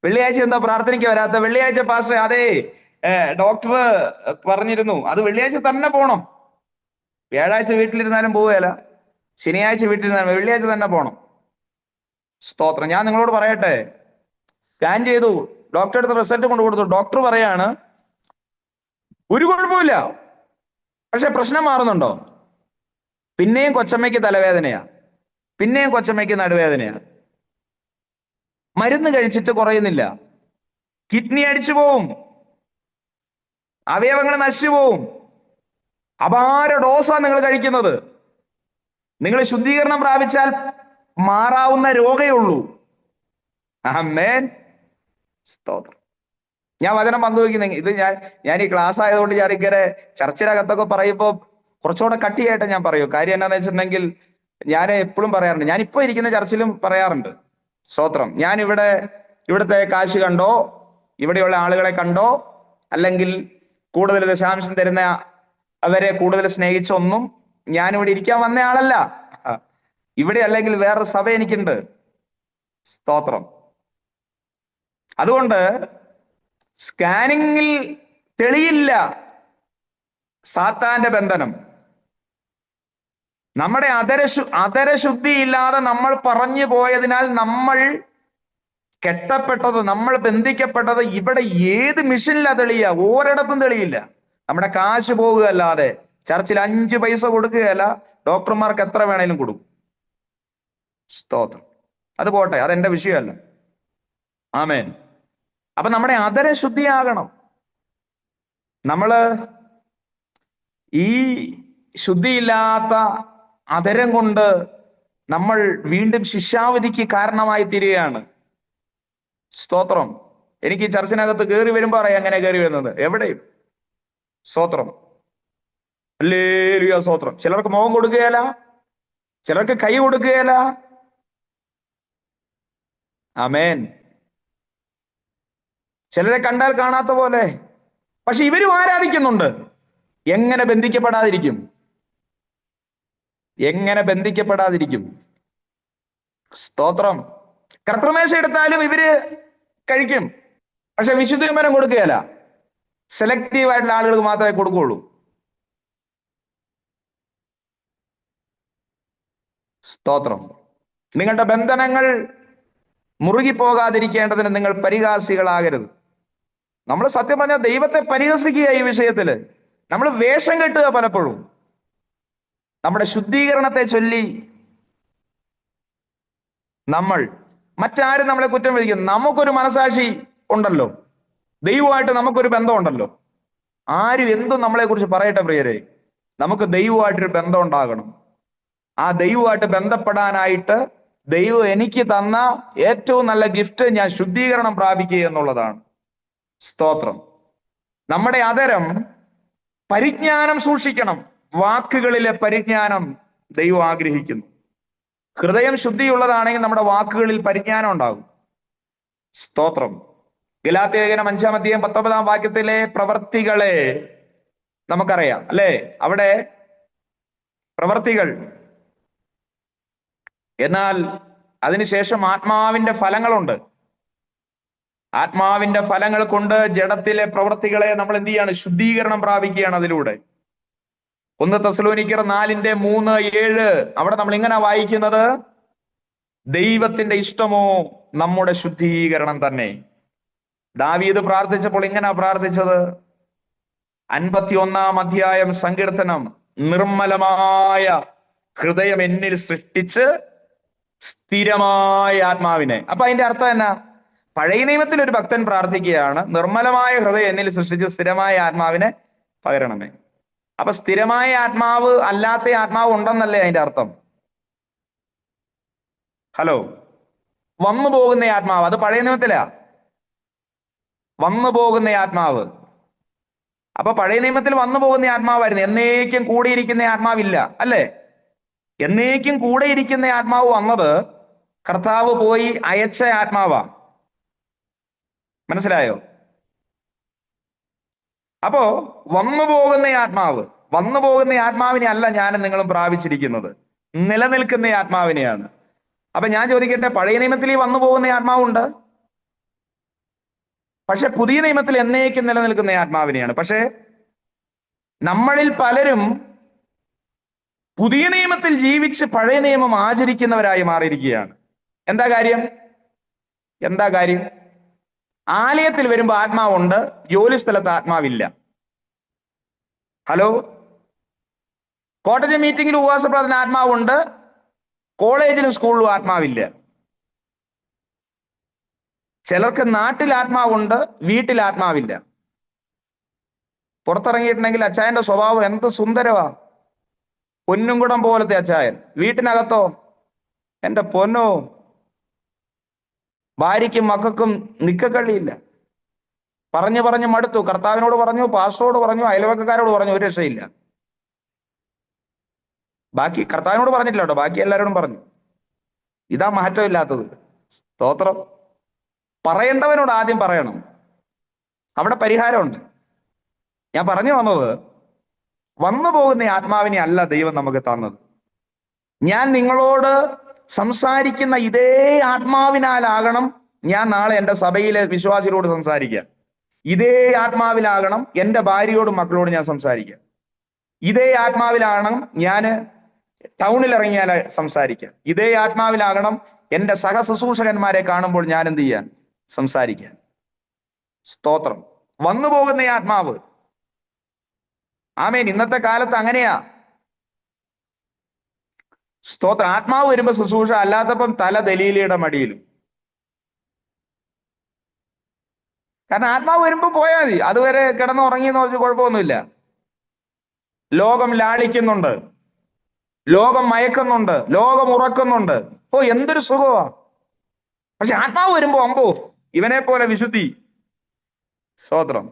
വെള്ളിയാഴ്ച എന്താ പ്രാർത്ഥനയ്ക്ക് വരാത്ത? വെള്ളിയാഴ്ച പാസ്റ്റർ, അതെ ഡോക്ടർ പറഞ്ഞിരുന്നു, അത് വെള്ളിയാഴ്ച തന്നെ പോണം. വ്യാഴാഴ്ച വീട്ടിലിരുന്നാലും പോവുകയല്ല, ശനിയാഴ്ച വീട്ടിലിരുന്നാലും വെള്ളിയാഴ്ച തന്നെ പോണം. സ്തോത്രം. ഞാൻ നിങ്ങളോട് പറയട്ടെ, സ്കാൻ ചെയ്തു, ഡോക്ടറെ അടുത്ത് റിസൾട്ട് കൊണ്ട് കൊടുത്തു. ഡോക്ടർ പറയാണ് ഒരു കുഴപ്പമില്ല, പക്ഷെ പ്രശ്നം മാറുന്നുണ്ടോ? പിന്നെയും കൊച്ചമ്മയ്ക്ക് തലവേദനയാ, പിന്നെയും കൊച്ചമ്മയ്ക്ക് നടുവേദനയാ, മരുന്ന് കഴിച്ചിട്ട് കുറയുന്നില്ല, കിഡ്നി അടിച്ചു പോവും, അവയവങ്ങൾ നശിച്ചു പോവും. അപാര ഡോസാ നിങ്ങൾ കഴിക്കുന്നത്. നിങ്ങൾ ശുദ്ധീകരണം പ്രാപിച്ചാൽ മാറാവുന്ന രോഗേ ഉള്ളൂ. ആമേൻ. സ്തോത്രം. ഞാൻ വചനം പങ്കുവയ്ക്കുന്ന ഇത് ഞാൻ ഈ ക്ലാസ് ആയതുകൊണ്ട് ഞാൻ ഇങ്ങനെ ചർച്ചിനകത്തൊക്കെ പറയുമ്പോൾ കുറച്ചുകൂടെ കട്ടിയായിട്ട് ഞാൻ പറയൂ. കാര്യം എന്താണെന്ന് വെച്ചിട്ടുണ്ടെങ്കിൽ, ഞാൻ എപ്പോഴും പറയാറുണ്ട്, ഞാൻ ഇപ്പൊ ഇരിക്കുന്ന ചർച്ചിലും പറയാറുണ്ട്. സ്തോത്രം. ഞാൻ ഇവിടുത്തെ കാശ് കണ്ടോ, ഇവിടെയുള്ള ആളുകളെ കണ്ടോ, അല്ലെങ്കിൽ കൂടുതൽ ദശാംശം തരുന്ന അവരെ കൂടുതൽ സ്നേഹിച്ചൊന്നും ഞാനിവിടെ ഇരിക്കാൻ വന്ന ആളല്ല. ഇവിടെ അല്ലെങ്കിൽ വേറൊരു സഭ എനിക്കുണ്ട്. സ്തോത്രം. അതുകൊണ്ട് സ്കാനിങ്ങിൽ തെളിയില്ല സാത്താന്റെ ബന്ധനം. നമ്മുടെ അതരശുദ്ധി ഇല്ലാതെ നമ്മൾ പറഞ്ഞു പോയതിനാൽ നമ്മൾ കെട്ടപ്പെട്ടത്, നമ്മൾ ബന്ധിക്കപ്പെട്ടത് ഇവിടെ ഏത് മിഷനിലാ തെളിയുക? ഒരിടത്തും തെളിയില്ല. നമ്മുടെ കാശ് പോകുകയല്ലാതെ, ചർച്ചിൽ 5 പൈസ കൊടുക്കുകയല്ല, ഡോക്ടർമാർക്ക് എത്ര വേണേലും കൊടുക്കും. സ്തോത്രം. അത് പോട്ടെ, അതെന്റെ വിഷയമല്ല. ആമേൻ. അപ്പൊ നമ്മുടെ അതര ശുദ്ധിയാകണം. നമ്മള് ഈ ശുദ്ധിയില്ലാത്ത അതരം കൊണ്ട് നമ്മൾ വീണ്ടും ശിക്ഷാവിധിക്ക് കാരണമായി തീരുകയാണ്. സ്തോത്രം. എനിക്ക് ചർച്ചിനകത്ത് കയറി വരുമ്പോ അറിയാം എങ്ങനെ കയറി വരുന്നത്. എവിടെയും സ്തോത്രം. ഹല്ലേലൂയ. സ്തോത്രം. ചിലർക്ക് മുഖം കൊടുക്കുകയല്ല, ചിലർക്ക് കൈ കൊടുക്കുകയല്ല. ആമേൻ. ചിലരെ കണ്ടാൽ കാണാത്ത പോലെ, പക്ഷെ ഇവരും ആരാധിക്കുന്നുണ്ട്. എങ്ങനെ ബന്ധിക്കപ്പെടാതിരിക്കും? എങ്ങനെ ബന്ധിക്കപ്പെടാതിരിക്കും? സ്തോത്രം. കർത്തൃമേശ എടുത്താലും ഇവര് കഴിക്കും, പക്ഷെ വിശുദ്ധീകരണം കൊടുക്കുകയല്ല. സെലക്റ്റീവ് ആയിട്ടുള്ള ആളുകൾക്ക് മാത്രമേ കൊടുക്കുകയുള്ളൂ. സ്തോത്രം. നിങ്ങളുടെ ബന്ധനങ്ങൾ മുറുകിപ്പോകാതിരിക്കേണ്ടതിന് നിങ്ങൾ പരിഹാസികളാകരുത്. നമ്മൾ സത്യം പറഞ്ഞാൽ ദൈവത്തെ പരിഹസിക്കുക ഈ വിഷയത്തില്. നമ്മൾ വേഷം കെട്ടുക പലപ്പോഴും. നമ്മുടെ ശുദ്ധീകരണത്തെ ചൊല്ലി നമ്മൾ മറ്റാരും നമ്മളെ കുറ്റം വിധിക്കും. നമുക്കൊരു മനസാക്ഷി ഉണ്ടല്ലോ, ദൈവമായിട്ട് നമുക്കൊരു ബന്ധമുണ്ടല്ലോ. ആരും എന്തും നമ്മളെ കുറിച്ച് പറയട്ടെ പ്രിയരെ, നമുക്ക് ദൈവമായിട്ടൊരു ബന്ധം ഉണ്ടാകണം. ആ ദൈവമായിട്ട് ബന്ധപ്പെടാനായിട്ട് ദൈവം എനിക്ക് തന്ന ഏറ്റവും നല്ല ഗിഫ്റ്റ് ഞാൻ ശുദ്ധീകരണം പ്രാപിക്കുക എന്നുള്ളതാണ്. സ്തോത്രം. നമ്മുടെ അതരം പരിജ്ഞാനം സൂക്ഷിക്കണം. വാക്കുകളിലെ പരിജ്ഞാനം ദൈവം ആഗ്രഹിക്കുന്നു. ഹൃദയം ശുദ്ധിയുള്ളതാണെങ്കിൽ നമ്മുടെ വാക്കുകളിൽ പരിജ്ഞാനം ഉണ്ടാകും. സ്തോത്രം. ഗലാത്യ ലേഖനം 5-ാം അധ്യായം 19-ാം വാക്യത്തിലെ പ്രവർത്തികളെ നമുക്കറിയാം അല്ലെ? അവിടെ പ്രവർത്തികൾ, എന്നാൽ അതിനുശേഷം ആത്മാവിന്റെ ഫലങ്ങളുണ്ട്. ആത്മാവിന്റെ ഫലങ്ങൾ കൊണ്ട് ജഡത്തിലെ പ്രവൃത്തികളെ നമ്മൾ എന്ത് ചെയ്യാണ്? ശുദ്ധീകരണം പ്രാപിക്കുകയാണ് അതിലൂടെ. 1 തെസ്സലോനിക്കർ 4:3-7 അവിടെ നമ്മൾ ഇങ്ങനെ വായിക്കുന്നത്, ദൈവത്തിന്റെ ഇഷ്ടമോ നമ്മുടെ ശുദ്ധീകരണം തന്നെ. ദാവീദ് പ്രാർത്ഥിച്ചപ്പോൾ ഇങ്ങനെ പ്രാർത്ഥിച്ചത്, 51-ാം അധ്യായം സങ്കീർത്തനം, നിർമ്മലമായ ഹൃദയം എന്നിൽ സൃഷ്ടിച്ച് സ്ഥിരമായ ആത്മാവിനെ. അപ്പൊ അതിന്റെ അർത്ഥം എന്നാ? പഴയ നിയമത്തിൽ ഒരു ഭക്തൻ പ്രാർത്ഥിക്കുകയാണ്, നിർമ്മലമായ ഹൃദയം എന്നിൽ സൃഷ്ടിച്ച് സ്ഥിരമായ ആത്മാവിനെ പകരണമേ. അപ്പൊ സ്ഥിരമായ ആത്മാവ് അല്ലാത്ത ആത്മാവ് ഉണ്ടെന്നല്ലേ അതിന്റെ അർത്ഥം? ഹലോ, വന്നു പോകുന്ന ആത്മാവ്, അത് പഴയ നിയമത്തിലാ. വന്നു പോകുന്ന ആത്മാവ്. അപ്പൊ പഴയ നിയമത്തിൽ വന്നു പോകുന്ന ആത്മാവായിരുന്നു. എന്നേക്കും കൂടെയിരിക്കുന്ന ആത്മാവില്ല, അല്ലേ? എന്നേക്കും കൂടെ ഇരിക്കുന്ന ആത്മാവ് വന്നത് കർത്താവ് പോയി അയച്ച ആത്മാവാ. മനസ്സിലായോ? അപ്പോ വന്നു പോകുന്ന ആത്മാവ്, വന്നു പോകുന്ന ആത്മാവിനെ അല്ല ഞാനും നിങ്ങളും പ്രാപിച്ചിരിക്കുന്നത്, നിലനിൽക്കുന്ന ആത്മാവിനെയാണ്. അപ്പൊ ഞാൻ ചോദിക്കട്ടെ, പഴയ നിയമത്തിൽ ഈ വന്നു പോകുന്ന ആത്മാവുണ്ട്, പക്ഷെ പുതിയ നിയമത്തിൽ എന്നേക്കും നിലനിൽക്കുന്ന ആത്മാവിനെയാണ്. പക്ഷെ നമ്മളിൽ പലരും പുതിയ നിയമത്തിൽ ജീവിച്ച് പഴയ നിയമം ആചരിക്കുന്നവരായി മാറിയിരിക്കുകയാണ്. എന്താ കാര്യം? എന്താ കാര്യം? ആലയത്തിൽ വരുമ്പോ ആത്മാവുണ്ട്, ജോലി സ്ഥലത്ത് ആത്മാവില്ല. ഹലോ, കോട്ടയം മീറ്റിംഗിൽ ഉപവാസ പ്രാർത്ഥന ആത്മാവുണ്ട്, കോളേജിലും സ്കൂളിലും ആത്മാവില്ല. ചിലർക്ക് നാട്ടിൽ ആത്മാവുണ്ട്, വീട്ടിൽ ആത്മാവില്ല. പുറത്തിറങ്ങിയിട്ടുണ്ടെങ്കിൽ അച്ചായന്റെ സ്വഭാവം എന്ത് സുന്ദരവാ, പൊന്നുംകുടം പോലത്തെ അച്ചായൻ. വീട്ടിനകത്തോ എന്റെ പൊന്നോ, ഭാര്യയ്ക്കും മക്കൾക്കും നിക്കക്കള്ളിയില്ല. പറഞ്ഞു പറഞ്ഞു മടുത്തു. കർത്താവിനോട് പറഞ്ഞു, പാസ്റ്ററോട് പറഞ്ഞു, അയൽവക്കക്കാരോട് പറഞ്ഞു, ഒരു രക്ഷയില്ല. ബാക്കി കർത്താവിനോട് പറഞ്ഞിട്ടില്ല കേട്ടോ, ബാക്കി എല്ലാവരോടും പറഞ്ഞു. ഇതാ മാറ്റമില്ലാത്തത്. സ്തോത്രം. പറയേണ്ടവനോട് ആദ്യം പറയണം, അവിടെ പരിഹാരമുണ്ട്. ഞാൻ പറഞ്ഞു വന്നത്, വന്നു പോകുന്ന ആത്മാവിനെ അല്ല ദൈവം നമുക്ക് തന്നത്. ഞാൻ നിങ്ങളോട് സംസാരിക്കുന്ന ഇതേ ആത്മാവിനാലാകണം ഞാൻ നാളെ എൻ്റെ സഭയിലെ വിശ്വാസികളോട് സംസാരിക്കുക. ഇതേ ആത്മാവിലാകണം എൻ്റെ ഭാര്യയോടും മക്കളോടും ഞാൻ സംസാരിക്കുക. ഇതേ ആത്മാവിലാകണം ഞാൻ ടൗണിൽ ഇറങ്ങിയാൽ സംസാരിക്കുക. ഇതേ ആത്മാവിലാകണം എൻ്റെ സഹശുശ്രൂഷകന്മാരെ കാണുമ്പോൾ ഞാൻ എന്ത് ചെയ്യാൻ? സംസാരിക്കാൻ. സ്തോത്രം. വന്നു പോകുന്ന ആത്മാവ്. ആമേൻ. ഇന്നത്തെ കാലത്ത് അങ്ങനെയാ. സ്തോത്രം. ആത്മാവ് വരുമ്പോ ശുശ്രൂഷ, അല്ലാത്തപ്പം തല ദലീലയുടെ മടിയിലും. കാരണം ആത്മാവ് വരുമ്പോ പോയാൽ മതി, അതുവരെ കിടന്നുറങ്ങിയെന്ന് പറഞ്ഞ് കുഴപ്പമൊന്നുമില്ല. ലോകം ലാളിക്കുന്നുണ്ട്, ലോകം മയക്കുന്നുണ്ട്, ലോകം ഉറക്കുന്നുണ്ട്. ഓ, എന്തൊരു സുഖമാ. പക്ഷെ ആത്മാവ് വരുമ്പോ അമ്പോ, ഇവനെ പോലെ വിശുദ്ധി. സ്തോത്രം.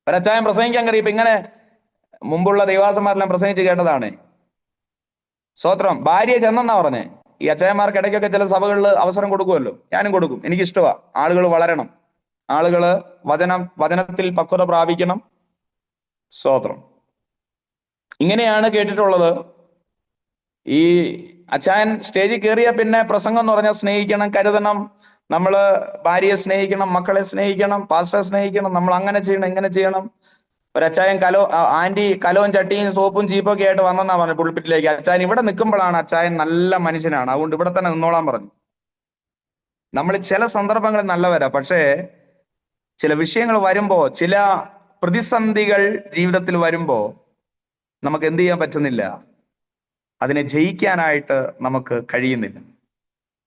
ഒരച്ചായൻ പ്രസംഗിക്കാൻ കഴിയും. ഇങ്ങനെ മുമ്പുള്ള ദൈവാസന്മാരെല്ലാം പ്രസംഗിച്ച് കേട്ടതാണ്. സ്തോത്രം. ഭാര്യയെ ചെന്നെന്നാ പറഞ്ഞേ. ഈ അച്ചായന്മാർക്ക് ഇടയ്ക്കൊക്കെ ചില സഭകളിൽ അവസരം കൊടുക്കുമല്ലോ, ഞാനും കൊടുക്കും. എനിക്കിഷ്ടമാ. ആളുകൾ വളരണം, ആളുകള് വചനത്തിൽ പക്വത പ്രാപിക്കണം. സ്തോത്രം. ഇങ്ങനെയാണ് കേട്ടിട്ടുള്ളത്. ഈ അച്ചായൻ സ്റ്റേജിൽ കയറിയ പിന്നെ പ്രസംഗം എന്ന് പറഞ്ഞാൽ സ്നേഹിക്കണം, കരുതണം, നമ്മള് ഭാര്യയെ സ്നേഹിക്കണം, മക്കളെ സ്നേഹിക്കണം, പാസ്റ്ററെ സ്നേഹിക്കണം, നമ്മൾ അങ്ങനെ ചെയ്യണം, ഇങ്ങനെ ചെയ്യണം. ഒരച്ചായൻ ആന്റി കലവും ചട്ടിയും സോപ്പും ചീപ്പൊക്കെ ആയിട്ട് വന്നെന്നാ പറഞ്ഞു പുൾപിറ്റിലേക്ക്. അച്ചായൻ ഇവിടെ നിൽക്കുമ്പോഴാണ് അച്ചായൻ നല്ല മനുഷ്യനാണ്, അതുകൊണ്ട് ഇവിടെ തന്നെ നിന്നോളാൻ പറഞ്ഞു. നമ്മൾ ചില സന്ദർഭങ്ങളിൽ നല്ലവരാ, പക്ഷേ ചില വിഷയങ്ങൾ വരുമ്പോ, ചില പ്രതിസന്ധികൾ ജീവിതത്തിൽ വരുമ്പോ നമുക്ക് എന്ത് ചെയ്യാൻ പറ്റുന്നില്ല, അതിനെ ജയിക്കാനായിട്ട് നമുക്ക് കഴിയുന്നില്ല.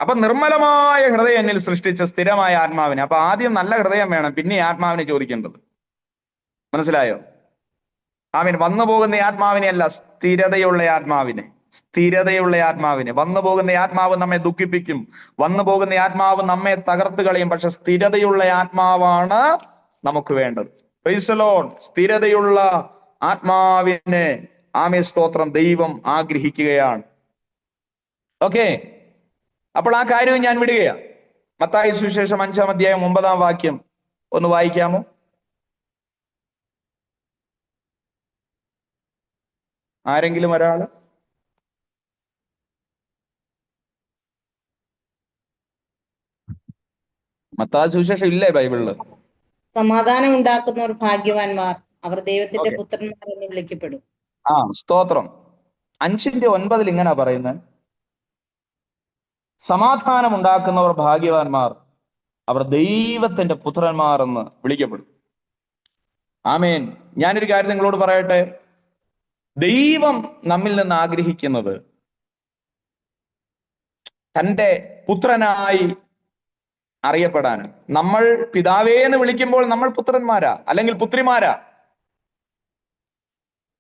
അപ്പൊ നിർമ്മലമായ ഹൃദയം എന്നിൽ സൃഷ്ടിച്ച സ്ഥിരമായ ആത്മാവിനെ. അപ്പൊ ആദ്യം നല്ല ഹൃദയം വേണം, പിന്നെ ആത്മാവിനെ ചോദിക്കേണ്ടത്. മനസ്സിലായോ? ആമീൻ. വന്നു പോകുന്ന ആത്മാവിനെ അല്ല, സ്ഥിരതയുള്ള ആത്മാവിനെ. സ്ഥിരതയുള്ള ആത്മാവിനെ. വന്നു പോകുന്ന ആത്മാവ് നമ്മെ ദുഃഖിപ്പിക്കും, വന്നു പോകുന്ന ആത്മാവ് നമ്മെ തകർത്ത് കളയും. പക്ഷെ സ്ഥിരതയുള്ള ആത്മാവാണ് നമുക്ക് വേണ്ടത്. Praise the Lord. സ്ഥിരതയുള്ള ആത്മാവിനെ, ആമേ സ്തോത്രം, ദൈവം ആഗ്രഹിക്കുകയാണ്. ഓക്കെ, അപ്പോൾ ആ കാര്യവും ഞാൻ വിടുകയാണ്. മത്തായി സുവിശേഷം 5-ാം അധ്യായം 9-ാം വാക്യം ഒന്ന് വായിക്കാമോ? ആരെങ്കിലും ഒരാള്? മത്തായി സുവിശേഷം ഇല്ലേ ബൈബിളില്? സമാധാനം ഉണ്ടാക്കുന്നവർ ഭാഗ്യവാന്മാർ, അവർ ദൈവത്തിന്റെ ഓക്കെ. പുത്രന്മാർ എന്ന് വിളിക്കപ്പെടും. സ്തോത്രം. 5:9 ഇങ്ങനെ പറയുന്നത്, സമാധാനം ഉണ്ടാക്കുന്നവർ ഭാഗ്യവാന്മാർ, അവർ ദൈവത്തിന്റെ പുത്രന്മാർ എന്ന് വിളിക്കപ്പെടും. ആമേൻ. ഞാനൊരു കാര്യം നിങ്ങളോട് പറയട്ടെ, ദൈവം നമ്മിൽ നിന്ന് ആഗ്രഹിക്കുന്നത് തന്റെ പുത്രനായി അറിയപ്പെടാൻ. നമ്മൾ പിതാവേ എന്ന് വിളിക്കുമ്പോൾ നമ്മൾ പുത്രന്മാരാ അല്ലെങ്കിൽ പുത്രിമാരാ.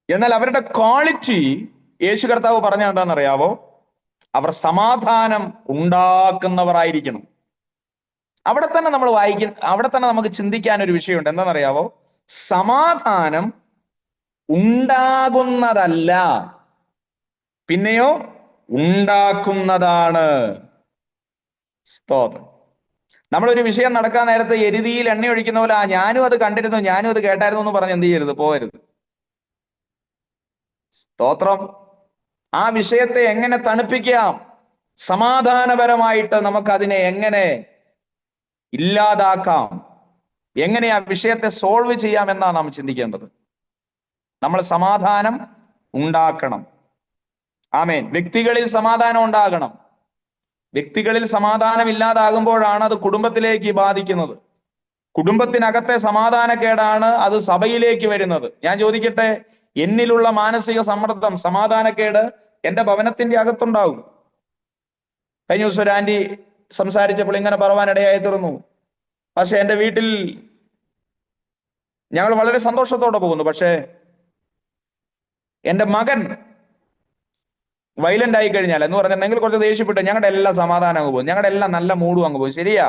എന്നാൽ അവരുടെ ക്വാളിറ്റി യേശു കർത്താവ് പറഞ്ഞ എന്താണെന്നറിയാവോ? അവർ സമാധാനം ഉണ്ടാക്കുന്നവരായിരിക്കണം. അവിടെ തന്നെ നമ്മൾ അവിടെ തന്നെ നമുക്ക് ചിന്തിക്കാൻ ഒരു വിഷയമുണ്ട്. എന്താണെന്നറിയാവോ? സമാധാനം ഉണ്ടാകുന്നതല്ല, പിന്നെയോ ഉണ്ടാക്കുന്നതാണ്. സ്തോത്രം. നമ്മളൊരു വിഷയം നടക്കാൻ നേരത്തെ എരുതിയിൽ എണ്ണ ഒഴിക്കുന്ന പോലെ ഞാനും അത് കണ്ടിരുന്നു, ഞാനും അത് കേട്ടായിരുന്നു എന്ന് പറഞ്ഞ് എന്ത് ചെയ്യരുത്, പോകരുത്. സ്തോത്രം. ആ വിഷയത്തെ എങ്ങനെ തണുപ്പിക്കാം, സമാധാനപരമായിട്ട് നമുക്ക് അതിനെ എങ്ങനെ ഇല്ലാതാക്കാം, എങ്ങനെ ആ വിഷയത്തെ സോൾവ് ചെയ്യാം എന്നാണ് നാം ചിന്തിക്കേണ്ടത്. നമ്മൾ സമാധാനം ഉണ്ടാക്കണം. ആമേൻ. വ്യക്തികളിൽ സമാധാനം ഉണ്ടാകണം. വ്യക്തികളിൽ സമാധാനം ഇല്ലാതാകുമ്പോഴാണ് അത് കുടുംബത്തിലേക്ക് ബാധിക്കുന്നത്. കുടുംബത്തിനകത്തെ സമാധാനക്കേടാണ് അത് സഭയിലേക്ക് വരുന്നത്. ഞാൻ ചോദിക്കട്ടെ, എന്നിലുള്ള മാനസിക സമ്മർദ്ദം, സമാധാനക്കേട് എന്റെ ഭവനത്തിന്റെ അകത്തുണ്ടാവും. കഴിഞ്ഞ ദിവസം ഒരു ആന്റി സംസാരിച്ചപ്പോൾ ഇങ്ങനെ പറവാനിടയായി തീർന്നു, പക്ഷെ എന്റെ വീട്ടിൽ ഞങ്ങൾ വളരെ സന്തോഷത്തോടെ പോകുന്നു, പക്ഷേ എന്റെ മകൻ വയലന്റ് ആയി കഴിഞ്ഞാൽ എന്ന് പറഞ്ഞിട്ടുണ്ടെങ്കിൽ കുറച്ച് ദേഷ്യപ്പെട്ട് ഞങ്ങളുടെ എല്ലാ സമാധാനം അങ്ങ് പോകും, ഞങ്ങളുടെ എല്ലാ നല്ല മൂടും അങ്ങ് പോകും. ശരിയാ,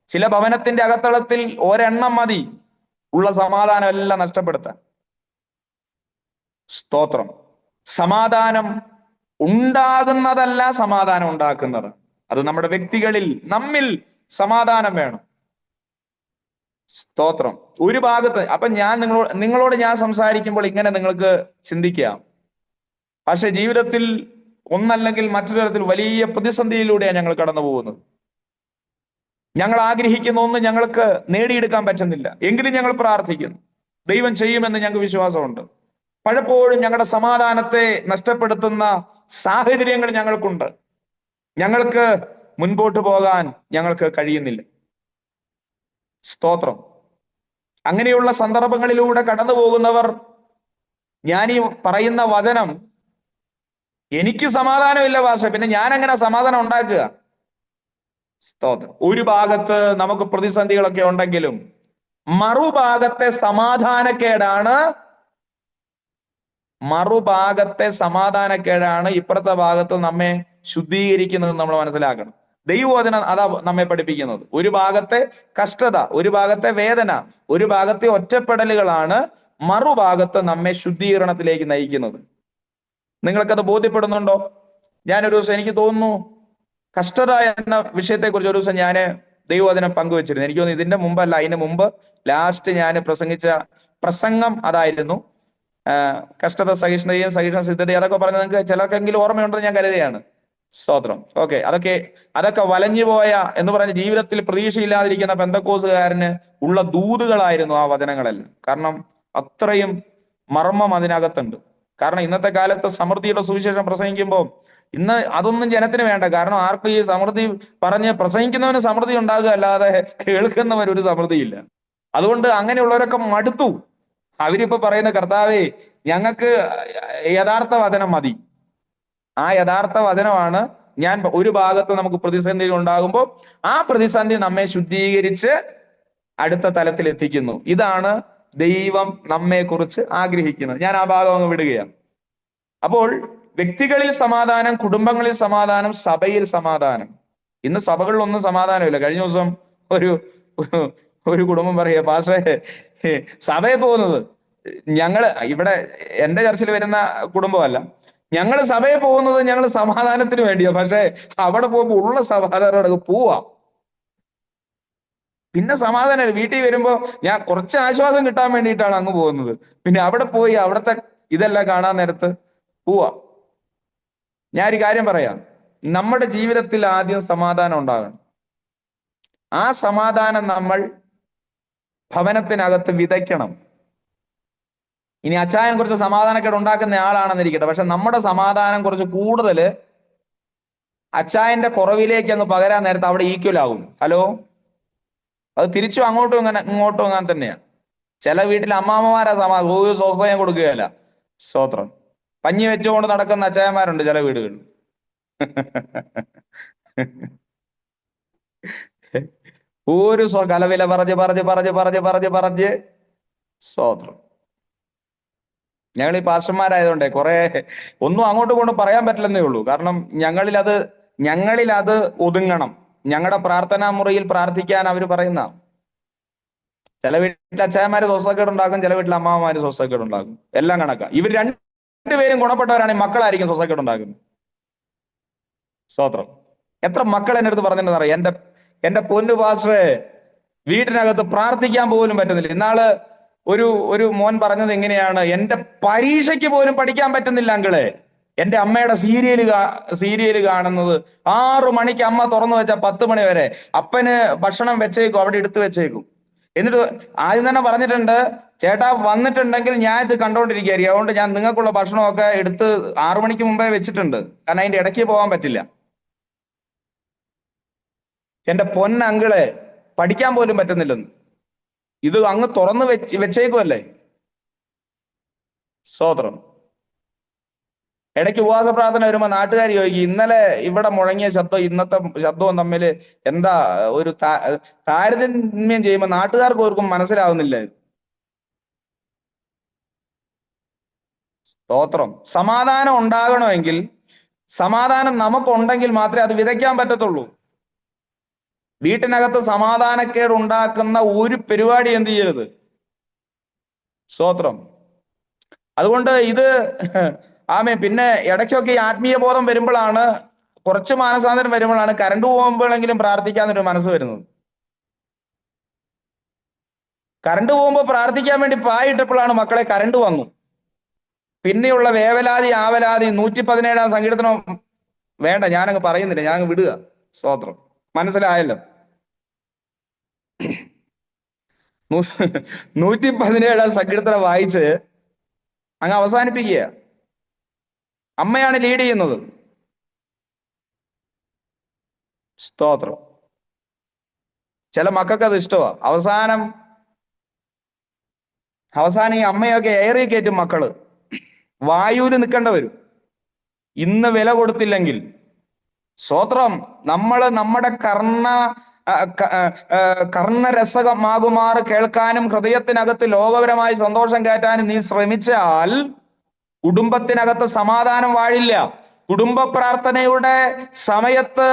ചില ഭവനത്തിന്റെ അകത്തളത്തിൽ ഒരെണ്ണം മതി ഉള്ള സമാധാനം എല്ലാം നഷ്ടപ്പെടുത്താൻ. സ്തോത്രം. സമാധാനം ഉണ്ടാകുന്നതല്ല, സമാധാനം ഉണ്ടാക്കുന്നത്. അത് നമ്മുടെ വ്യക്തികളിൽ, നമ്മിൽ സമാധാനം വേണം. സ്തോത്രം. ഒരു ഭാഗത്ത് അപ്പൊ ഞാൻ നിങ്ങളോട് ഞാൻ സംസാരിക്കുമ്പോൾ ഇങ്ങനെ നിങ്ങൾക്ക് ചിന്തിക്കാം, പക്ഷെ ജീവിതത്തിൽ ഒന്നല്ലെങ്കിൽ മറ്റൊരു തരത്തിൽ വലിയ പ്രതിസന്ധിയിലൂടെയാണ് ഞങ്ങൾ കടന്നു പോകുന്നത്. ഞങ്ങൾ ആഗ്രഹിക്കുന്ന ഒന്ന് ഞങ്ങൾക്ക് നേടിയെടുക്കാൻ പറ്റുന്നില്ല, എങ്കിലും ഞങ്ങൾ പ്രാർത്ഥിക്കുന്നു, ദൈവം ചെയ്യുമെന്ന് ഞങ്ങൾക്ക് വിശ്വാസമുണ്ട്. പലപ്പോഴും ഞങ്ങളുടെ സമാധാനത്തെ നഷ്ടപ്പെടുത്തുന്ന സാഹചര്യങ്ങൾ ഞങ്ങൾക്കുണ്ട്. ഞങ്ങൾക്ക് മുൻപോട്ട് പോകാൻ ഞങ്ങൾക്ക് കഴിയുന്നില്ല. സ്തോത്രം. അങ്ങനെയുള്ള സന്ദർഭങ്ങളിലൂടെ കടന്നു പോകുന്നവർ, ഞാൻ ഈ പറയുന്ന വചനം, എനിക്ക് സമാധാനമില്ല ഭാഷ, പിന്നെ ഞാൻ എങ്ങനെ സമാധാനം ഉണ്ടാക്കുക? സ്തോത്രം. ഒരു ഭാഗത്ത് നമുക്ക് പ്രതിസന്ധികളൊക്കെ ഉണ്ടെങ്കിലും മറുഭാഗത്തെ സമാധാനക്കേടാണ് ഇപ്പുറത്തെ ഭാഗത്ത് നമ്മെ ശുദ്ധീകരിക്കുന്നത് നമ്മൾ മനസ്സിലാക്കണം. ദൈവവചനം അതാ നമ്മെ പഠിപ്പിക്കുന്നത്. ഒരു ഭാഗത്തെ കഷ്ടത, ഒരു ഭാഗത്തെ വേദന, ഒരു ഭാഗത്തെ ഒറ്റപ്പെടലുകളാണ് മറുഭാഗത്ത് നമ്മെ ശുദ്ധീകരണത്തിലേക്ക് നയിക്കുന്നത്. നിങ്ങൾക്കത് ബോധ്യപ്പെടുന്നുണ്ടോ? ഞാനൊരു ദിവസം, എനിക്ക് തോന്നുന്നു കഷ്ടത എന്ന വിഷയത്തെക്കുറിച്ച് ഒരു ദിവസം ഞാൻ ദൈവവചനം പങ്കുവെച്ചിരുന്നു. എനിക്ക് തോന്നുന്നു ഇതിന്റെ മുമ്പല്ല, അതിന്റെ മുമ്പ് ലാസ്റ്റ് ഞാൻ പ്രസംഗിച്ച പ്രസംഗം അതായിരുന്നു. കഷ്ടത, സഹിഷ്ണുതയും സഹിഷ്ണു സിദ്ധതയും അതൊക്കെ പറഞ്ഞ് നിങ്ങൾക്ക് ചിലർക്കെങ്കിലും ഓർമ്മയുണ്ടെന്ന് ഞാൻ കരുതുകയാണ്. സ്തോത്രം. ഓക്കെ. അതൊക്കെ വലഞ്ഞുപോയ എന്ന് പറഞ്ഞ് ജീവിതത്തിൽ പ്രതീക്ഷയില്ലാതിരിക്കുന്ന പെന്തക്കോസുകാരന് ഉള്ള ദൂതുകളായിരുന്നു ആ വചനങ്ങളെല്ലാം. കാരണം അത്രയും മർമ്മം അതിനകത്തുണ്ട്. കാരണം ഇന്നത്തെ കാലത്ത് സമൃദ്ധിയുടെ സുവിശേഷം പ്രസംഗിക്കുമ്പോൾ ഇന്ന് അതൊന്നും ജനത്തിന് വേണ്ട. കാരണം ആർക്കും ഈ സമൃദ്ധി പറഞ്ഞ് പ്രസംഗിക്കുന്നവന് സമൃദ്ധി ഉണ്ടാകുക അല്ലാതെ കേൾക്കുന്നവർ ഒരു സമൃദ്ധിയില്ല. അതുകൊണ്ട് അങ്ങനെയുള്ളവരൊക്കെ മടുത്തു. അവരിപ്പോ പറയുന്ന, കർത്താവേ ഞങ്ങൾക്ക് യഥാർത്ഥ വചനം മതി. ആ യഥാർത്ഥ വചനമാണ് ഞാൻ ഒരു ഭാഗത്ത് നമുക്ക് പ്രതിസന്ധി ഉണ്ടാകുമ്പോൾ ആ പ്രതിസന്ധി നമ്മെ ശുദ്ധീകരിച്ച് അടുത്ത തലത്തിൽ എത്തിക്കുന്നു. ഇതാണ് ദൈവം നമ്മെ കുറിച്ച് ആഗ്രഹിക്കുന്നത്. ഞാൻ ആ ഭാഗം അങ്ങ് വിടുകയാണ്. അപ്പോൾ വ്യക്തികളിൽ സമാധാനം, കുടുംബങ്ങളിൽ സമാധാനം, സഭയിൽ സമാധാനം. ഇന്ന് സഭകളിലൊന്നും സമാധാനമില്ല. കഴിഞ്ഞ ദിവസം ഒരു കുടുംബം പറയുക, പാസ്റ്ററെ സഭയിൽ പോകുന്നത് ഞങ്ങള് ഇവിടെ എന്റെ ചർച്ചിൽ വരുന്ന കുടുംബമല്ല, ഞങ്ങൾ സഭയിൽ പോകുന്നത് ഞങ്ങൾ സമാധാനത്തിന് വേണ്ടിയാ, പക്ഷെ അവിടെ പോകുമ്പോൾ ഉള്ള സമാധാനം പോവാം. പിന്നെ സമാധാനം വീട്ടിൽ വരുമ്പോ ഞാൻ കുറച്ച് ആശ്വാസം കിട്ടാൻ വേണ്ടിയിട്ടാണ് അങ്ങ് പോകുന്നത്. പിന്നെ അവിടെ പോയി അവിടുത്തെ ഇതെല്ലാം കാണാൻ നേരത്ത് പോവാ. ഞാനൊരു കാര്യം പറയാം, നമ്മുടെ ജീവിതത്തിൽ ആദ്യം സമാധാനം ഉണ്ടാകണം. ആ സമാധാനം നമ്മൾ ഭവനത്തിനകത്ത് വിതയ്ക്കണം. ഇനി അച്ചായൻ കുറച്ച് സമാധാനക്കേട് ഉണ്ടാക്കുന്ന ആളാണെന്നിരിക്കട്ടെ, പക്ഷെ നമ്മുടെ സമാധാനം കുറച്ച് കൂടുതൽ അച്ചായന്റെ കുറവിലേക്ക് അങ്ങ് പകരാൻ നേരത്തെ അവിടെ ഈക്വൽ ആകും. ഹലോ, അത് തിരിച്ചും അങ്ങോട്ടും അങ്ങനെ തന്നെയാണ്. ചില വീട്ടിൽ അമ്മാമ്മമാരാ ഒരു സ്വസ്ഥയം കൊടുക്കുകയല്ല. സ്തോത്രം. പഞ്ഞി വെച്ചുകൊണ്ട് നടക്കുന്ന അച്ചായന്മാരുണ്ട് ചില വീടുകളിൽ. ഒരു കലവില പറഞ്ഞ് സ്തോത്രം. ഞങ്ങൾ ഈ പാസ്റ്റർമാരായതുകൊണ്ടേ കുറെ ഒന്നും അങ്ങോട്ടും ഇങ്ങോട്ടും പറയാൻ പറ്റില്ലെന്നേ ഉള്ളൂ. കാരണം ഞങ്ങളിൽ അത് ഒതുങ്ങണം. ഞങ്ങളുടെ പ്രാർത്ഥനാ മുറിയിൽ പ്രാർത്ഥിക്കാൻ അവർ പറയുന്ന. ചില വീട്ടിൽ അച്ചായന്മാര് സ്വസ്ഥക്കേട് ഉണ്ടാക്കും, ചില വീട്ടിൽ അമ്മാവന്മാര് സ്വസ്ഥക്കേട് ഉണ്ടാക്കും. എല്ലാം കണക്കാം. ഇവർ രണ്ടുപേരും ഗുണപ്പെട്ടവരാണെങ്കിൽ മക്കളായിരിക്കും സ്വസ്ഥക്കേട് ഉണ്ടാക്കുന്നത്. സ്തോത്രം. എത്ര മക്കൾ എൻ്റെ അടുത്ത് പറഞ്ഞിട്ടുണ്ടെന്ന് അറിയാം, എന്റെ പൊന്നു പാസ്റ്ററെ വീട്ടിനകത്ത് പ്രാർത്ഥിക്കാൻ പോലും പറ്റുന്നില്ല. ഇന്നാള് ഒരു മോൻ പറഞ്ഞത് എങ്ങനെയാണ്, എന്റെ പരീക്ഷയ്ക്ക് പോലും പഠിക്കാൻ പറ്റുന്നില്ല അങ്കിളെ. എന്റെ അമ്മയുടെ സീരിയല് കാണുന്നത് 6 മണിക്ക് അമ്മ തുറന്നു വെച്ച 10 മണി വരെ അപ്പന് ഭക്ഷണം വെച്ചേക്കും, അവിടെ എടുത്തു വെച്ചേക്കും. എന്നിട്ട് ആദ്യം തന്നെ പറഞ്ഞിട്ടുണ്ട്, ചേട്ടാ വന്നിട്ടുണ്ടെങ്കിൽ ഞാൻ ഇത് കണ്ടോണ്ടിരിക്കുകയായിരിക്കും, അതുകൊണ്ട് ഞാൻ നിങ്ങൾക്കുള്ള ഭക്ഷണമൊക്കെ എടുത്ത് 6 മണിക്ക് മുമ്പേ വെച്ചിട്ടുണ്ട്, കാരണം അതിന്റെ ഇടയ്ക്ക് പോകാൻ പറ്റില്ല. എന്റെ പൊന്നങ്കിളെ പഠിക്കാൻ പോലും പറ്റുന്നില്ലെന്ന്. ഇത് അങ്ങ് തുറന്ന് വെച്ചേക്കുമല്ലേ. സ്തോത്രം. ഇടയ്ക്ക് ഉപവാസ പ്രാർത്ഥന വരുമ്പോ നാട്ടുകാർ ചോദിക്കും, ഇന്നലെ ഇവിടെ മുഴങ്ങിയ ശബ്ദം ഇന്നത്തെ ശബ്ദവും തമ്മിൽ എന്താ ഒരു താരതമ്യം ചെയ്യുമ്പോൾ നാട്ടുകാർക്ക് ഓർക്കും മനസ്സിലാവുന്നില്ല. സ്തോത്രം. സമാധാനം ഉണ്ടാകണമെങ്കിൽ, സമാധാനം നമുക്കുണ്ടെങ്കിൽ മാത്രമേ അത് വിതയ്ക്കാൻ പറ്റത്തുള്ളൂ. വീട്ടിനകത്ത് സമാധാനക്കേട് ഉണ്ടാക്കുന്ന ഒരു പരിപാടി എന്ത് ചെയ്യരുത്. സ്തോത്രം. അതുകൊണ്ട് ഇത് പിന്നെ ഇടയ്ക്കൊക്കെ ഈ ആത്മീയ ബോധം വരുമ്പോഴാണ്, കുറച്ച് മാനസാന്തരം വരുമ്പോഴാണ് കറണ്ട് പോകുമ്പോഴെങ്കിലും പ്രാർത്ഥിക്കാന്നൊരു മനസ്സ് വരുന്നത്. കറണ്ട് പോകുമ്പോൾ പ്രാർത്ഥിക്കാൻ വേണ്ടി പായിട്ടപ്പോഴാണ് മക്കളെ കറണ്ട് വന്നു. പിന്നെയുള്ള വേവലാതി ആവലാതി 117 സങ്കീർത്തനം വേണ്ട, ഞാനങ്ങ് പറയുന്നില്ല, ഞാനങ്ങ് വിടുക. സ്തോത്രം. മനസ്സിലായല്ലോ. 117 സങ്കീർത്തനം വായിച്ച് അങ്ങ് അവസാനിപ്പിക്കുക. അമ്മയാണ് ലീഡ് ചെയ്യുന്നത്. സ്തോത്രം. ചില മക്കൾക്ക് അത് ഇഷ്ടമാ. അവസാനം ഈ അമ്മയൊക്കെ എയറി കയറ്റും മക്കള്, വായുവിൽ നിൽക്കേണ്ട വരും ഇന്ന് വില കൊടുത്തില്ലെങ്കിൽ. സ്തോത്രം. നമ്മുടെ കർണരസമാകുമാറ് കേൾക്കാനും ഹൃദയത്തിനകത്ത് ലോകപരമായി സന്തോഷം കയറ്റാനും നീ ശ്രമിച്ചാൽ കുടുംബത്തിനകത്ത് സമാധാനം വാഴില്ല. കുടുംബ പ്രാർത്ഥനയുടെ സമയത്ത്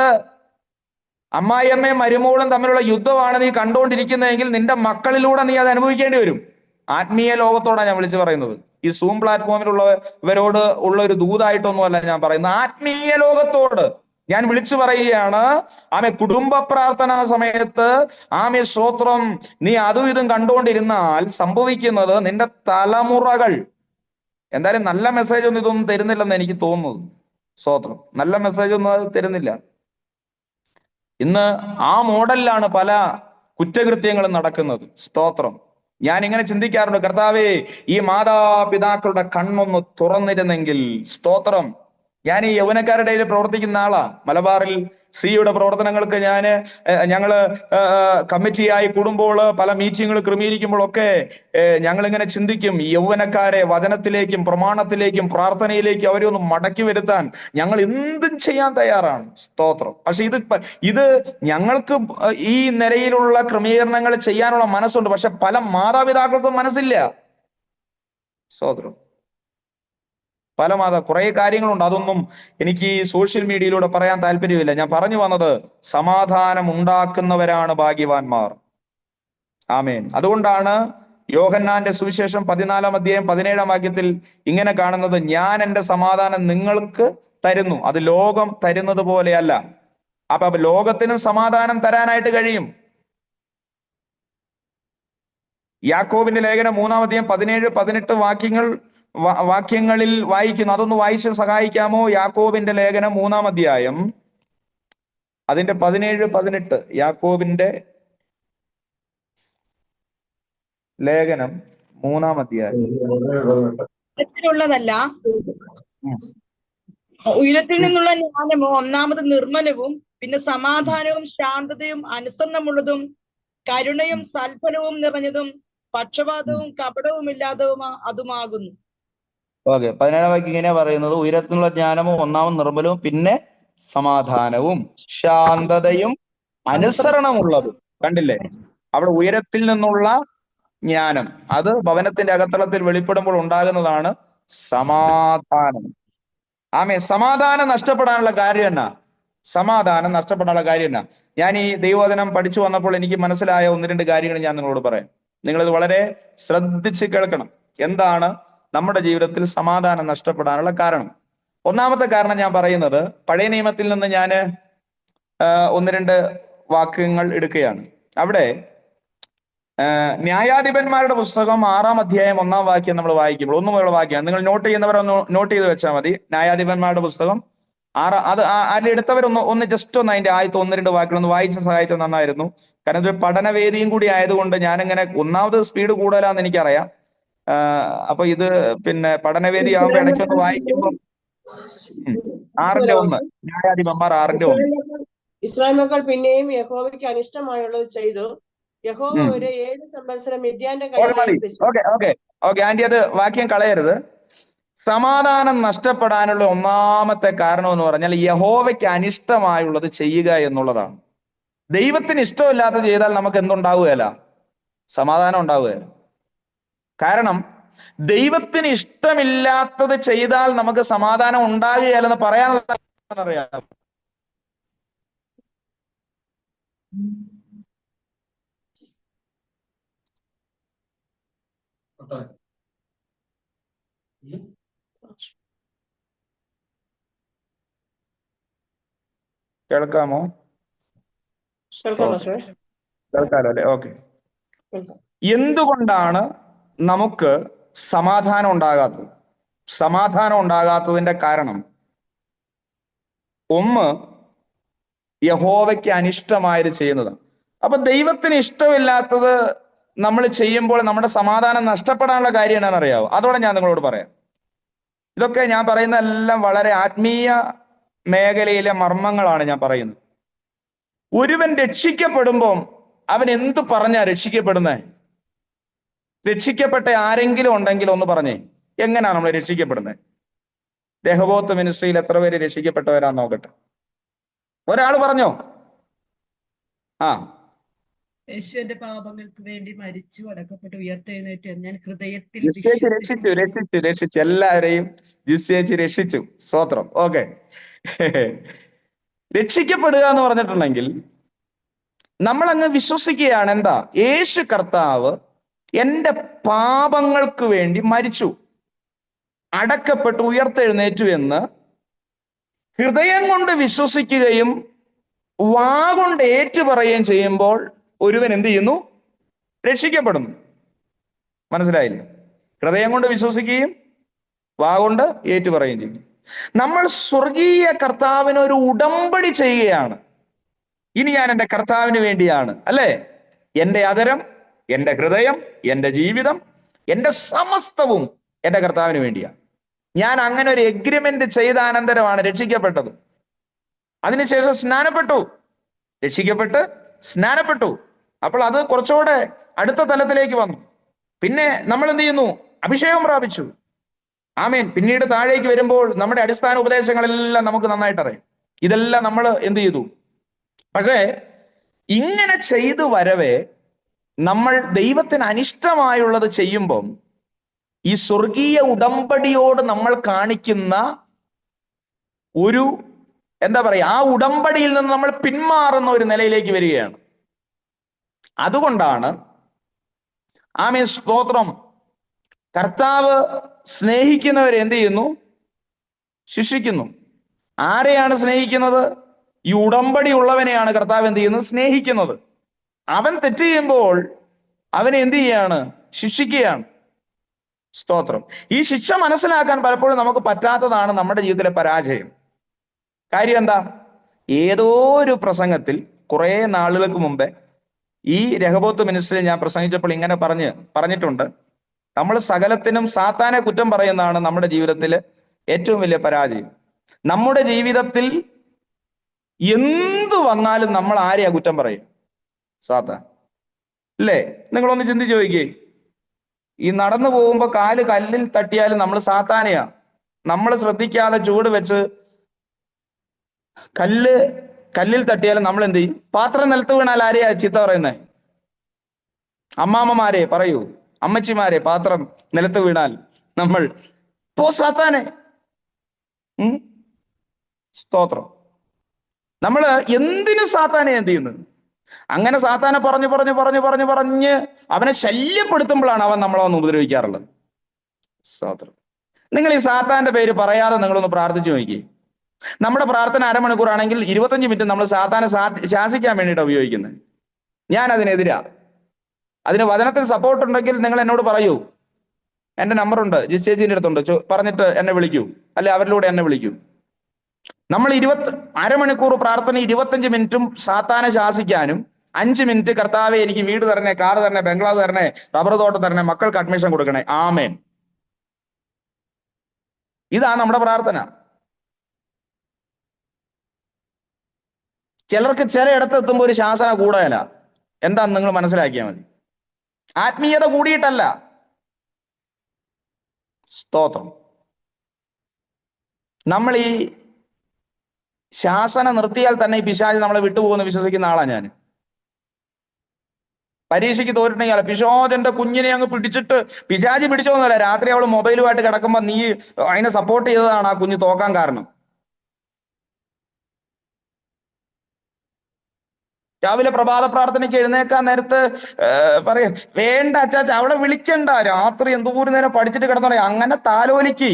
അമ്മായിയമ്മയും മരുമോളും തമ്മിലുള്ള യുദ്ധമാണ് നീ കണ്ടുകൊണ്ടിരിക്കുന്നതെങ്കിൽ നിന്റെ മക്കളിലൂടെ നീ അത് അനുഭവിക്കേണ്ടി വരും. ആത്മീയ ലോകത്തോടാണ് ഞാൻ വിളിച്ചു പറയുന്നത്. ഈ സൂം പ്ലാറ്റ്ഫോമിലുള്ളവരോട് ഉള്ള ഒരു ദൂതായിട്ടൊന്നുമല്ല ഞാൻ പറയുന്നത്, ആത്മീയ ലോകത്തോട് ഞാൻ വിളിച്ചു പറയുകയാണ്. കുടുംബ പ്രാർത്ഥനാ സമയത്ത് സ്തോത്രം, നീ അതും ഇതും കണ്ടുകൊണ്ടിരുന്നാൽ സംഭവിക്കുന്നത് നിന്റെ തലമുറകൾ, എന്തായാലും നല്ല മെസ്സേജ് ഒന്നും ഇതൊന്നും തരുന്നില്ലെന്ന് എനിക്ക് തോന്നുന്നത്. സ്തോത്രം. നല്ല മെസ്സേജ് ഒന്നും അത് തരുന്നില്ല. ഇന്ന് ആ മോഡലിലാണ് പല കുറ്റകൃത്യങ്ങളും നടക്കുന്നത്. സ്തോത്രം. ഞാൻ ഇങ്ങനെ ചിന്തിക്കാറുണ്ട്, കർത്താവേ ഈ മാതാപിതാക്കളുടെ കണ്ണൊന്ന് തുറന്നിരുന്നെങ്കിൽ. സ്തോത്രം. ഞാൻ ഈ യൗവനക്കാരുടെ ഇടയിൽ പ്രവർത്തിക്കുന്ന ആളാ. മലബാറിൽ സിയുടെ പ്രവർത്തനങ്ങൾക്ക് ഞങ്ങള് കമ്മിറ്റിയായി കൂടുമ്പോൾ, പല മീറ്റിങ്ങുകൾ ക്രമീകരിക്കുമ്പോഴൊക്കെ ഞങ്ങൾ ഇങ്ങനെ ചിന്തിക്കും, യൗവനക്കാരെ വചനത്തിലേക്കും പ്രമാണത്തിലേക്കും പ്രാർത്ഥനയിലേക്കും അവരെ ഒന്ന് മടക്കി വരുത്താൻ ഞങ്ങൾ എന്തും ചെയ്യാൻ തയ്യാറാണ്. സ്തോത്രം. പക്ഷെ ഇത് ഞങ്ങൾക്ക് ഈ നിലയിലുള്ള ക്രമീകരണങ്ങൾ ചെയ്യാനുള്ള മനസ്സുണ്ട്, പക്ഷെ പല മാതാപിതാക്കൾക്കും മനസ്സില്ല. സ്തോത്രം. കുറെ കാര്യങ്ങളുണ്ട്, അതൊന്നും എനിക്ക് ഈ സോഷ്യൽ മീഡിയയിലൂടെ പറയാൻ താല്പര്യമില്ല. ഞാൻ പറഞ്ഞു വന്നത്, സമാധാനം ഉണ്ടാക്കുന്നവരാണ് ഭാഗ്യവാന്മാർ. ആമേൻ. അതുകൊണ്ടാണ് യോഹന്നാന്റെ സുവിശേഷം 14-ാം അധ്യായം 17-ാം വാക്യത്തിൽ ഇങ്ങനെ കാണുന്നത്, ഞാൻ എൻ്റെ സമാധാനം നിങ്ങൾക്ക് തരുന്നു, അത് ലോകം തരുന്നത് പോലെയല്ല. അപ്പൊ ലോകത്തിനും സമാധാനം തരാനായിട്ട് കഴിയും. യാക്കോബിന്റെ ലേഖനം 3-ാം അധ്യായം 17-18 വാക്യങ്ങളിൽ വായിക്കുന്നു. അതൊന്ന് വായിച്ച് സഹായിക്കാമോ? യാക്കോബിന്റെ ലേഖനം 3-ാം അധ്യായം അതിന്റെ 17-18 യാക്കോബിന്റെ ലേഖനം 3-ാം അധ്യായം. ഉയരത്തിലുള്ളതല്ല, ഉയരത്തിൽ നിന്നുള്ള ജ്ഞാനമോ ഒന്നാമത് നിർമ്മലവും, പിന്നെ സമാധാനവും ശാന്തതയും അനുസരണമുള്ളതും കരുണയും സൽഫലവും നിറഞ്ഞതും പക്ഷപാതവും കപടവും ഇല്ലാത്തതും അതുമാകുന്നു. ഓക്കെ, 17-ാം വാക്യം ഇങ്ങനെയാ പറയുന്നത്: ഉയരത്തിനുള്ള ജ്ഞാനവും ഒന്നാമത് നിർമ്മലവും, പിന്നെ സമാധാനവും ശാന്തതയും അനുസരണമുള്ളതും. കണ്ടില്ലേ, അവിടെ ഉയരത്തിൽ നിന്നുള്ള ജ്ഞാനം, അത് ഭവനത്തിന്റെ അകത്തളത്തിൽ വെളിപ്പെടുമ്പോൾ ഉണ്ടാകുന്നതാണ് സമാധാനം. ആമേ. സമാധാനം നഷ്ടപ്പെടാനുള്ള കാര്യം എന്നാ? സമാധാനം നഷ്ടപ്പെടാനുള്ള കാര്യം എന്നാ? ഞാൻ ഈ ദൈവവചനം പഠിച്ചു വന്നപ്പോൾ എനിക്ക് മനസ്സിലായ 1-2 കാര്യങ്ങൾ ഞാൻ നിങ്ങളോട് പറയാം. നിങ്ങളിത് വളരെ ശ്രദ്ധിച്ച് കേൾക്കണം. എന്താണ് നമ്മുടെ ജീവിതത്തിൽ സമാധാനം നഷ്ടപ്പെടാനുള്ള കാരണം? ഒന്നാമത്തെ കാരണം ഞാൻ പറയുന്നത്, പഴയ നിയമത്തിൽ നിന്ന് ഞാൻ 1-2 വാക്യങ്ങൾ എടുക്കുകയാണ്. അവിടെ ന്യായാധിപന്മാരുടെ പുസ്തകം 6-ാം അധ്യായം 1-ാം വാക്യം നമ്മൾ വായിക്കുമ്പോൾ, 1 മുതലുള്ള വാക്യം നിങ്ങൾ നോട്ട് ചെയ്യുന്നവർ ഒന്ന് നോട്ട് ചെയ്ത് വെച്ചാൽ മതി. ന്യായാധിപന്മാരുടെ പുസ്തകം 6, അത് അതിൽ എടുത്തവരൊന്ന് ജസ്റ്റ് ഒന്ന് അതിന്റെ ആദ്യത്തെ 1-2 വാക്യങ്ങൾ ഒന്ന് വായിച്ച് സഹായിച്ചത് നന്നായിരുന്നു. കാരണം ഇതൊരു പഠനവേദിയും കൂടി ആയതുകൊണ്ട് ഞാനിങ്ങനെ, ഒന്നാമത് സ്പീഡ് കൂടുതലാന്ന് എനിക്കറിയാം. അപ്പൊ ഇത് പിന്നെ പഠനവേദി ആകുമ്പോൾ ഇടയ്ക്കൊന്ന് വായിക്കുമ്പോൾ 6-ന്റെ 1, ന്യായാധിപന്മാർ 6-ന്റെ 1. ഇസ്രായേൽ മക്കൾ പിന്നെയും യഹോവയ്ക്ക് അനിഷ്ടമായുള്ളത് ചെയ്തു. യഹോവ അവരെ 7 സംവത്സരം മിദ്യാന്റെ കയ്യിൽ ഏൽപ്പിച്ചു. ഓക്കെ ആന്റി, അത് വാക്യം കളയരുത്. സമാധാനം നഷ്ടപ്പെടാനുള്ള ഒന്നാമത്തെ കാരണം എന്ന് പറഞ്ഞാൽ യഹോവയ്ക്ക് അനിഷ്ടമായുള്ളത് ചെയ്യുക എന്നുള്ളതാണ്. ദൈവത്തിന് ഇഷ്ടമില്ലാത്ത ചെയ്താൽ നമുക്ക് എന്തുണ്ടാവുകയില്ല? സമാധാനം ഉണ്ടാവുകയില്ല. കാരണം ദൈവത്തിന് ഇഷ്ടമില്ലാത്തത് ചെയ്താൽ നമുക്ക് സമാധാനം ഉണ്ടാകുകയില്ലെന്ന് പറയാനുള്ള അറിയാം. കേൾക്കാമോ? കേൾക്കാലോ അല്ലെ? ഓക്കെ. എന്തുകൊണ്ടാണ് നമുക്ക് സമാധാനം ഉണ്ടാകാത്തത്? സമാധാനം ഉണ്ടാകാത്തതിന്റെ കാരണം, ഒന്ന്, യഹോവയ്ക്ക് അനിഷ്ടമായത് ചെയ്യുന്നതാണ്. അപ്പൊ ദൈവത്തിന് ഇഷ്ടമില്ലാത്തത് നമ്മൾ ചെയ്യുമ്പോൾ നമ്മുടെ സമാധാനം നഷ്ടപ്പെടാനുള്ള കാര്യം എന്താണെന്നറിയാവോ? അതോടെ ഞാൻ നിങ്ങളോട് പറയാം. ഇതൊക്കെ ഞാൻ പറയുന്ന എല്ലാം വളരെ ആത്മീയ മേഖലയിലെ മർമ്മങ്ങളാണ് ഞാൻ പറയുന്നത്. ഒരുവൻ രക്ഷിക്കപ്പെടുമ്പോൾ അവൻ എന്ത് പറഞ്ഞാ രക്ഷിക്കപ്പെടുന്നേ? രക്ഷിക്കപ്പെട്ട ആരെങ്കിലും ഉണ്ടെങ്കിൽ ഒന്ന് പറഞ്ഞേ, എങ്ങനെയാണ് നമ്മൾ രക്ഷിക്കപ്പെടുന്നത്? രഹോബോത്ത് മിനിസ്ട്രിയിൽ എത്ര പേര് രക്ഷിക്കപ്പെട്ടവരാന്ന് നോക്കട്ടെ. ഒരാൾ പറഞ്ഞോ? യേശുവിന്റെ പാപങ്ങൾക്ക് വേണ്ടി മരിച്ചു, അടക്കപ്പെട്ട്, ഉയർത്തെഴുന്നേറ്റ് ഞാൻ ഹൃദയത്തിൽ രക്ഷിച്ചു. എല്ലാവരെയും ജിസ്യേച്ചി രക്ഷിച്ചു. സ്തോത്രം. ഓക്കെ. രക്ഷിക്കപ്പെടുക എന്ന് പറഞ്ഞിട്ടുണ്ടെങ്കിൽ നമ്മൾ അങ്ങ് വിശ്വസിക്കുകയാണ്, എന്താ? യേശു കർത്താവ് എന്റെ പാപങ്ങൾക്ക് വേണ്ടി മരിച്ചു, അടക്കപ്പെട്ടു, ഉയർത്തെഴുന്നേറ്റു എന്ന് ഹൃദയം കൊണ്ട് വിശ്വസിക്കുകയും വാ കൊണ്ട് ഏറ്റുപറയുകയും ചെയ്യുമ്പോൾ ഒരുവൻ എന്ത് ചെയ്യുന്നു? രക്ഷിക്കപ്പെടുന്നു. മനസ്സിലായില്ല? ഹൃദയം കൊണ്ട് വിശ്വസിക്കുകയും വാ കൊണ്ട് ഏറ്റുപറയുകയും ചെയ്യും. നമ്മൾ സ്വർഗീയ കർത്താവിന് ഒരു ഉടമ്പടി ചെയ്യുകയാണ്. ഇനി ഞാൻ എൻ്റെ കർത്താവിന് വേണ്ടിയാണ്, അല്ലേ? എൻ്റെ അധരം, എൻ്റെ ഹൃദയം, എൻ്റെ ജീവിതം, എൻ്റെ സമസ്തവും എൻ്റെ കർത്താവിന് വേണ്ടിയാണ്. ഞാൻ അങ്ങനെ ഒരു എഗ്രിമെന്റ് ചെയ്ത അനന്തരമാണ് രക്ഷിക്കപ്പെട്ടത്. അതിനുശേഷം സ്നാനപ്പെട്ടു, രക്ഷിക്കപ്പെട്ട് സ്നാനപ്പെട്ടു. അപ്പോൾ അത് കുറച്ചുകൂടെ അടുത്ത തലത്തിലേക്ക് വന്നു. പിന്നെ നമ്മൾ എന്ത് ചെയ്യുന്നു? അഭിഷേകം പ്രാപിച്ചു. ആമേൻ. പിന്നീട് താഴേക്ക് വരുമ്പോൾ നമ്മുടെ അടിസ്ഥാന ഉപദേശങ്ങളെല്ലാം നമുക്ക് നന്നായിട്ട് അറിയാം. ഇതെല്ലാം നമ്മൾ എന്ത് ചെയ്തു? പക്ഷേ ഇങ്ങനെ ചെയ്തു വരവേ നമ്മൾ ദൈവത്തിന് അനിഷ്ടമായുള്ളത് ചെയ്യുമ്പം ഈ സ്വർഗീയ ഉടമ്പടിയോട് നമ്മൾ കാണിക്കുന്ന ഒരു എന്താ പറയുക, ആ ഉടമ്പടിയിൽ നിന്ന് നമ്മൾ പിന്മാറുന്ന ഒരു നിലയിലേക്ക് വരികയാണ്. അതുകൊണ്ടാണ് ആമേൻ, സ്തോത്രം, കർത്താവ് സ്നേഹിക്കുന്നവരെ എന്ത് ചെയ്യുന്നു? ശിക്ഷിക്കുന്നു. ആരെയാണ് സ്നേഹിക്കുന്നത്? ഈ ഉടമ്പടി ഉള്ളവനെയാണ് കർത്താവ് എന്ത് ചെയ്യുന്നത്? സ്നേഹിക്കുന്നത്. അവൻ തെറ്റ് ചെയ്യുമ്പോൾ അവനെ എന്ത് ചെയ്യാണ്? ശിക്ഷിക്കുകയാണ്. സ്തോത്രം. ഈ ശിക്ഷ മനസ്സിലാക്കാൻ പലപ്പോഴും നമുക്ക് പറ്റാത്തതാണ് നമ്മുടെ ജീവിതത്തിലെ പരാജയം. കാര്യം എന്താ? ഏതോ ഒരു പ്രസംഗത്തിൽ കുറെ നാളുകൾക്ക് മുമ്പേ ഈ രഹബോത്ത് മിനിസ്ട്രിയിൽ ഞാൻ പ്രസംഗിച്ചപ്പോൾ ഇങ്ങനെ പറഞ്ഞിട്ടുണ്ട്, നമ്മൾ സകലത്തിനും സാത്താനെ കുറ്റം പറയുന്നതാണ് നമ്മുടെ ജീവിതത്തിൽ ഏറ്റവും വലിയ പരാജയം. നമ്മുടെ ജീവിതത്തിൽ എന്ത് വന്നാലും നമ്മൾ ആരെയാ കുറ്റം പറയും? സാത്താൻ. അല്ലേ? നിങ്ങളൊന്ന് ചിന്തിച്ചു നോക്കിയേ. ഈ നടന്നു പോകുമ്പോ കാല് കല്ലിൽ തട്ടിയാലും നമ്മൾ സാത്താനെയാ. നമ്മൾ ശ്രദ്ധിക്കാതെ ചൂട് വെച്ച് കല്ലിൽ തട്ടിയാലും നമ്മൾ എന്ത് ചെയ്യും? പാത്രം നിലത്ത് വീണാൽ ആരെയാ ചീത്ത പറയുന്നേ? അമ്മാമ്മമാരെ പറയൂ, അമ്മച്ചിമാരെ, പാത്രം നിലത്ത് വീണാൽ നമ്മൾ പോ സാത്താനെ. സ്തോത്രം. നമ്മള് എന്തിനു സാത്താനെ എന്ത് ചെയ്യുന്നത്? അങ്ങനെ സാത്താനെ പറഞ്ഞ് അവനെ ശല്യപ്പെടുത്തുമ്പോഴാണ് അവൻ നമ്മളെ ഒന്ന് ഉപദ്രവിക്കാറുള്ളത്. സ്തോത്രം. നിങ്ങൾ ഈ സാത്താന്റെ പേര് പറയാതെ നിങ്ങളൊന്ന് പ്രാർത്ഥിച്ചു നോക്കി. നമ്മുടെ പ്രാർത്ഥന അരമണിക്കൂറാണെങ്കിൽ 25 മിനിറ്റ് നമ്മൾ സാത്താനെ ശാസിക്കാൻ വേണ്ടിയിട്ട് ഉപയോഗിക്കുന്നത്. ഞാൻ അതിനെതിരാ. അതിന് വചനത്തിൽ സപ്പോർട്ട് ഉണ്ടെങ്കിൽ നിങ്ങൾ എന്നോട് പറയൂ. എന്റെ നമ്പറുണ്ട്, ജിസ്റ്റേജിന്റെ അടുത്തുണ്ട്, പറഞ്ഞിട്ട് എന്നെ വിളിക്കൂ, അല്ലെ അവരിലൂടെ എന്നെ വിളിക്കൂ. നമ്മൾ അരമണിക്കൂർ പ്രാർത്ഥന 25 മിനിറ്റും സാത്താനെ ശാസിക്കാനും 5 മിനിറ്റ് കർത്താവെ എനിക്ക് വീട് തരണേ, കാർ തരണേ, ബംഗ്ലാവ് തരണേ, റബ്ബർ തോട്ടം തരണേ, മക്കൾക്ക് അഡ്മിഷൻ കൊടുക്കണേ, ആമേൻ. ഇതാണ് നമ്മുടെ പ്രാർത്ഥന. ചിലർക്ക് ചിലയിടത്ത് എത്തുമ്പോൾ ഒരു ശാസന കൂടുതല. എന്താന്ന് നിങ്ങൾ മനസ്സിലാക്കിയാൽ മതി. ആത്മീയത കൂടിയിട്ടല്ല. സ്തോത്രം. നമ്മൾ ഈ ശാസന നിർത്തിയാൽ തന്നെ ഈ പിശാച് നമ്മളെ വിട്ടുപോകുന്ന വിശ്വസിക്കുന്ന ആളാ ഞാൻ. പരീക്ഷയ്ക്ക് തോറ്റിട്ടുണ്ടെങ്കിൽ പിശാചന്റെ കുഞ്ഞിനെ അങ്ങ് പിടിച്ചിട്ട്, പിശാചി പിടിച്ചോന്നല്ല, രാത്രി അവൾ മൊബൈലുമായിട്ട് കിടക്കുമ്പോ നീ അതിനെ സപ്പോർട്ട് ചെയ്തതാണ് ആ കുഞ്ഞ് തോക്കാൻ കാരണം. രാവിലെ പ്രഭാത പ്രാർത്ഥനയ്ക്ക് എഴുന്നേക്കാൻ നേരത്ത് പറയും, വേണ്ട അച്ചാച്ച അവളെ വിളിക്കണ്ട, രാത്രി എന്തോരം നേരം പഠിച്ചിട്ട് കിടന്നോളെ, അങ്ങനെ താലോലിക്ക്.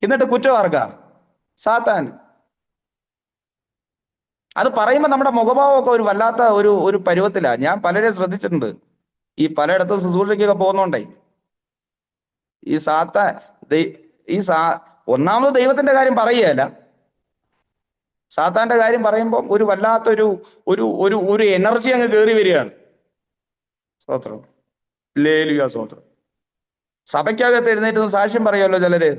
എന്നിട്ട് കുറ്റം ആർക്കാ? സാത്താൻ. അത് പറയുമ്പോ നമ്മുടെ മുഖഭാവമൊക്കെ ഒരു വല്ലാത്ത ഒരു പരുവത്തിലാ. ഞാൻ പലരെ ശ്രദ്ധിച്ചിട്ടുണ്ട്, ഈ പലയിടത്തും ശുശ്രൂഷയ്ക്കൊക്കെ പോകുന്നോണ്ടേ ഈ സാത്താൻ ഒന്നാമത് ദൈവത്തിന്റെ കാര്യം പറയുകയല്ല, സാത്താന്റെ കാര്യം പറയുമ്പോൾ ഒരു വല്ലാത്തൊരു ഒരു എനർജി അങ്ങ് കയറി വരികയാണ്. സ്തോത്രം. ഹല്ലേലൂയ. സ്തോത്രം. സഭയ്ക്കകത്ത് എഴുന്നേറ്റ് സാക്ഷ്യം പറയുമല്ലോ ചിലര്.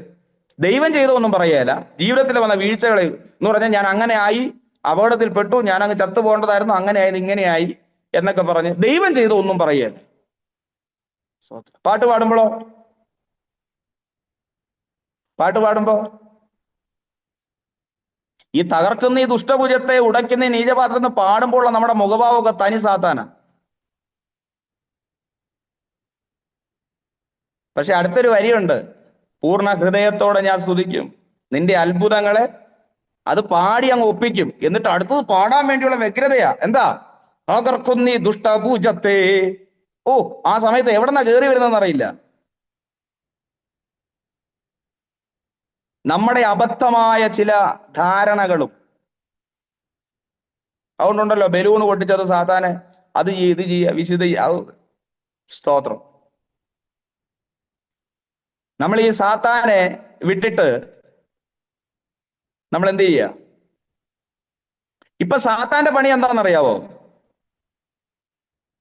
ദൈവം ചെയ്തൊന്നും പറയുകയല്ല, ജീവിതത്തിൽ വന്ന വീഴ്ചകൾ എന്ന് പറഞ്ഞാൽ ഞാൻ അങ്ങനെ ആയി, അപകടത്തിൽപ്പെട്ടു, ഞാൻ അങ്ങ് ചത്തു പോകേണ്ടതായിരുന്നു, അങ്ങനെ ആയത്, ഇങ്ങനെയായി എന്നൊക്കെ പറഞ്ഞ് ദൈവം ചെയ്ത ഒന്നും പറയുകയല്ല. പാട്ട് പാടുമ്പോ ഈ തകർക്കുന്ന ഈ ദുഷ്ടഭുജത്തെ ഉടയ്ക്കുന്ന ഈ നീചപാത്രത്തിന് പാടുമ്പോൾ നമ്മുടെ മുഖഭാവമൊക്കെ തനി സാത്താന. പക്ഷെ അടുത്തൊരു വരിയുണ്ട്, പൂർണ്ണ ഹൃദയത്തോടെ ഞാൻ സ്തുതിക്കും നിന്റെ അത്ഭുതങ്ങളെ. അത് പാടി അങ്ങ് ഒപ്പിക്കും. എന്നിട്ട് അടുത്തത് പാടാൻ വേണ്ടിയുള്ള വ്യഗ്രതയാ. എന്താ? തകർക്കുന്നീ ദുഷ്ടഭുജത്തെ. ഓ, ആ സമയത്ത് എവിടെന്നാ കയറി വരുന്നതെന്ന് അറിയില്ല. നമ്മുടെ അബദ്ധമായ ചില ധാരണകളും. അതുകൊണ്ടുണ്ടല്ലോ ബലൂണ് പൊട്ടിച്ചത് സാത്താനെ, അത് ചെയ്യ, ഇത് ചെയ്യുക, വിശുദ്ധ സ്തോത്രം. നമ്മൾ ഈ സാത്താനെ വിട്ടിട്ട് നമ്മൾ എന്ത് ചെയ്യുക? ഇപ്പൊ സാത്താന്റെ പണി എന്താണെന്നറിയാവോ?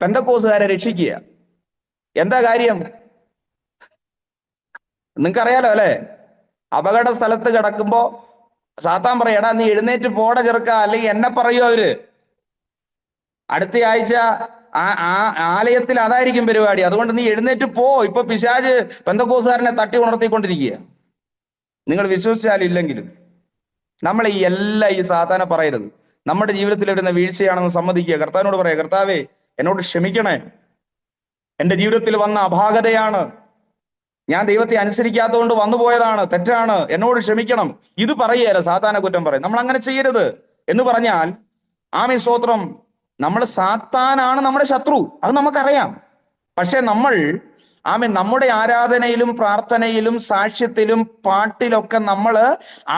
പെന്തക്കോസുകാരെ രക്ഷിക്കുക. എന്താ കാര്യം? നിങ്ങൾക്കറിയാലോ അല്ലെ? അപകട സ്ഥലത്ത് കിടക്കുമ്പോ സാത്താൻ പറയും, എടാ നീ എഴുന്നേറ്റ് പോട ചെറുക്ക, അല്ലെങ്കിൽ എന്നെ പറയൂ അവര്. അടുത്ത ആഴ്ച ആലയത്തിൽ അതായിരിക്കും പരിപാടി, അതുകൊണ്ട് നീ എഴുന്നേറ്റ് പോ. ഇപ്പൊ പിശാച് പെന്തക്കോസുകാരനെ തട്ടി ഉണർത്തിക്കൊണ്ടിരിക്കുക. നിങ്ങൾ വിശ്വസിച്ചാലും ഇല്ലെങ്കിലും നമ്മൾ ഈ സാത്താനെ പറയരുത്. നമ്മുടെ ജീവിതത്തിൽ വരുന്ന വീഴ്ചയാണെന്ന് സമ്മതിക്കുക. കർത്താവിനോട് പറയാം, കർത്താവേ എന്നോട് ക്ഷമിക്കണേ, എന്റെ ജീവിതത്തിൽ വന്ന അപാകതയാണ്, ഞാൻ ദൈവത്തെ അനുസരിക്കാത്തതുകൊണ്ട് വന്നു പോയതാണ്, തെറ്റാണ്, എന്നോട് ക്ഷമിക്കണം. ഇത് പറയുകയല്ല, സാത്താനെ കുറ്റം പറയും. നമ്മൾ അങ്ങനെ ചെയ്യരുത് എന്ന് പറഞ്ഞാൽ ആമേൻ സ്തോത്രം, നമ്മൾ സാത്താനാണ് നമ്മുടെ ശത്രു, അത് നമുക്കറിയാം. പക്ഷെ നമ്മൾ നമ്മുടെ ആരാധനയിലും പ്രാർത്ഥനയിലും സാക്ഷ്യത്തിലും പാട്ടിലൊക്കെ നമ്മൾ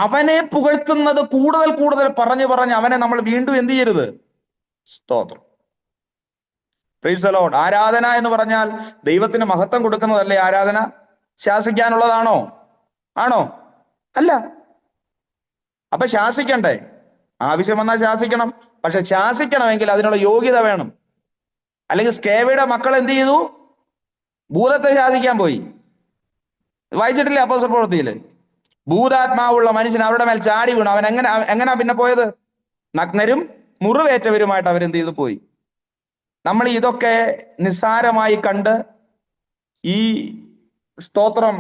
അവനെ പുകഴ്ത്തുന്നത് കൂടുതൽ പറഞ്ഞ് അവനെ നമ്മൾ വീണ്ടും എന്ത് ചെയ്യരുത്? സ്തോത്രം. Praise the Lord. ആരാധന എന്ന് പറഞ്ഞാൽ ദൈവത്തിന് മഹത്വം കൊടുക്കുന്നതല്ലേ ആരാധന? ശാസിക്കാനുള്ളതാണോ? ആണോ? അല്ല. അപ്പൊ ശാസിക്കണ്ടേ? ആവശ്യം വന്നാൽ ശാസിക്കണം. പക്ഷെ ശാസിക്കണമെങ്കിൽ അതിനുള്ള യോഗ്യത വേണം. അല്ലെങ്കിൽ സ്കേവയുടെ മക്കൾ എന്ത് ചെയ്തു? ഭൂതത്തെ ശാസിക്കാൻ പോയി. വായിച്ചിട്ടില്ലേ അപ്പോസ്തല പ്രവൃത്തിയില്? ഭൂതാത്മാവുള്ള മനുഷ്യൻ അവരുടെ മേൽ ചാടി വീണു. അവൻ എങ്ങനാ പിന്നെ പോയത്? നഗ്നരും മുറിവേറ്റവരുമായിട്ട് അവരെന്ത് ചെയ്തു? പോയി. നമ്മൾ ഇതൊക്കെ നിസ്സാരമായി കണ്ട് ഈ സ്തോത്രം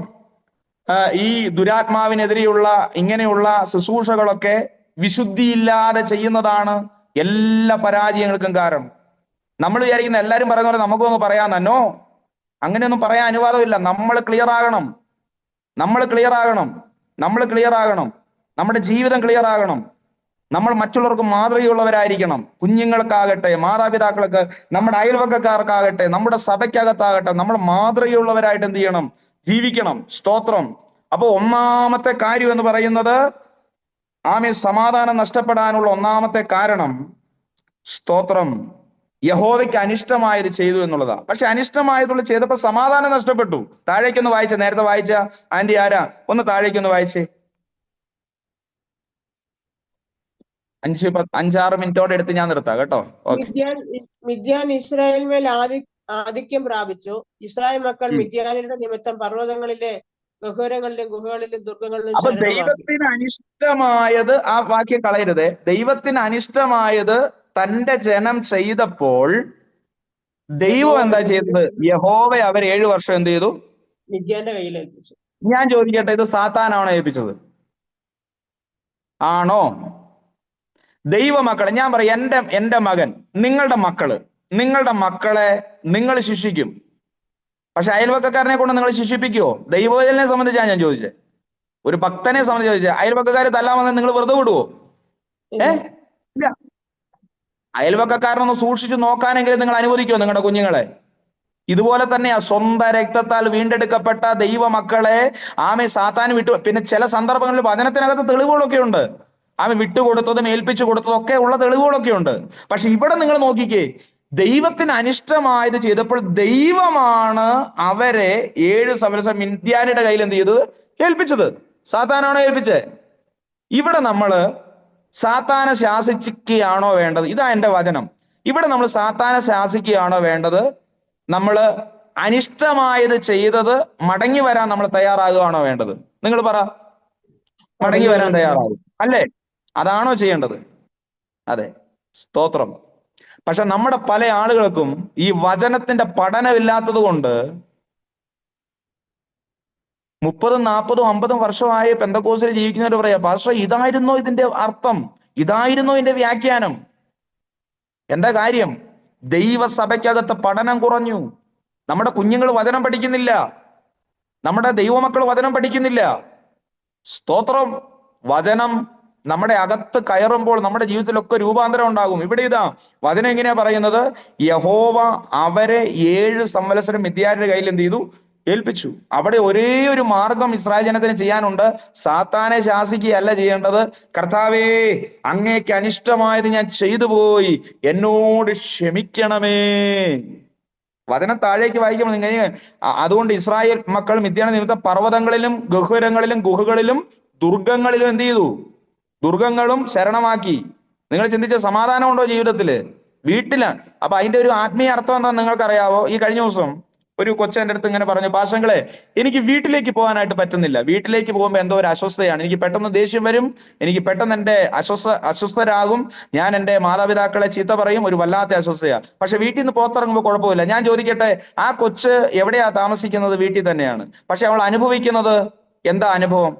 ഈ ദുരാത്മാവിനെതിരെയുള്ള ഇങ്ങനെയുള്ള ശുശ്രൂഷകളൊക്കെ വിശുദ്ധിയില്ലാതെ ചെയ്യുന്നതാണ് എല്ലാ പരാജയങ്ങൾക്കും കാരണം. നമ്മൾ വിചാരിക്കുന്ന എല്ലാവരും പറയുന്ന പോലെ നമുക്കൊന്ന് പറയാന്നോ? അങ്ങനെയൊന്നും പറയാൻ അനുവാദമില്ല. നമ്മൾ ക്ലിയർ ആകണം. നമ്മുടെ ജീവിതം ക്ലിയർ ആകണം. നമ്മൾ മറ്റുള്ളവർക്ക് മാതൃകയുള്ളവരായിരിക്കണം. കുഞ്ഞുങ്ങൾക്കാകട്ടെ, മാതാപിതാക്കൾക്ക്, നമ്മുടെ അയൽവക്കക്കാർക്കാകട്ടെ, നമ്മുടെ സഭയ്ക്കകത്താകട്ടെ, നമ്മൾ മാതൃകയുള്ളവരായിട്ട് എന്ത് ചെയ്യണം? ജീവിക്കണം. സ്തോത്രം. അപ്പൊ ഒന്നാമത്തെ കാര്യം എന്ന് പറയുന്നത് സമാധാനം നഷ്ടപ്പെടാനുള്ള ഒന്നാമത്തെ കാരണം, സ്തോത്രം, യഹോവയ്ക്ക് അനിഷ്ടമായത് ചെയ്തു എന്നുള്ളതാ. പക്ഷെ അനിഷ്ടമായതുള്ള ചെയ്തപ്പോ സമാധാനം നഷ്ടപ്പെട്ടു. താഴേക്കൊന്ന് വായിച്ച, നേരത്തെ വായിച്ച ആന്റി ആരാ? ഒന്ന് താഴേക്കൊന്ന് വായിച്ചേ. 5-6 മിനിറ്റോടെ എടുത്ത് ഞാൻ നിർത്താം കേട്ടോ. മിദ്യാൻ ഇസ്രായേലിന്മേൽ ആധിക്യം പ്രാപിച്ചു. ഇസ്രായേൽ മക്കൾ മിദ്യാനിയുടെ നിമിത്തം പർവ്വതങ്ങളിലെ ഗഹ്വരങ്ങളിലും ഗുഹകളിലും ദുർഗങ്ങളിലും അപ്പൊ ദൈവത്തിന് അനിഷ്ടമായത്, ആ വാക്യം കളയരുതേ. ദൈവത്തിന് അനിഷ്ടമായത് തന്റെ ജനം ചെയ്തപ്പോൾ ദൈവം എന്താ ചെയ്തത്? യഹോവ അവർ 7 വർഷം എന്ത് ചെയ്തു? മിദ്യാന്റെ കയ്യിൽ ഏൽപ്പിച്ചു. ഞാൻ ചോദിക്കട്ടെ, ഇത് സാത്താനാണോ ഏൽപ്പിച്ചത്? ആണോ? ദൈവമക്കളെ, ഞാൻ പറയാം, എന്റെ മകൻ, നിങ്ങളുടെ മക്കളെ നിങ്ങൾ ശിക്ഷിക്കും. പക്ഷെ അയൽവക്കക്കാരനെ കൊണ്ട് നിങ്ങൾ ശിക്ഷിപ്പിക്കുവോ? ദൈവവേദനെ സംബന്ധിച്ചാണ് ഞാൻ ചോദിച്ചത്. ഒരു ഭക്തനെ സംബന്ധിച്ച് ചോദിച്ചത്. അയൽവക്കക്കാരെ തല്ലാൻ വന്നാൽ നിങ്ങൾ വെറുതെ വിടുവോ? ഇല്ല. അയൽവക്കക്കാരനൊന്ന് സൂക്ഷിച്ചു നോക്കാനെങ്കിലും നിങ്ങൾ അനുവദിക്കുമോ നിങ്ങളുടെ കുഞ്ഞുങ്ങളെ? ഇതുപോലെ തന്നെയാ സ്വന്തം രക്തത്താൽ വീണ്ടെടുക്കപ്പെട്ട ദൈവമക്കളെ സാത്താൻ വിട്ടു. പിന്നെ ചില സന്ദർഭങ്ങളിൽ വചനത്തിനകത്ത് തെളിവുകളൊക്കെ ഉണ്ട്. വിട്ടുകൊടുത്തതും ഏൽപ്പിച്ചു കൊടുത്തതും ഒക്കെ ഉള്ള തെളിവുകളൊക്കെ ഉണ്ട്. പക്ഷെ ഇവിടെ നിങ്ങൾ നോക്കിക്കേ, ദൈവത്തിന് അനിഷ്ടമായത് ചെയ്തപ്പോൾ ദൈവമാണ് അവരെ 7 സംവത്സരം മിദ്യാനിയുടെ കയ്യിൽ എന്ത് ചെയ്തത്? ഏൽപ്പിച്ചത്. സാത്താനാണോ ഏൽപ്പിച്ചത്? ഇവിടെ നമ്മള് സാത്താനെ ശാസിക്കുകയാണോ വേണ്ടത്? ഇതാ എന്റെ വചനം. ഇവിടെ നമ്മൾ സാത്താനെ ശാസിക്കുകയാണോ വേണ്ടത്? നമ്മള് അനിഷ്ടമായത് ചെയ്തത് മടങ്ങി വരാൻ നമ്മൾ തയ്യാറാകുകയാണോ വേണ്ടത്? നിങ്ങൾ പറ. മടങ്ങി വരാൻ തയ്യാറാകും അല്ലേ? അതാണോ ചെയ്യേണ്ടത്? അതെ, സ്തോത്രം. പക്ഷെ നമ്മുടെ പല ആളുകൾക്കും ഈ വചനത്തിന്റെ പഠനമില്ലാത്തത് കൊണ്ട് 30, 40, 50 വർഷമായി പെന്തക്കോസ്തിൽ ജീവിക്കുന്നവർ പറയാ, പാസ്റ്റർ ഇതായിരുന്നോ ഇതിന്റെ അർത്ഥം? ഇതായിരുന്നോ ഇതിന്റെ വ്യാഖ്യാനം? എന്താ കാര്യം? ദൈവസഭയ്ക്കകത്ത് പഠനം കുറഞ്ഞു. നമ്മുടെ കുഞ്ഞുങ്ങൾ വചനം പഠിക്കുന്നില്ല. നമ്മുടെ ദൈവമക്കൾ വചനം പഠിക്കുന്നില്ല. സ്തോത്രം. വചനം നമ്മുടെ അകത്ത് കയറുമ്പോൾ നമ്മുടെ ജീവിതത്തിലൊക്കെ രൂപാന്തരം ഉണ്ടാകും. ഇവിടെ ഇതാ വചനം എങ്ങനെയാ പറയുന്നത്? യഹോവ അവരെ 7 സംവത്സരം മിദ്യാന്റെ കയ്യിൽ എന്ത് ചെയ്തു? ഏൽപ്പിച്ചു. അവിടെ ഒരേ ഒരു മാർഗം ഇസ്രായേൽ ജനത്തിന് ചെയ്യാനുണ്ട്. സാത്താനെ ശാസിക്കുകയല്ല ചെയ്യേണ്ടത്. കർത്താവേ, അങ്ങേക്ക് അനിഷ്ടമായത് ഞാൻ ചെയ്തു പോയി, എന്നോട് ക്ഷമിക്കണമേ. വചനം താഴേക്ക് വായിക്കുമ്പോൾ നിങ്ങൾ, അതുകൊണ്ട് ഇസ്രായേൽ മക്കൾ മിദ്യാന നിമിത്തം പർവ്വതങ്ങളിലും ഗഹ്വരങ്ങളിലും ഗുഹകളിലും ദുർഗങ്ങളിലും എന്ത് ചെയ്തു? ദുർഗങ്ങളും ശരണമാക്കി. നിങ്ങൾ ചിന്തിച്ച സമാധാനം ഉണ്ടോ ജീവിതത്തില്? വീട്ടിലാണ്. അപ്പൊ അതിന്റെ ഒരു ആത്മീയ അർത്ഥം എന്താ നിങ്ങൾക്കറിയാവോ? ഈ കഴിഞ്ഞ ദിവസം ഒരു കൊച്ചെന്റെ അടുത്ത് ഇങ്ങനെ പറഞ്ഞു, പാഷങ്ങളെ, എനിക്ക് വീട്ടിലേക്ക് പോകാനായിട്ട് പറ്റുന്നില്ല. വീട്ടിലേക്ക് പോകുമ്പോൾ എന്തോ ഒരു അസ്വസ്ഥയാണ്. എനിക്ക് പെട്ടെന്ന് ദേഷ്യം വരും. എനിക്ക് പെട്ടെന്ന് എന്റെ അസ്വസ്ഥരാകും. ഞാൻ എന്റെ മാതാപിതാക്കളെ ചീത്ത പറയും. ഒരു വല്ലാത്ത അസ്വസ്ഥയാ. പക്ഷെ വീട്ടിൽ നിന്ന് പുറത്തിറങ്ങുമ്പോൾ കുഴപ്പമില്ല. ഞാൻ ചോദിക്കട്ടെ, ആ കൊച്ച് എവിടെയാ താമസിക്കുന്നത്? വീട്ടിൽ തന്നെയാണ്. പക്ഷെ അവൾ അനുഭവിക്കുന്നത് എന്താ അനുഭവം?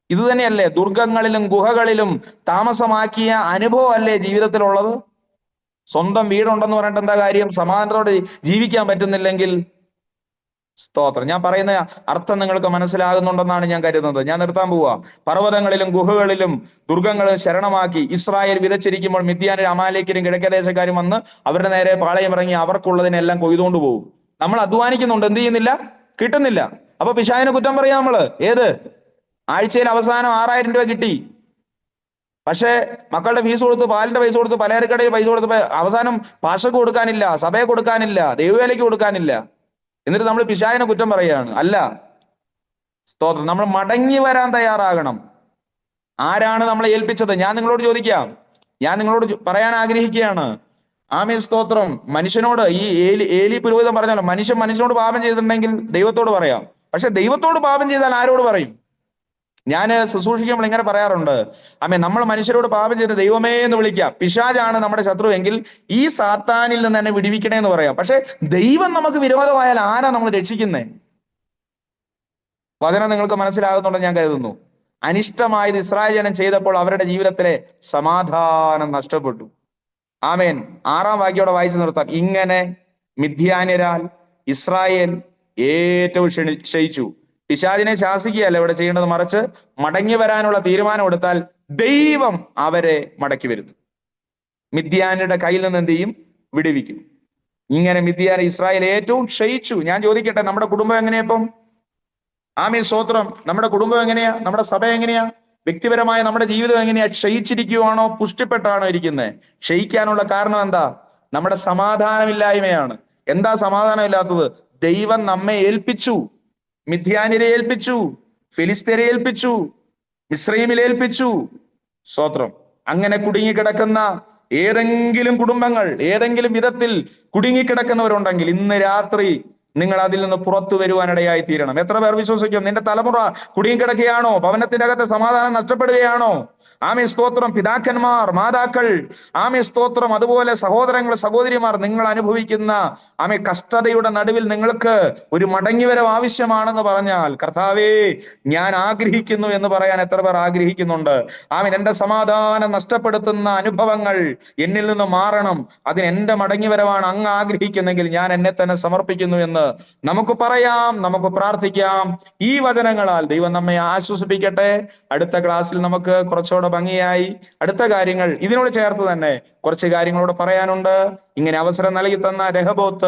ഇത് തന്നെയല്ലേ? ദുർഗങ്ങളിലും ഗുഹകളിലും താമസമാക്കിയ അനുഭവം അല്ലേ ജീവിതത്തിലുള്ളത്? സ്വന്തം വീടുണ്ടെന്ന് പറഞ്ഞിട്ട് എന്താ കാര്യം? സമാധാനത്തോടെ ജീവിക്കാൻ പറ്റുന്നില്ലെങ്കിൽ. സ്തോത്രം. ഞാൻ പറയുന്ന അർത്ഥം നിങ്ങൾക്ക് മനസ്സിലാകുന്നുണ്ടെന്നാണ് ഞാൻ കരുതുന്നത്. ഞാൻ നിർത്താൻ പോവാ. പർവ്വതങ്ങളിലും ഗുഹകളിലും ദുർഗങ്ങളും ശരണമാക്കി ഇസ്രായേൽ വിതച്ചിരിക്കുമ്പോൾ മിദ്യാനും അമാലേക്കരും കിഴക്കദേശക്കാരും വന്ന് അവരുടെ നേരെ പാളയമിറങ്ങി അവർക്കുള്ളതിനെല്ലാം കൊയ്തുകൊണ്ട് പോകും. നമ്മൾ അധ്വാനിക്കുന്നുണ്ട്, എന്ത് ചെയ്യുന്നില്ല? കിട്ടുന്നില്ല. അപ്പൊ പിശാചിനെ കുറ്റം പറയാം നമ്മള്. ഏത്? ആഴ്ചയിൽ അവസാനം 6000 രൂപ കിട്ടി, പക്ഷെ മക്കളുടെ ഫീസ് കൊടുത്ത്, പാലിന്റെ പൈസ കൊടുത്ത്, പലചരക്കടയിൽ പൈസ കൊടുത്ത് അവസാനം പാഷക്ക് കൊടുക്കാനില്ല, സഭയെ കൊടുക്കാനില്ല, ദൈവവേലയ്ക്ക് കൊടുക്കാനില്ല. എന്നിട്ട് നമ്മൾ പിശാചിനെ കുറ്റം പറയുകയാണ്. അല്ല, സ്തോത്രം. നമ്മൾ മടങ്ങി വരാൻ തയ്യാറാകണം. ആരാണ് നമ്മളെ ഏൽപ്പിച്ചത്? ഞാൻ നിങ്ങളോട് ചോദിക്കാം, ഞാൻ നിങ്ങളോട് പറയാൻ ആഗ്രഹിക്കുകയാണ്. ആമേൻ, സ്തോത്രം. മനുഷ്യനോട് ഈ ഏലി പുരോഹിതൻ പറഞ്ഞല്ലോ, മനുഷ്യനോട് പാപം ചെയ്തിട്ടുണ്ടെങ്കിൽ ദൈവത്തോട് പറയാം. പക്ഷെ ദൈവത്തോട് പാപം ചെയ്താൽ ആരോട് പറയും? ഞാൻ ശുശ്രൂഷിക്കുമ്പോൾ ഇങ്ങനെ പറയാറുണ്ട്, ആമേൻ, നമ്മൾ മനുഷ്യരോട് പാപം ചെയ്ത് ദൈവമേ എന്ന് വിളിക്കാം. പിശാചാണ് നമ്മുടെ ശത്രു എങ്കിൽ ഈ സാത്താനിൽ നിന്ന് എന്നെ വിടുവിക്കണേ എന്ന് പറയാം. പക്ഷെ ദൈവം നമുക്ക് വിരോധമായാൽ ആരാ നമ്മൾ രക്ഷിക്കുന്നേ? വചനം നിങ്ങൾക്ക് മനസ്സിലാകുന്നുണ്ടെന്ന് ഞാൻ കരുതുന്നു. അനിഷ്ടമായത് ഇസ്രായേൽ ജനം ചെയ്തപ്പോൾ അവരുടെ ജീവിതത്തിലെ സമാധാനം നഷ്ടപ്പെട്ടു. ആമേൻ. 6-ാം വാക്യോടെ വായിച്ചു നിർത്താം. ഇങ്ങനെ മിദ്യാന്യരാൽ ഇസ്രായേൽ ഏറ്റവും ക്ഷയിച്ചു. പിശാചിനെ ശാസിക്കുകയല്ല ഇവിടെ ചെയ്യേണ്ടത്, മറിച്ച് മടങ്ങി വരാനുള്ള തീരുമാനം എടുത്താൽ ദൈവം അവരെ മടക്കി വരുത്തും. മിദ്യാന്യരുടെ കയ്യിൽ നിന്ന് എന്ത് ചെയ്യും? വിടുവിക്കും. ഇങ്ങനെ മിദ്യാൻ ഇസ്രായേൽ ഏറ്റവും ക്ഷയിച്ചു. ഞാൻ ചോദിക്കട്ടെ, നമ്മുടെ കുടുംബം എങ്ങനെയപ്പം? ആമേൻ, സ്തോത്രം. നമ്മുടെ കുടുംബം എങ്ങനെയാ? നമ്മുടെ സഭ എങ്ങനെയാ? വ്യക്തിപരമായ നമ്മുടെ ജീവിതം എങ്ങനെയാ? ക്ഷയിച്ചിരിക്കുവാണോ പുഷ്ടിപ്പെട്ടാണോ ഇരിക്കുന്നത്? ക്ഷയിക്കാനുള്ള കാരണം എന്താ? നമ്മുടെ സമാധാനമില്ലായ്മയാണ്. എന്താ സമാധാനമില്ലാത്തത്? ദൈവം നമ്മെ ഏൽപ്പിച്ചു. മിദ്യാന്യരെ ഏൽപ്പിച്ചു, ഫിലിസ്ത്യരെ ഏൽപ്പിച്ചു, മിസ്രയീമിൽ ഏൽപ്പിച്ചു. സ്തോത്രം. അങ്ങനെ കുടുങ്ങിക്കിടക്കുന്ന ഏതെങ്കിലും കുടുംബങ്ങൾ ഏതെങ്കിലും വിധത്തിൽ കുടുങ്ങിക്കിടക്കുന്നവരുണ്ടെങ്കിൽ ഇന്ന് രാത്രി നിങ്ങൾ അതിൽ നിന്ന് പുറത്തു വരുവാനിടയായി തീരണം. എത്ര പേർ വിശ്വസിക്കും? നിന്റെ തലമുറ കുടുങ്ങിക്കിടക്കുകയാണോ? ഭവനത്തിന്റെ അകത്ത് സമാധാനം നഷ്ടപ്പെടുകയാണോ? ആമേ, സ്തോത്രം. പിതാക്കന്മാർ, മാതാക്കൾ, ആമേ, സ്തോത്രം. അതുപോലെ സഹോദരങ്ങൾ, സഹോദരിമാർ, നിങ്ങൾ അനുഭവിക്കുന്ന ആമേ കഷ്ടതയുടെ നടുവിൽ നിങ്ങൾക്ക് ഒരു മടങ്ങിവരവ് ആവശ്യമാണെന്ന് പറഞ്ഞാൽ, കർത്താവേ ഞാൻ ആഗ്രഹിക്കുന്നു എന്ന് പറയാൻ എത്ര പേർ ആഗ്രഹിക്കുന്നുണ്ട്? ആമേൻ. എന്റെ സമാധാനം നഷ്ടപ്പെടുത്തുന്ന അനുഭവങ്ങൾ എന്നിൽ നിന്ന് മാറണം, അതിന് എന്റെ മടങ്ങിവരവാണ് അങ്ങ് ആഗ്രഹിക്കുന്നെങ്കിൽ ഞാൻ എന്നെ തന്നെ സമർപ്പിക്കുന്നു എന്ന് നമുക്ക് പറയാം, നമുക്ക് പ്രാർത്ഥിക്കാം. ഈ വചനങ്ങളാൽ ദൈവം നമ്മെ ആശ്വസിപ്പിക്കട്ടെ. അടുത്ത ക്ലാസ്സിൽ നമുക്ക് കുറച്ചുകൂടെ ഭംഗിയായി അടുത്ത കാര്യങ്ങൾ ഇതിനോട് ചേർത്ത് തന്നെ കുറച്ച് കാര്യങ്ങളോട് പറയാനുണ്ട്. ഇങ്ങനെ അവസരം നൽകി തന്ന രഹബോത്ത്